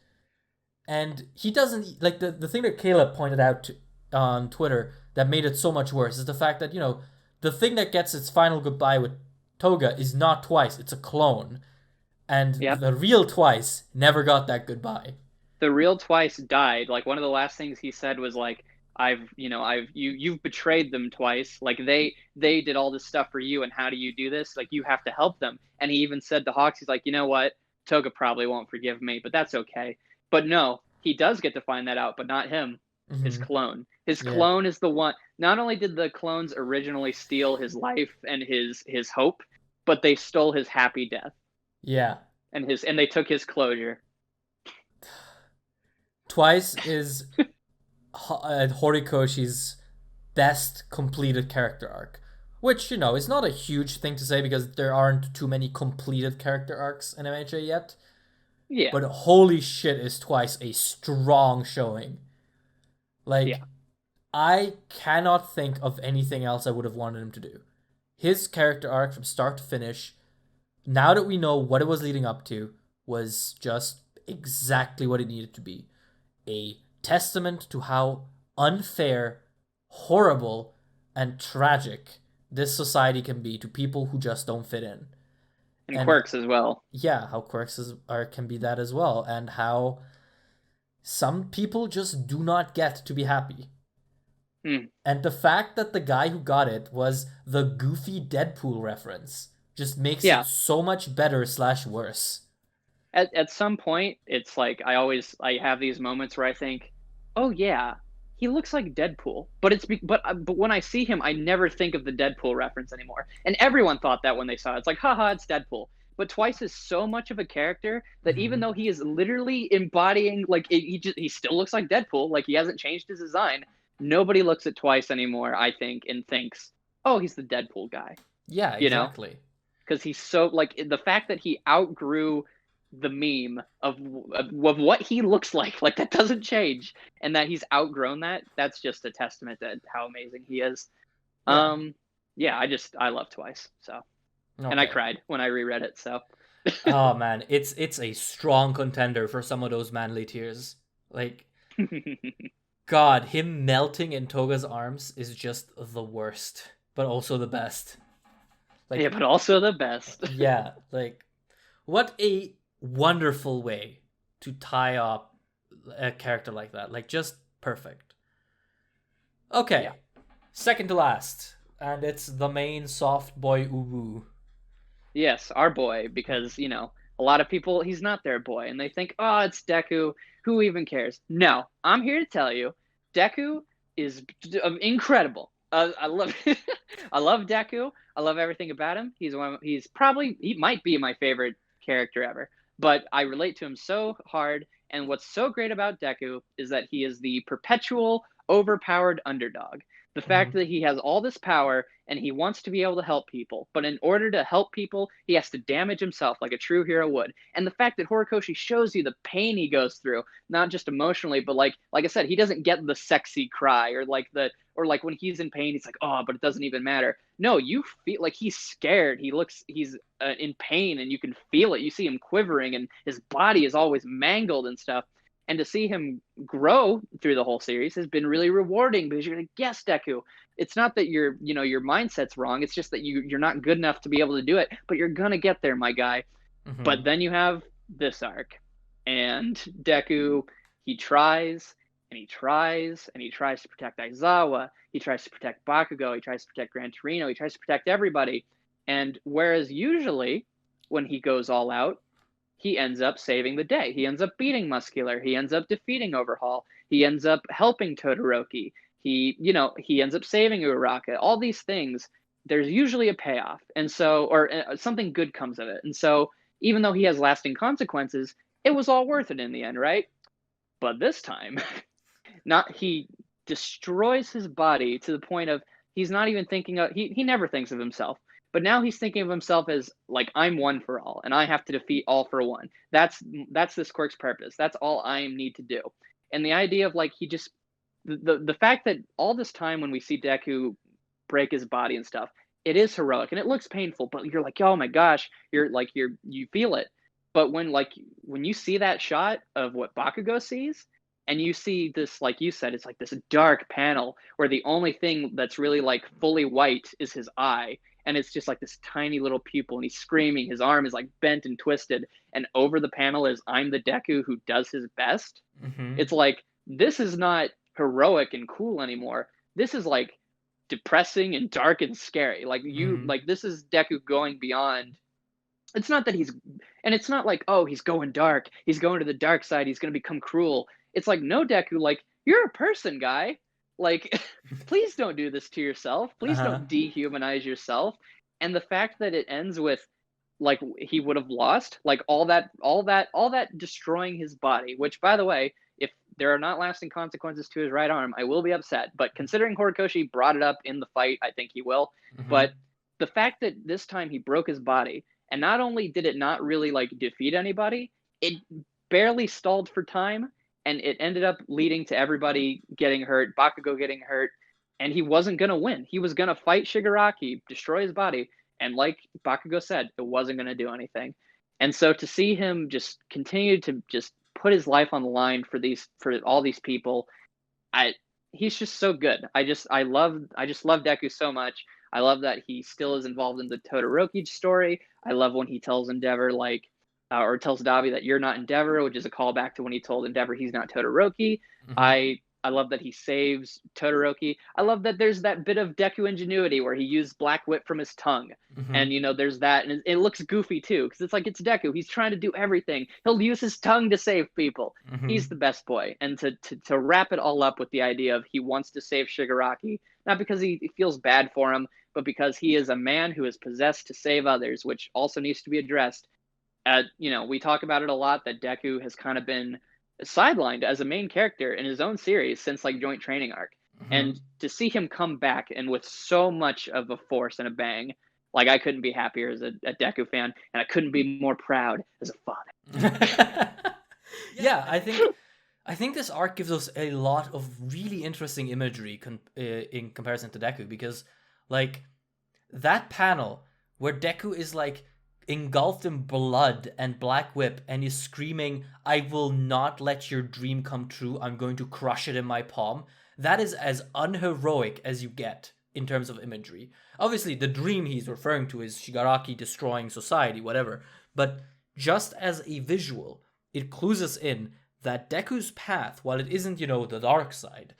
And he doesn't, like, the thing that Caleb pointed out on Twitter that made it so much worse is the fact that, the thing that gets its final goodbye with Toga is not Twice, it's a clone. And the real Twice never got that goodbye. The real Twice died. Like, one of the last things he said was like, you've betrayed them twice. Like, they did all this stuff for you, and how do you do this? Like, you have to help them. And he even said to Hawks, he's like, you know what? Toga probably won't forgive me, but that's okay. But no, he does get to find that out, but not him. Mm-hmm. His clone. His clone is the one. Not only did the clones originally steal his life and his hope, but they stole his happy death. Yeah. And they took his closure. Twice is Horikoshi's best completed character arc. Which, is not a huge thing to say because there aren't too many completed character arcs in MHA yet. Yeah. But holy shit, is Twice a strong showing. Like, I cannot think of anything else I would have wanted him to do. His character arc from start to finish, now that we know what it was leading up to, was just exactly what it needed to be. A testament to how unfair, horrible, and tragic this society can be to people who just don't fit in. And quirks as well. Yeah, how quirks can be that as well. And how some people just do not get to be happy. And the fact that the guy who got it was the goofy Deadpool reference just makes it so much better / worse. At some point, it's like I have these moments where I think, oh yeah, he looks like Deadpool. But but when I see him, I never think of the Deadpool reference anymore. And everyone thought that when they saw it. It's like, haha, it's Deadpool. But Twice is so much of a character that even though he is literally embodying, like, he still looks like Deadpool. Like, he hasn't changed his design. Nobody looks at Twice anymore, I think, and thinks, oh, he's the Deadpool guy. Yeah, exactly. Because he's so, like, the fact that he outgrew the meme of what he looks like. Like, that doesn't change, and that he's outgrown that. That's just a testament to how amazing he is. Yeah. Yeah, I love Twice. So, and I cried when I reread it. So, Oh man, it's a strong contender for some of those manly tears. Like, God, him melting in Toga's arms is just the worst, but also the best. Like, yeah, but also the best. Yeah, like, what a wonderful way to tie up a character like that. Like, just perfect. Okay, Yeah. second to last, and it's the main soft boy Ubu. Yes, our boy, because, you know, a lot of people, he's not their boy, and they think, oh, it's Deku. Who even cares? No, I'm here to tell you, Deku is incredible. I love, I love Deku. I love everything about him. He might be my favorite character ever. But I relate to him so hard. And what's so great about Deku is that he is the perpetual overpowered underdog. The fact that he has all this power and he wants to be able to help people, but in order to help people, he has to damage himself like a true hero would. And the fact that Horikoshi shows you the pain he goes through, not just emotionally, but like I said, he doesn't get the sexy cry or like when he's in pain, he's like, oh, but it doesn't even matter. No, you feel like he's scared. He's in pain, and you can feel it. You see him quivering, and his body is always mangled and stuff. And to see him grow through the whole series has been really rewarding, because you're like, yes, Deku. It's not that your mindset's wrong. It's just that you're not good enough to be able to do it, but you're gonna get there, my guy. Mm-hmm. But then you have this arc, and Deku, he tries and he tries and he tries to protect Aizawa. He tries to protect Bakugo. He tries to protect Gran Torino. He tries to protect everybody. And whereas usually when he goes all out, he ends up saving the day. He ends up beating Muscular. He ends up defeating Overhaul. He ends up helping Todoroki. He ends up saving Uraraka. All these things, there's usually a payoff. And so, or something good comes of it. And so, even though he has lasting consequences, it was all worth it in the end, right? But this time, he destroys his body to the point of he's not even thinking of, he never thinks of himself. But now he's thinking of himself as like, I'm one for all, and I have to defeat all for one. That's this quirk's purpose. That's all I need to do. And the idea of like, he just, the fact that all this time when we see Deku break his body and stuff, it is heroic and it looks painful, but you're like, oh my gosh, you feel it. But when you see that shot of what Bakugo sees, and you see this, like you said, it's like this dark panel where the only thing that's really like fully white is his eye, and it's just like this tiny little pupil, and he's screaming, his arm is like bent and twisted, and over the panel is, I'm the Deku who does his best. Mm-hmm. It's like, this is not heroic and cool anymore. This is like depressing and dark and scary. Like like this is Deku going beyond. It's not that it's not like, oh, he's going dark, he's going to the dark side, he's going to become cruel. It's like, no, Deku, like, you're a person, guy. Like, please don't do this to yourself. Please don't dehumanize yourself. And the fact that it ends with, like, he would have lost, like, all that destroying his body, which, by the way, if there are not lasting consequences to his right arm, I will be upset. But considering Horikoshi brought it up in the fight, I think he will. Mm-hmm. But the fact that this time he broke his body, and not only did it not really, like, defeat anybody, it barely stalled for time. And it ended up leading to everybody getting hurt, Bakugo getting hurt, and he wasn't going to win. He was going to fight Shigaraki, destroy his body, and like Bakugo said, it wasn't going to do anything. And so to see him just continue to just put his life on the line for all these people, he's just so good. I just love Deku so much. I love that he still is involved in the Todoroki story. I love when he tells Endeavor, like, or tells Dabi that you're not Endeavor, which is a callback to when he told Endeavor he's not Todoroki. Mm-hmm. I love that he saves Todoroki. I love that there's that bit of Deku ingenuity where he used Black Whip from his tongue. Mm-hmm. And, there's that. And it looks goofy, too, because it's like, it's Deku. He's trying to do everything. He'll use his tongue to save people. Mm-hmm. He's the best boy. And to wrap it all up with the idea of he wants to save Shigaraki, not because he feels bad for him, but because he is a man who is possessed to save others, which also needs to be addressed. We talk about it a lot that Deku has kind of been sidelined as a main character in his own series since like Joint Training Arc. Mm-hmm. And to see him come back and with so much of a force and a bang, Like, I couldn't be happier as a Deku fan, and I couldn't be more proud as a father. Yeah, I think this arc gives us a lot of really interesting imagery in comparison to Deku, because like that panel where Deku is like engulfed in blood and black whip and is screaming, "I will not let your dream come true. I'm going to crush it in my palm." That is as unheroic as you get in terms of imagery. Obviously, the dream he's referring to is Shigaraki destroying society, whatever. But just as a visual, it clues us in that Deku's path, while it isn't, the dark side,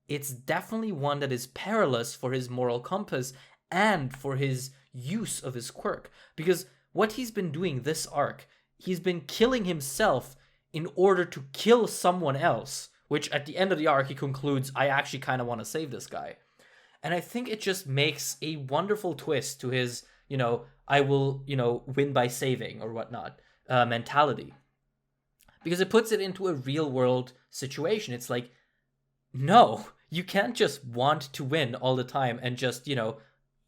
it's definitely one that is perilous for his moral compass and for his use of his quirk. Because what he's been doing this arc, he's been killing himself in order to kill someone else, which at the end of the arc he concludes, I actually kind of want to save this guy. And I think it just makes a wonderful twist to his, I will, win by saving or whatnot mentality. Because it puts it into a real world situation. It's like, no, you can't just want to win all the time and just,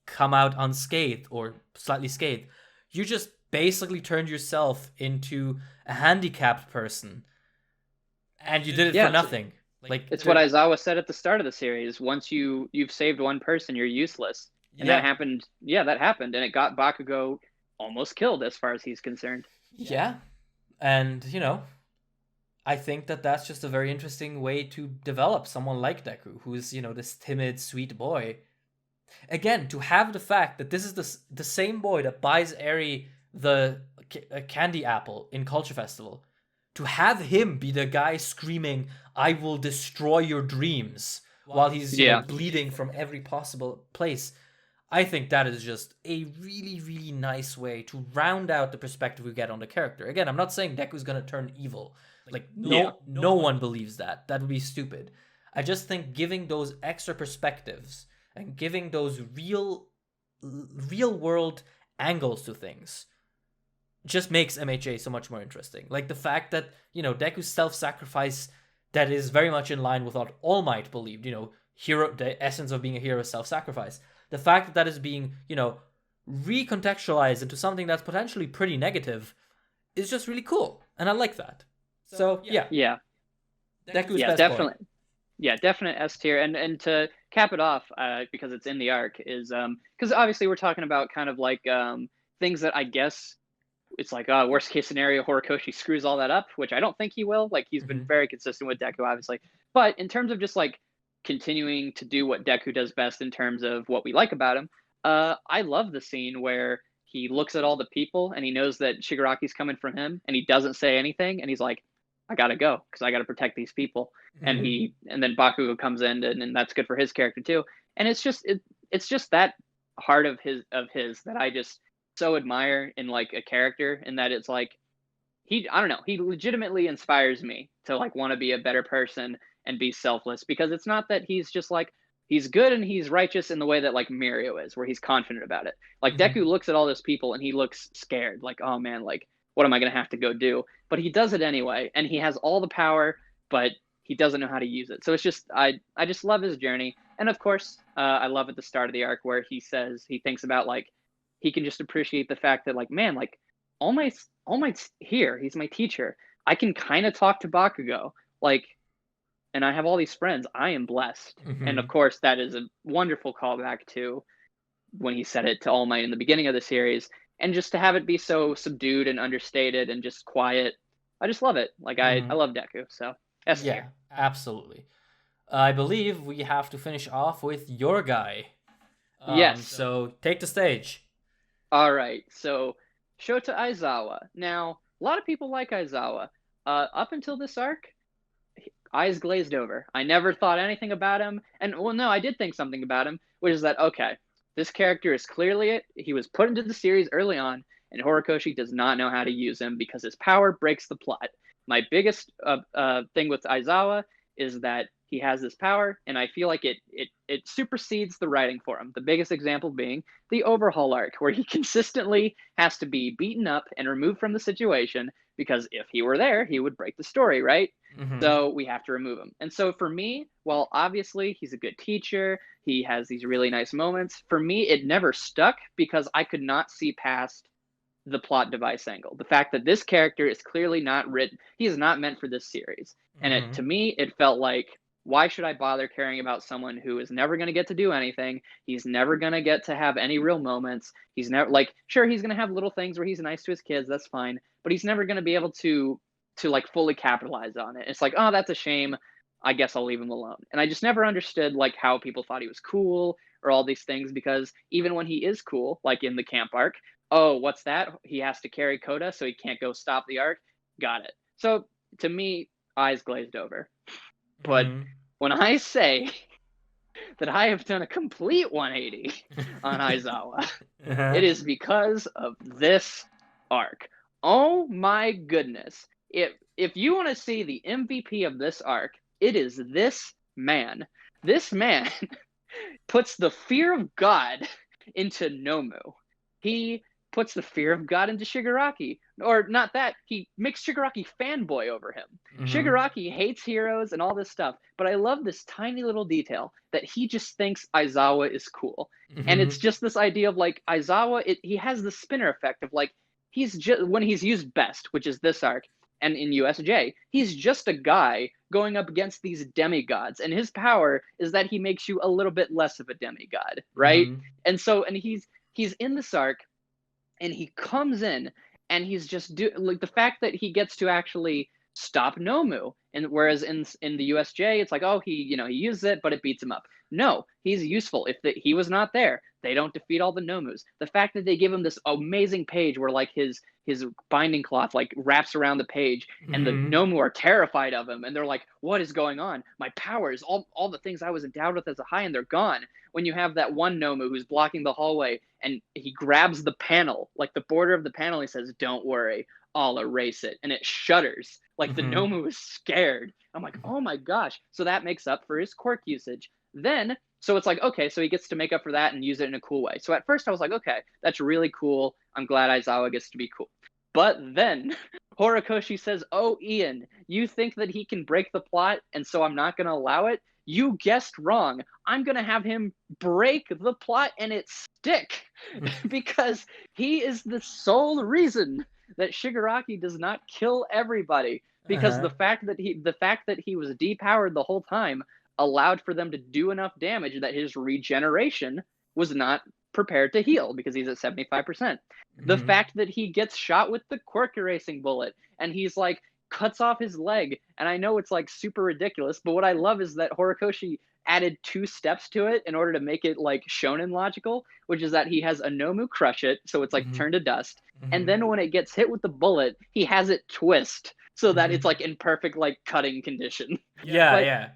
come out unscathed or slightly scathed. You just basically turned yourself into a handicapped person. And you did it for nothing. Like it's what Aizawa said at the start of the series. Once you've saved one person, you're useless. And that happened. Yeah, that happened. And it got Bakugo almost killed as far as he's concerned. Yeah. And, I think that that's just a very interesting way to develop someone like Deku, who's, this timid, sweet boy. Again, to have the fact that this is the same boy that buys Eri the candy apple in Culture Festival, to have him be the guy screaming, "I will destroy your dreams," while he's bleeding from every possible place, I think that is just a really, really nice way to round out the perspective we get on the character. Again, I'm not saying Deku's gonna turn evil. Like, no one believes that. That would be stupid. I just think giving those extra perspectives and giving those real world angles to things just makes MHA so much more interesting. Like the fact that, Deku's self-sacrifice that is very much in line with what All Might believed, the essence of being a hero is self-sacrifice. The fact that that is being, recontextualized into something that's potentially pretty negative is just really cool. And I like that. So, yeah. Deku's best definitely. boy. Yeah, definite S tier. And to cap it off, because it's in the arc, is because obviously we're talking about kind of like things that I guess it's like worst case scenario, Horikoshi screws all that up, which I don't think he will. Like he's been very consistent with Deku, obviously. But in terms of just like continuing to do what Deku does best in terms of what we like about him, I love the scene where he looks at all the people and he knows that Shigaraki's coming from him and he doesn't say anything and he's like, I gotta go because I gotta protect these people. And then Bakugo comes in and that's good for his character too. And it's just that heart of his that I just so admire in like a character, in that it's like he legitimately inspires me to like want to be a better person and be selfless, because it's not that he's just like he's good and he's righteous in the way that like Mirio is, where he's confident about it. Like Deku looks at all those people and he looks scared, like, oh man, like what am I going to have to go do? But he does it anyway, and he has all the power, but he doesn't know how to use it. So it's just, I just love his journey. And of course, I love at the start of the arc where he says, he thinks about like, he can just appreciate the fact that like, man, like All Might's here. He's my teacher. I can kind of talk to Bakugo, like, and I have all these friends. I am blessed. And of course, that is a wonderful callback to when he said it to All Might in the beginning of the series. And just to have it be so subdued and understated and just quiet, I just love it. Like I love Deku. So S tier. Yeah, absolutely. I believe we have to finish off with your guy. Yes. So take the stage. All right. So Shota Aizawa. Now, a lot of people like Aizawa. Up until this arc, eyes glazed over. I never thought anything about him. And well, no, I did think something about him, which is that, okay, this character is clearly it. He was put into the series early on, and Horikoshi does not know how to use him because his power breaks the plot. My biggest thing with Aizawa is that he has this power, and I feel like it supersedes the writing for him. The biggest example being the Overhaul arc, where he consistently has to be beaten up and removed from the situation because if he were there, he would break the story, right? Mhm. So we have to remove him. And so for me, while obviously he's a good teacher, he has these really nice moments, for me, it never stuck because I could not see past the plot device angle. The fact that this character is clearly not written, he is not meant for this series. And Mhm. to me, it felt like, why should I bother caring about someone who is never going to get to do anything? He's never going to get to have any real moments. He's never, like, sure, he's going to have little things where he's nice to his kids. That's fine. But he's never going to be able to like fully capitalize on it. It's like, oh, that's a shame. I guess I'll leave him alone. And I just never understood like how people thought he was cool or all these things, because even when he is cool, like in the camp arc, oh, what's that? He has to carry Coda, so he can't go stop the arc. Got it. So to me, eyes glazed over. But Mhm. when I say that I have done a complete 180 on Aizawa, Uh-huh. it is because of this arc. Oh my goodness. If you want to see the MVP of this arc, it is this man. This man puts the fear of God into Nomu. He puts the fear of God into Shigaraki. Or not that, he makes Shigaraki fanboy over him. Mhm. Shigaraki hates heroes and all this stuff, but I love this tiny little detail that he just thinks Aizawa is cool. And it's Mhm. just this idea of like Aizawa, he has the spinner effect of like, he's just, when he's used best, which is this arc, and in USJ, he's just a guy going up against these demigods, and his power is that he makes you a little bit less of a demigod, right? Mhm. And so, and he's in this arc, and he comes in, and he's just like the fact that he gets to actually stop Nomu, and whereas in the USJ, it's like, oh, he uses it, but it beats him up. No, he's useful. If he was not there, they don't defeat all the Nomus. The fact that they give him this amazing page where like his binding cloth like wraps around the page, and the Mhm. Nomu are terrified of him, and they're like, what is going on? My powers, all the things I was endowed with as a high, and they're gone. When you have that one Nomu who's blocking the hallway, and he grabs the panel, like the border of the panel, he says, don't worry, I'll erase it, and it shudders. Like the Mhm. Nomu is scared. I'm like, oh my gosh. So that makes up for his quirk usage. Then, so it's like, okay, so he gets to make up for that and use it in a cool way. So at first I was like, okay, that's really cool. I'm glad Aizawa gets to be cool. But then Horikoshi says, oh, Ian, you think that he can break the plot, and so I'm not going to allow it? You guessed wrong. I'm going to have him break the plot and it stick because he is the sole reason that Shigaraki does not kill everybody, because Uh-huh. the fact that he was depowered the whole time allowed for them to do enough damage that his regeneration was not prepared to heal because he's at 75%. The Mhm. fact that he gets shot with the quirk erasing bullet and he's like cuts off his leg, and I know it's like super ridiculous, but what I love is that Horikoshi added 2 steps to it in order to make it like shonen logical, which is that he has a Nomu crush it, so it's like Mhm. turned to dust, and Mhm. then when it gets hit with the bullet, he has it twist so that it's Mhm. like in perfect like cutting condition. Yeah, But yeah.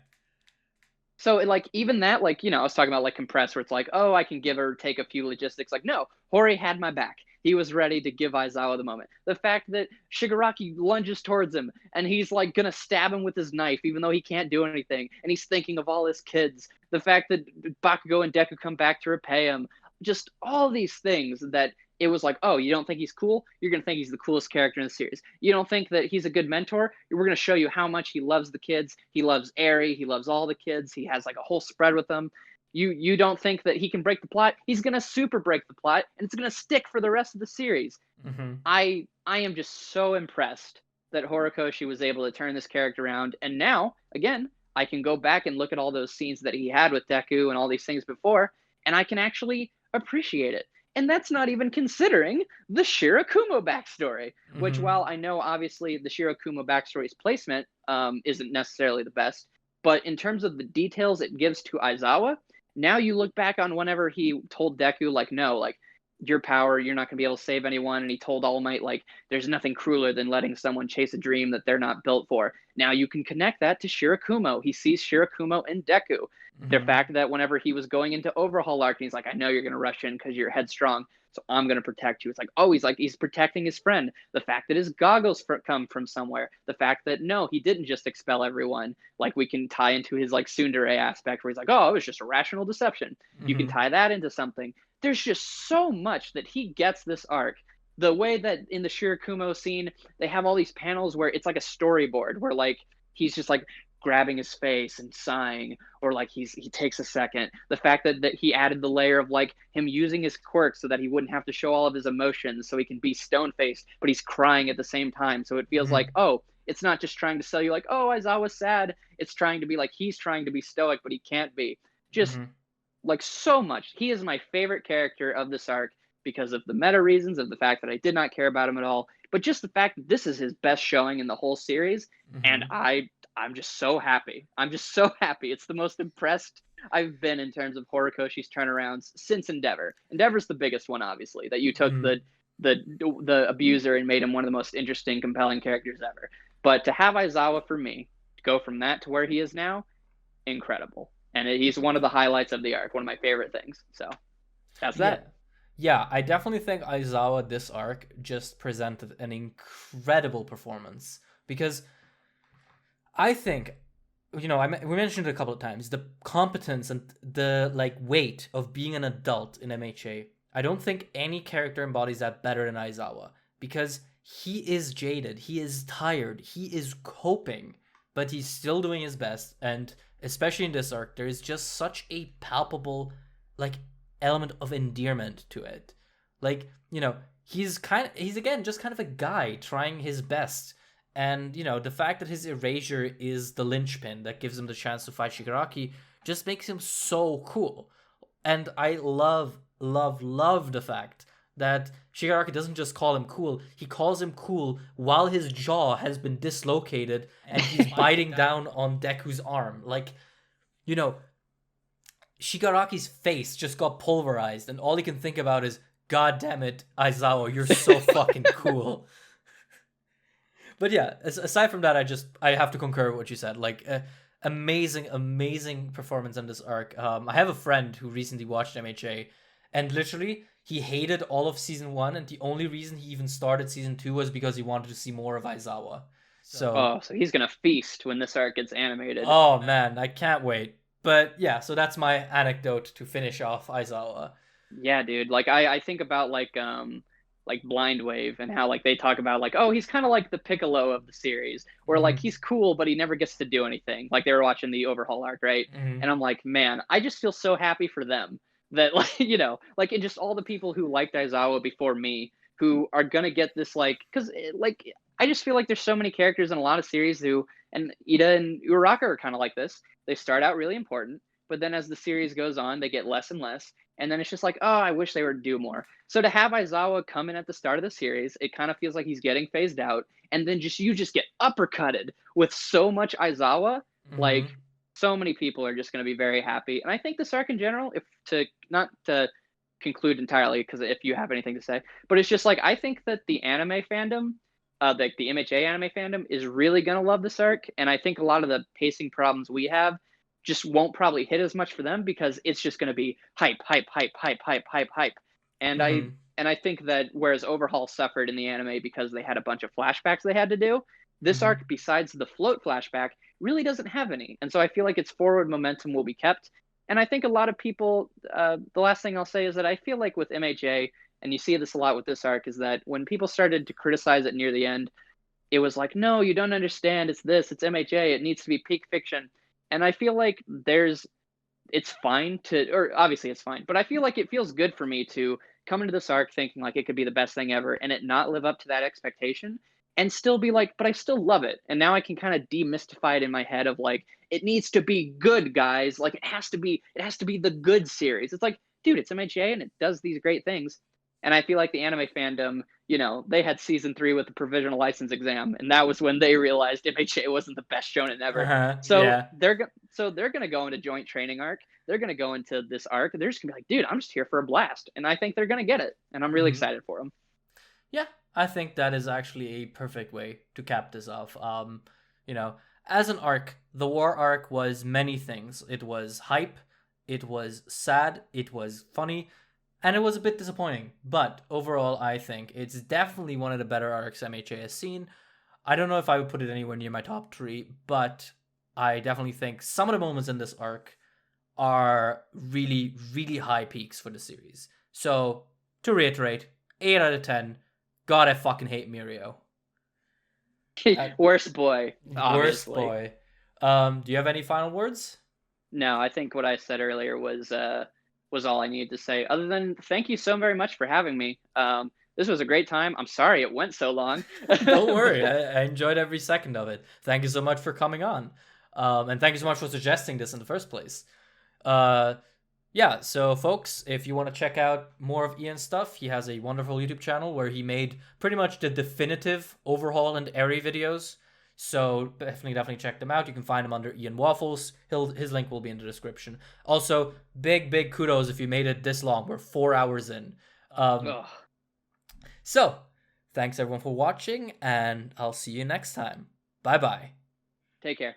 so like even that, like, I was talking about like compress where it's like, oh, I can give or take a few logistics. Like, no, Hori had my back. He was ready to give Aizawa the moment. The fact that Shigaraki lunges towards him and he's like gonna stab him with his knife, even though he can't do anything, and he's thinking of all his kids. The fact that Bakugo and Deku come back to repay him. Just all these things that it was like, oh, you don't think he's cool? You're going to think he's the coolest character in the series. You don't think that he's a good mentor? We're going to show you how much he loves the kids. He loves Eri. He loves all the kids. He has like a whole spread with them. You don't think that he can break the plot? He's going to super break the plot, and it's going to stick for the rest of the series. Mhm. I am just so impressed that Horikoshi was able to turn this character around. And now, again, I can go back and look at all those scenes that he had with Deku and all these things before, and I can actually appreciate it. And that's not even considering the Shirakumo backstory, which, Mhm. while I know obviously the Shirakumo backstory's placement isn't necessarily the best, but in terms of the details it gives to Aizawa, now you look back on whenever he told Deku, like, no, like, your power, you're not going to be able to save anyone. And he told All Might, like, there's nothing crueler than letting someone chase a dream that they're not built for. Now you can connect that to Shirakumo. He sees Shirakumo in Deku. The Mhm. fact that whenever he was going into Overhaul Arc, and he's like, I know you're going to rush in because you're headstrong, so I'm going to protect you. It's like, oh, he's protecting his friend. The fact that his goggles come from somewhere. The fact that, no, he didn't just expel everyone. Like, we can tie into his, like, tsundere aspect where he's like, oh, it was just a rational deception. You can Mhm. tie that into something. There's just so much that he gets this arc the way that in the Shirakumo scene, they have all these panels where it's like a storyboard where like he's just like grabbing his face and sighing, or like he takes a second. The fact that he added the layer of like him using his quirk so that he wouldn't have to show all of his emotions, so he can be stone faced, but he's crying at the same time. So it feels like, oh, it's not just trying to sell you like, oh, Aizawa's sad. It's trying to be like he's trying to be stoic, but he can't be. Just like so much. He is my favorite character of this arc because of the meta reasons, of the fact that I did not care about him at all, but just the fact that this is his best showing in the whole series, and I'm just so happy. I'm just so happy. It's the most impressed I've been in terms of Horikoshi's turnarounds since Endeavor. Endeavor's the biggest one, obviously, that you took the abuser and made him one of the most interesting, compelling characters ever. But to have Aizawa, for me, go from that to where he is now, incredible. And he's one of the highlights of the arc, one of my favorite things. So that's that. Yeah, I definitely think Aizawa this arc just presented an incredible performance, because I think, we mentioned it a couple of times, the competence and the like weight of being an adult in MHA. I don't think any character embodies that better than Aizawa, because he is jaded, he is tired, he is coping, but he's still doing his best. And especially in this arc, there is just such a palpable like element of endearment to it. Like, he's again just kind of a guy trying his best. And, the fact that his erasure is the linchpin that gives him the chance to fight Shigaraki just makes him so cool. And I love the fact that Shigaraki doesn't just call him cool, he calls him cool while his jaw has been dislocated and he's biting down on Deku's arm. Like, Shigaraki's face just got pulverized, and all he can think about is, God damn it, Aizawa, you're so fucking cool. But yeah, aside from that, I have to concur with what you said. Like, amazing performance in this arc. I have a friend who recently watched MHA, and literally, he hated all of season 1, and the only reason he even started season 2 was because he wanted to see more of Aizawa. So he's gonna feast when this arc gets animated. Oh man, I can't wait. But yeah, so that's my anecdote to finish off Aizawa. Yeah, dude. Like I think about like Blind Wave and how like they talk about like, oh, he's kind of like the Piccolo of the series, where like he's cool but he never gets to do anything. Like they were watching the Overhaul arc, right? And I'm like, man, I just feel so happy for them that like like and just all the people who liked Aizawa before me who are gonna get this, like, because like I just feel like there's so many characters in a lot of series who, and Ida and Uraraka are kind of like this. They start out really important, but then as the series goes on, they get less and less. And then it's just like, oh, I wish they would do more. So to have Aizawa come in at the start of the series, it kind of feels like he's getting phased out. And then you just get uppercutted with so much Aizawa. Like, so many people are just going to be very happy. And I think this arc in general, not to conclude entirely, because if you have anything to say, but it's just like, I think that the anime fandom, like the MHA anime fandom, is really going to love this arc. And I think a lot of the pacing problems we have just won't probably hit as much for them, because it's just going to be hype. And I think that whereas Overhaul suffered in the anime because they had a bunch of flashbacks they had to do, this arc, besides the float flashback, really doesn't have any. And so I feel like its forward momentum will be kept. And I think a lot of people, the last thing I'll say is that I feel like with MHA, and you see this a lot with this arc, is that when people started to criticize it near the end, it was like, no, you don't understand. It's MHA. It needs to be peak fiction. And I feel like it's fine to, or obviously it's fine, but I feel like it feels good for me to come into this arc thinking like it could be the best thing ever and it not live up to that expectation and still be like, but I still love it. And now I can kind of demystify it in my head of like, it needs to be good, guys. Like it has to be the good series. It's like, dude, it's MHA and it does these great things. And I feel like the anime fandom, they had season 3 with the provisional license exam, and that was when they realized MHA wasn't the best shonen ever. They're gonna go into joint training arc. They're gonna go into this arc. They're just gonna be like, dude, I'm just here for a blast, and I think they're gonna get it, and I'm really excited for them. Yeah, I think that is actually a perfect way to cap this off. As an arc, the war arc was many things. It was hype, it was sad, it was funny, and it was a bit disappointing. But overall, I think it's definitely one of the better arcs MHA has seen. I don't know if I would put it anywhere near my top 3, but I definitely think some of the moments in this arc are really, really high peaks for the series. So, to reiterate, 8 out of 10. God, I fucking hate Mirio. Worst boy. Worst Obviously. boy. Do you have any final words? No, I think what I said earlier was all I needed to say. Other than thank you so very much for having me. This was a great time. I'm sorry it went so long. Don't worry, I enjoyed every second of it. Thank you so much for coming on, and thank you so much for suggesting this in the first place. Yeah, so folks, if you want to check out more of Ian's stuff, he has a wonderful YouTube channel where he made pretty much the definitive Overhaul and Eri videos. So definitely check them out. You can find him under IanWaffles. His link will be in the description. Also, big kudos if you made it this long. We're 4 hours in. So, thanks everyone for watching, and I'll see you next time. Bye-bye. Take care.